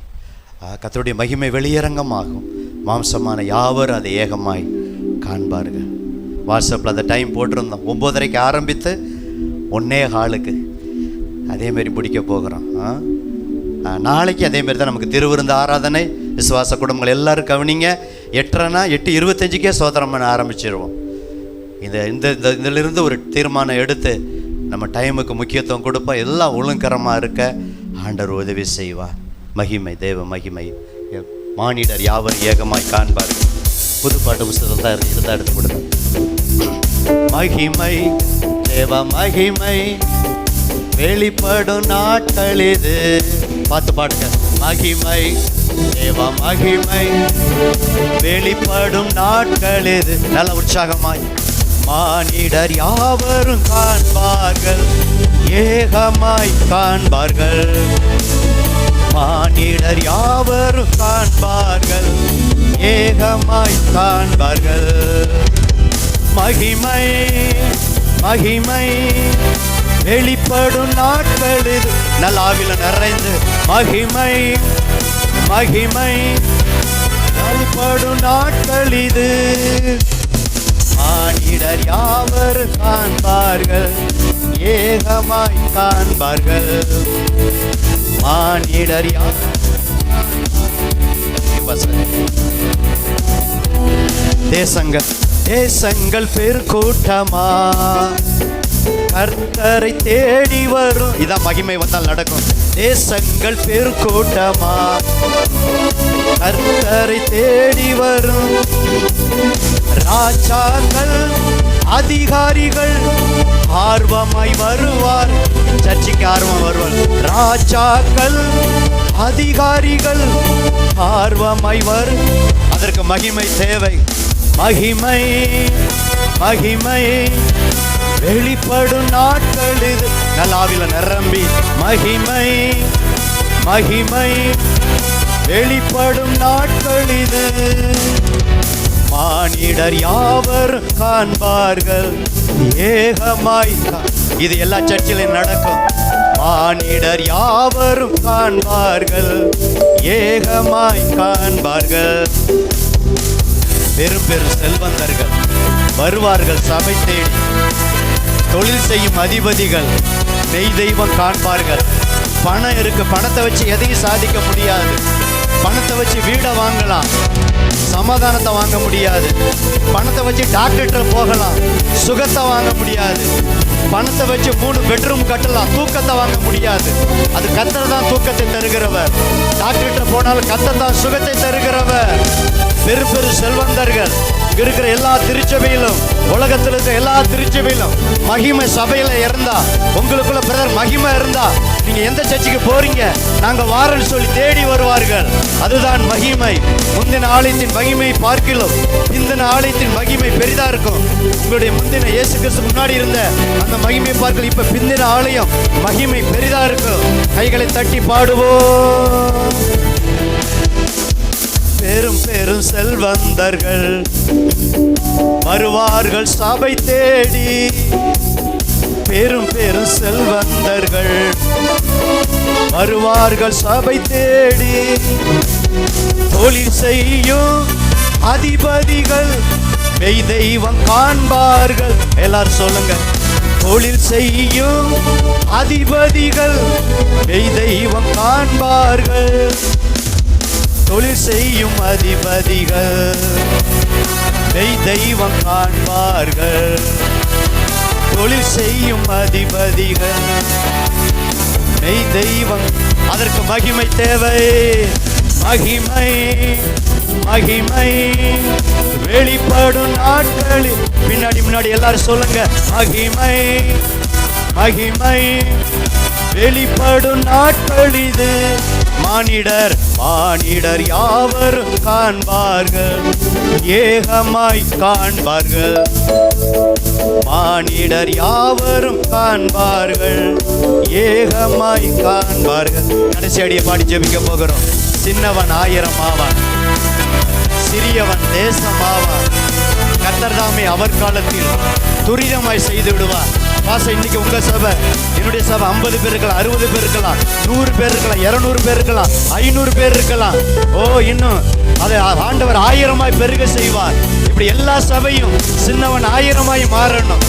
கர்த்தருடைய மகிமை வெளியரங்கமாகும். மாம்சமான யாவரும் அதை ஏகமாய் காண்பார்கள். வாட்ஸ்அப்பில் அந்த டைம் போட்டிருந்தோம். 9:30 ஆரம்பித்து 1:15 அதேமாரி முடிக்க போகிறோம். நாளைக்கு அதேமாரி தான் நமக்கு திருவிருந்து ஆராதனை. விசுவாச குடும்பங்கள் எல்லோரும் கவனிங்க. 8:30 8:25 சோதனம் பண்ண ஆரம்பிச்சிருவோம். இதிலிருந்து ஒரு தீர்மானம் எடுத்து நம்ம டைமுக்கு முக்கியத்துவம் கொடுப்போம். எல்லாம் ஒழுங்கரமாக இருக்க ஆண்டவர் உதவி செய்வார். மகிமை, தேவ மகிமை, மானிடர் யாவர் ஏகமாய் காண்பார்கள். புதுப்பாட்டு புத்தகத்தில் தான் இருந்தால் எடுத்து கொடுங்க. மகிமை, தேவ மகிமை வெளிப்படும் நாட்கள் இது. பார்த்து பாடுங்க. மகிமை, தேவ மகிமை வெளிப்படும் நாட்கள் இது. நல்ல உற்சாகமாய். மானிடர் யாவரும் காண்பார்கள், ஏகமாய் காண்பார்கள். மானிடர் யாவரும் காண்பார்கள், ஏகமாய் காண்பார்கள். மகிமை, மகிமை வெளிப்படும் நாட்கள் இது. நல்ல ஆவில நிறைந்து மகிமை, மகிமை வெளிப்படும் நாட்கள் இது. மானிடர் யாவரும் காண்பார்கள், ஏகமாய் காண்பார்கள். மானிடர் தேசங்கள் பெருக்கூட்டமா கர்த்தரை தேடி வரும். இதான் மகிமை வந்தால் நடக்கும். தேசங்கள் பெருக்கூட்டமா கர்த்தரை தேடி வரும். ராஜாக்கள் அதிகாரிகள் ஆர்வமாய் வருவார். சர்ச்சைக்கு ஆர்வம் வருவார். ராஜாக்கள் அதிகாரிகள் ஆர்வமாய் வரும். அதற்கு மகிமை தேவை. மகிமை, மகிமை வெளிப்படும் நாட்கள் இது. நல்லாவில நிரம்பி மகிமை, மகிமை வெளிப்படும் நாட்கள் இது. மானிடர் யாவரும் காண்பார்கள், ஏகமாய். இது எல்லா சர்ச்சிலும் நடக்கும். மானிடர் யாவரும் காண்பார்கள், ஏகமாய் காண்பார்கள். பெரும் பெரும் செல்வந்தர்கள் வருவார்கள் சபை தேடி. தொழில் செய்யும் அதிபதிகள் மெய் தெய்வம் காண்பார்கள். பணம் இருக்கு, பணத்தை வச்சு எதையும் சாதிக்க முடியாது. பணத்தை வச்சு வீடை வாங்கலாம், சமாதானத்தை வாங்க முடியாது. பணத்தை வச்சு டாக்டர்கிட்ட போகலாம், சுகத்தை வாங்க முடியாது. பணத்தை வச்சு 3 பெட்ரூம் கட்டலாம், தூக்கத்தை வாங்க முடியாது. அது கர்த்தர் தான் தூக்கத்தை தருகிறவர். டாக்டர்கிட்ட போனாலும் கர்த்தர் தான் சுகத்தை தருகிறவர். பெரு பெரு செல்வந்தர்கள் இருக்கிற எல்லா திருச்சபையிலும், உலகத்தில் இருக்கிற எல்லா திருச்சபையிலும் மகிமை சபையில இருந்தா, உங்களுக்குள்ள பிரதர் மகிமை இருந்தா, நீங்க எந்த சர்ச்சுக்கு போறீங்க நாங்க வாரன்னு சொல்லி தேடி வருவார்கள். அதுதான் மகிமை. முந்தின ஆலயத்தின் மகிமை பார்க்கிலும் இந்தின ஆலயத்தின் மகிமை பெரிதா இருக்கும். உங்களுடைய முந்தின இயேசு கிறிஸ்து முன்னாடி இருந்த அந்த மகிமை பார்க்கல, இப்ப பிந்தின ஆலயம் மகிமை பெரிதா இருக்கும். கைகளை தட்டி பாடுவோம். பெரும் பெரும் செல்வந்தர்கள் வருவார்கள் சபை தேடி. பெரும் பெரும் செல்வந்தர்கள் வருவார்கள் சபை தேடி. தொழில் செய்யும் அதிபதிகள் மெய் தெய்வம் காண்பார்கள். எல்லாரும் சொல்லுங்க. தொழில் செய்யும் அதிபதிகள் மெய் தெய்வம் காண்பார்கள். தொழில் செய்யும் அதிபதிகள் மெய் தெய்வம் காண்பார்கள். தொழில் செய்யும் அதிபதிகள் மெய் தெய்வம். அதற்கு மகிமை தேவை. மகிமை, மகிமை வெளிப்படும் நாட்களில். பின்னாடி முன்னாடி எல்லாரும் சொல்லுங்க. மகிமை, மகிமை வெளிப்படும் நாட்கள் இது. மானிடர், மானிடர் யாவரும் காண்பார்கள், ஏகமாய் காண்பார்கள். மானிடர் யாவரும் காண்பார்கள், ஏகமாய் காண்பார்கள். கடைசி அடியை பாடி ஜெபிக்க போகிறோம். சின்னவன் 1000 ஆவான், சிறியவன் தேசம் ஆவான். கர்த்தர் தாமே அவர் காலத்தில் துரிதமாய் செய்து விடுவார். பாச இன்னைக்கு உங்க சபை, என்னுடைய சபை 50 பேர் இருக்கலாம், 60 பேர் இருக்கலாம், 100 பேர் இருக்கலாம், 200 பேர் இருக்கலாம், 500 பேர் இருக்கலாம். ஓ, இன்னும் அதை ஆண்டவர் 1000ஆய் பெருக செய்வார். இப்படி எல்லா சபையும் சின்னவன் 1000ஆய் மாறணும்.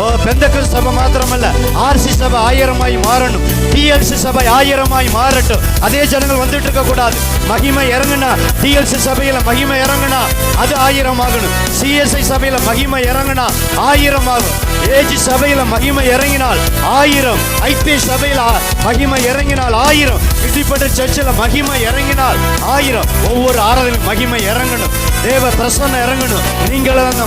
ஓ, பெந்தகோஸ்து சபை மாத்திரமல்ல, ஆர்சி சபை 1000ஆய் மாறணும். டிஎல்சி சபை 1000ஆய் மாறட்டும். அதே ஜனங்கள் வந்துட்டு இருக்க கூடாது. மகிமை இறங்குனா டிஎல்சி சபையில மகிமை இறங்குனா அது 1000 ஆகணும். சிஎஸ்ஐ சபையில மகிமை இறங்குனா 1000 ஆகும். ஏஜி சபையில மகிமை இறங்கினால் 1000, ஐபி சபையில மகிமை இறங்கினால் 1000, இப்படிப்பட்ட சர்ச்சில் மகிமை இறங்கினால் 1000. ஒவ்வொரு ஆராதனையும் மகிமை இறங்கணும், தேவ பிரசன்னம் இறங்கணும். நீங்களும் அந்த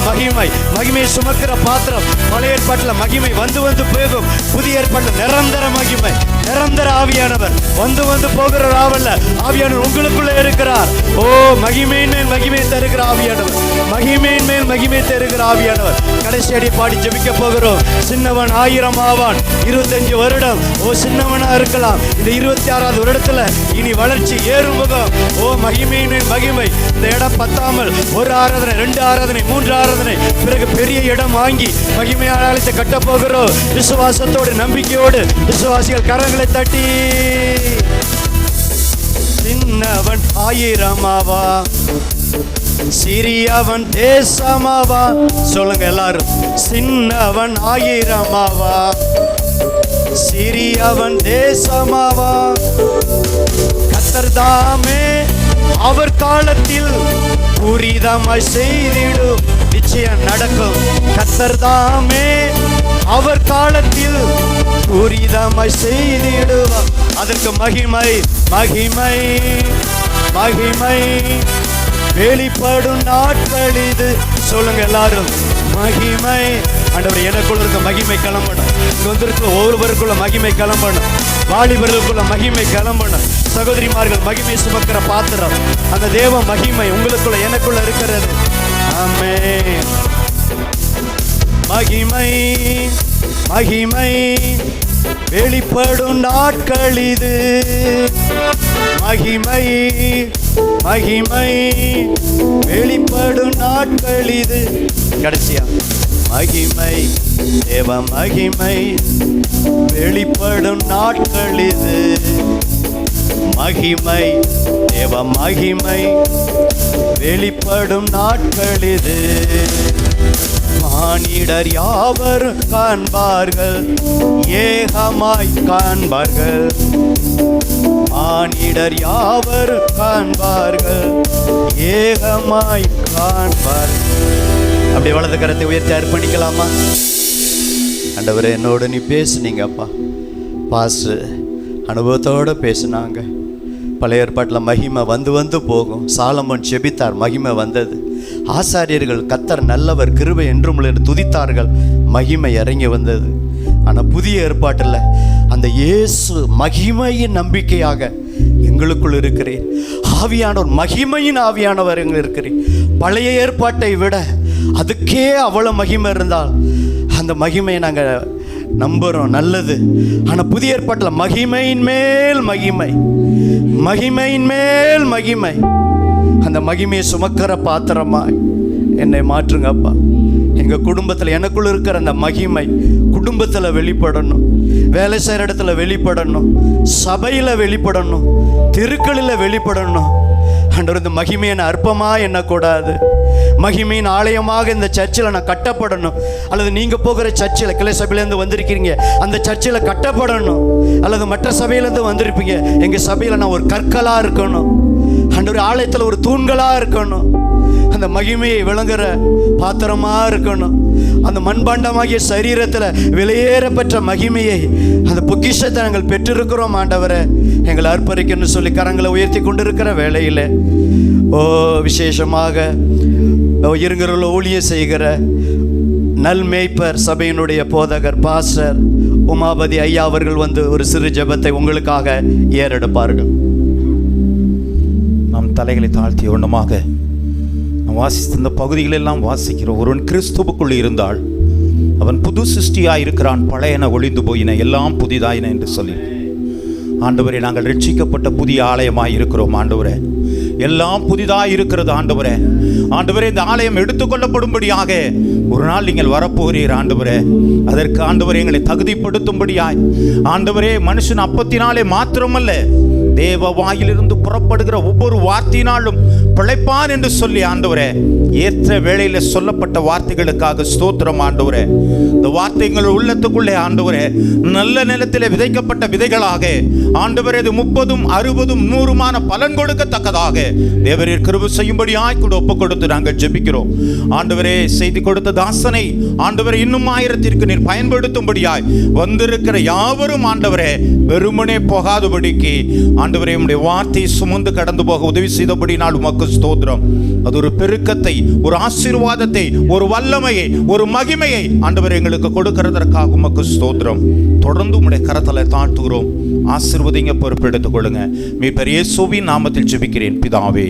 மகிமையை சுமக்கிற பாத்திரம். பழைய ஏற்பாட்டில் மகிமை வந்து வந்து போகும், புதிய ஏற்பாட்டில் நிரந்தர மகிமை, நிரந்தர ஆவியானவர் வந்து வந்து போகிற ஆவல்ல, ஆவியானவர் உங்களுக்குள்ள இருக்கிறார். ஓ, மகிமையின் மேல் மகிமை தருகிற ஆவியானவர், மகிமையின் மேல் மகிமை தருகிற ஆவியானவர். கடைசி அடி பாடி ஜெபிக்க போகிறோம். சின்னவன் 1000 ஆவான். 25 வருடம் ஓ சின்னவனா இருக்கலாம். இந்த 26வது வருடத்துல இனி வளர்ச்சி ஏறும் முகம். ஓ, மகிமையின் மேல் மகிமை. இந்த இடம் பத்தாமல் 1 ஆராதனை, 2 ஆராதனை, 3 ஆராதனை, பிறகு பெரிய இடம் வாங்கி மகிமையான ஆலயத்தை கட்ட போகிறோம். விசுவாசத்தோடு, நம்பிக்கையோடு விசுவாசிகள் கரங்களை தட்டி. சின்னவன் 1000 ஆவா, சிறியவன் தேசமாவா. சொல்லுங்க எல்லாரும், சின்னவன் 1000 ஆவா, சிறியவன் தேசமாவா. கர்த்தர் தாமே அவர் காலத்தில் புரிதமாய் செய்திடும். நிச்சயம் நடக்கும். கர்த்தர் தாமே அவர் காலத்தில் புரிதமாய் செய்திடுவார். அதற்கு மகிமை மகிமை மகிமை வெளிப்படும் நாட்கள் இது. சொல்லுங்க எல்லாரும், மகிமை. ஆண்டவர், எனக்குள்ள இருக்க மகிமை கிளம்பணும். இங்க வந்திருக்க ஒவ்வொருவருக்குள்ள மகிமை கிளம்பணும். வாலிபர்களுக்குள்ள மகிமை கிளம்பணும். சகோதரிமார்கள் மகிமை சுமக்கிற பாத்திரம். அந்த தேவ மகிமை உங்களுக்குள்ள எனக்குள்ள இருக்கிறது. ஆமென். மகிமை மகிமை வெளிப்படும் நாட்கள் இது. மகிமை மகிமை வெளிப்படும் நாட்கள் இது. கடைசியா, மகிமை தேவ மகிமை வெளிப்படும் நாட்கள் இது. மகிமை தேவ மகிமை வெளிப்படும் நாட்கள் இது. மானிடர் யாவரும் காண்பார்கள், ஏகமாய் காண்பார்கள். மானிடர் யாவரும் காண்பார்கள், ஏகமாய் காண்பார்கள். அப்படி வலது கரத்தை உயர்த்தி அர்ப்பணிக்கலாமா? ஆண்டவரே, என்னோட நீ பேசுனீங்கப்பா. பாஸ்ட் அனுபவத்தோடு பேசுனாங்க. பழைய ஏற்பாட்டில் மகிமை வந்து வந்து போகும். சாலமோன் செபித்தார், மகிமை வந்தது. ஆசாரியர்கள் கர்த்தர் நல்லவர், கிருபை என்றும் என்று துதித்தார்கள், மகிமை இறங்கி வந்தது. ஆனால் புதிய ஏற்பாட்டில் அந்த இயேசு மகிமையின் நம்பிக்கையாக எங்களுக்குள் இருக்கிறேன். ஆவியானவர், மகிமையின் ஆவியானவர் எங்க இருக்கிறேன். பழைய ஏற்பாட்டை விட அதுக்கே அவ்வளோ மகிமை இருந்தால் அந்த மகிமையை நாங்கள் நம்புகிறோம், நல்லது. ஆனால் புதிய ஏற்பாட்டில் மகிமையின் மேல் மகிமை, மகிமையின் மேல் மகிமை. அந்த மகிமையை சுமக்கிற பாத்திரமாய் என்னை மாற்றுங்கப்பா. எங்கள் குடும்பத்தில் எனக்குள்ள இருக்கிற அந்த மகிமை குடும்பத்தில் வெளிப்படணும், வேலை செய்கிற இடத்துல வெளிப்படணும், சபையில் வெளிப்படணும், தெருக்களில் வெளிப்படணும். ஆண்டவர், இந்த மகிமையை நான் அற்பமாக எண்ணக்கூடாது. மகிமையின் ஆலயமாக இந்த சர்ச்சில் நான் கட்டப்படணும். அல்லது நீங்கள் போகிற சர்ச்சில், கிளை சபையிலேருந்து வந்திருக்கிறீங்க, அந்த சர்ச்சில் கட்டப்படணும். அல்லது மற்ற சபையிலேருந்து வந்திருப்பீங்க, எங்கள் சபையில் நான் ஒரு கற்களாக இருக்கணும். ஆண்டவர், ஆலயத்தில் ஒரு தூண்களாக இருக்கணும். அந்த மகிமையை விளங்குற பாத்திரமாக இருக்கணும். அந்த மண்பாண்டமாகிய சரீரத்தில் விலையேறப்பெற்ற மகிமையை, அந்த பொக்கிஷத்தை நாங்கள் பெற்றிருக்கிறோம். ஆண்டவரை, எங்களை அர்ப்பணிக்கணும்னு சொல்லி கரங்களை உயர்த்தி கொண்டிருக்கிற வேளையில், ஓ விசேஷமாக இருங்கருள ஊழிய செய்கிற நல் மேய்ப்பர் சபையினுடைய போதகர் பாஸ்டர் உமாபதி ஐயா அவர்கள் வந்து ஒரு சிறு ஜெபத்தை உங்களுக்காக ஏறெடுப்பார்கள். நாம் தலைகளை தாழ்த்திய ஒன்றுமாக நாம் வாசித்த இந்த பகுதிகளெல்லாம் வாசிக்கிறோம். ஒருவன் கிறிஸ்துவுக்குள் இருந்தால் அவன் புது சிருஷ்டியாக இருக்கிறான், பழையன ஒளிந்து போயின, எல்லாம் புதிதாயின என்று சொல்லி. ஆண்டவரே, நாங்கள் ரட்சிக்கப்பட்ட புதிய ஆலயமாக இருக்கிறோம். ஆண்டவரே, எல்லாம் புதிதாக இருக்கிறது ஆண்டவரே. ஆண்டவரே, இந்த ஆலயம் எடுத்துக்கொள்ளப்படும்படியாக ஒரு நாள் நீங்கள் வரப்போகிறீர் ஆண்டவரே. அதற்கு ஆண்டவரே எங்களை தகுதிப்படுத்தும்படியாய் ஆண்டவரே, மனுஷன் அப்பத்தினாலே மாத்திரமல்ல, தேவ வாயிலிருந்து புறப்படுகிற ஒவ்வொரு வார்த்தையினாலும் பிழைப்பான் என்று சொல்லி ஆண்டவரே, ஏற்ற வேளையில் சொல்லப்பட்ட வார்த்தைகளுக்காக ஸ்தோத்திரம் ஆண்டவரே. இந்த வார்த்தைகள் உள்ளத்துக்குள்ளே ஆண்டவரே நல்ல நிலத்திலே விதைக்கப்பட்ட விதைகளாக ஆண்டவரே, இது 30, 60, 100 பலன் கொடுக்கத்தக்கதாக தேவரீர் கிருபை செய்யும்படியாய் கூட ஒப்பு கொடுத்து நாங்கள் ஜெபிக்கிறோம் ஆண்டவரே. செய்தி கொடுத்த தாசனை ஆண்டவரே இன்னும் 1000ற்கு நீர் பயன்படுத்தும்படியாய் வந்திருக்கிற யாவரும் ஆண்டவரே வெறுமனே போகாதபடிக்கு ஆண்டவரே உம்முடைய வார்த்தையை சுமந்து கடந்து போக உதவி செய்தபடினால் உமக்கு ஸ்தோத்திரம். அது ஒரு பெருக்கத்தை, ஒரு ஆசீர்வாதத்தை, ஒரு வல்லமையை, ஒரு மகிமையை ஆண்டவரே எங்களுக்கு கொடுக்கிறதற்காக உமக்கு ஸ்தோத்திரம். தொடர்ந்து உம்முடைய கரத்தலை தாழ்த்துகிறோம். ஆசீர்வதிங்க, பொறுப்பெடுத்துக் கொள்ளுங்க. மீட்பர் இயேசுவின் நாமத்தில் ஜெபிக்கிறேன் பிதாவே.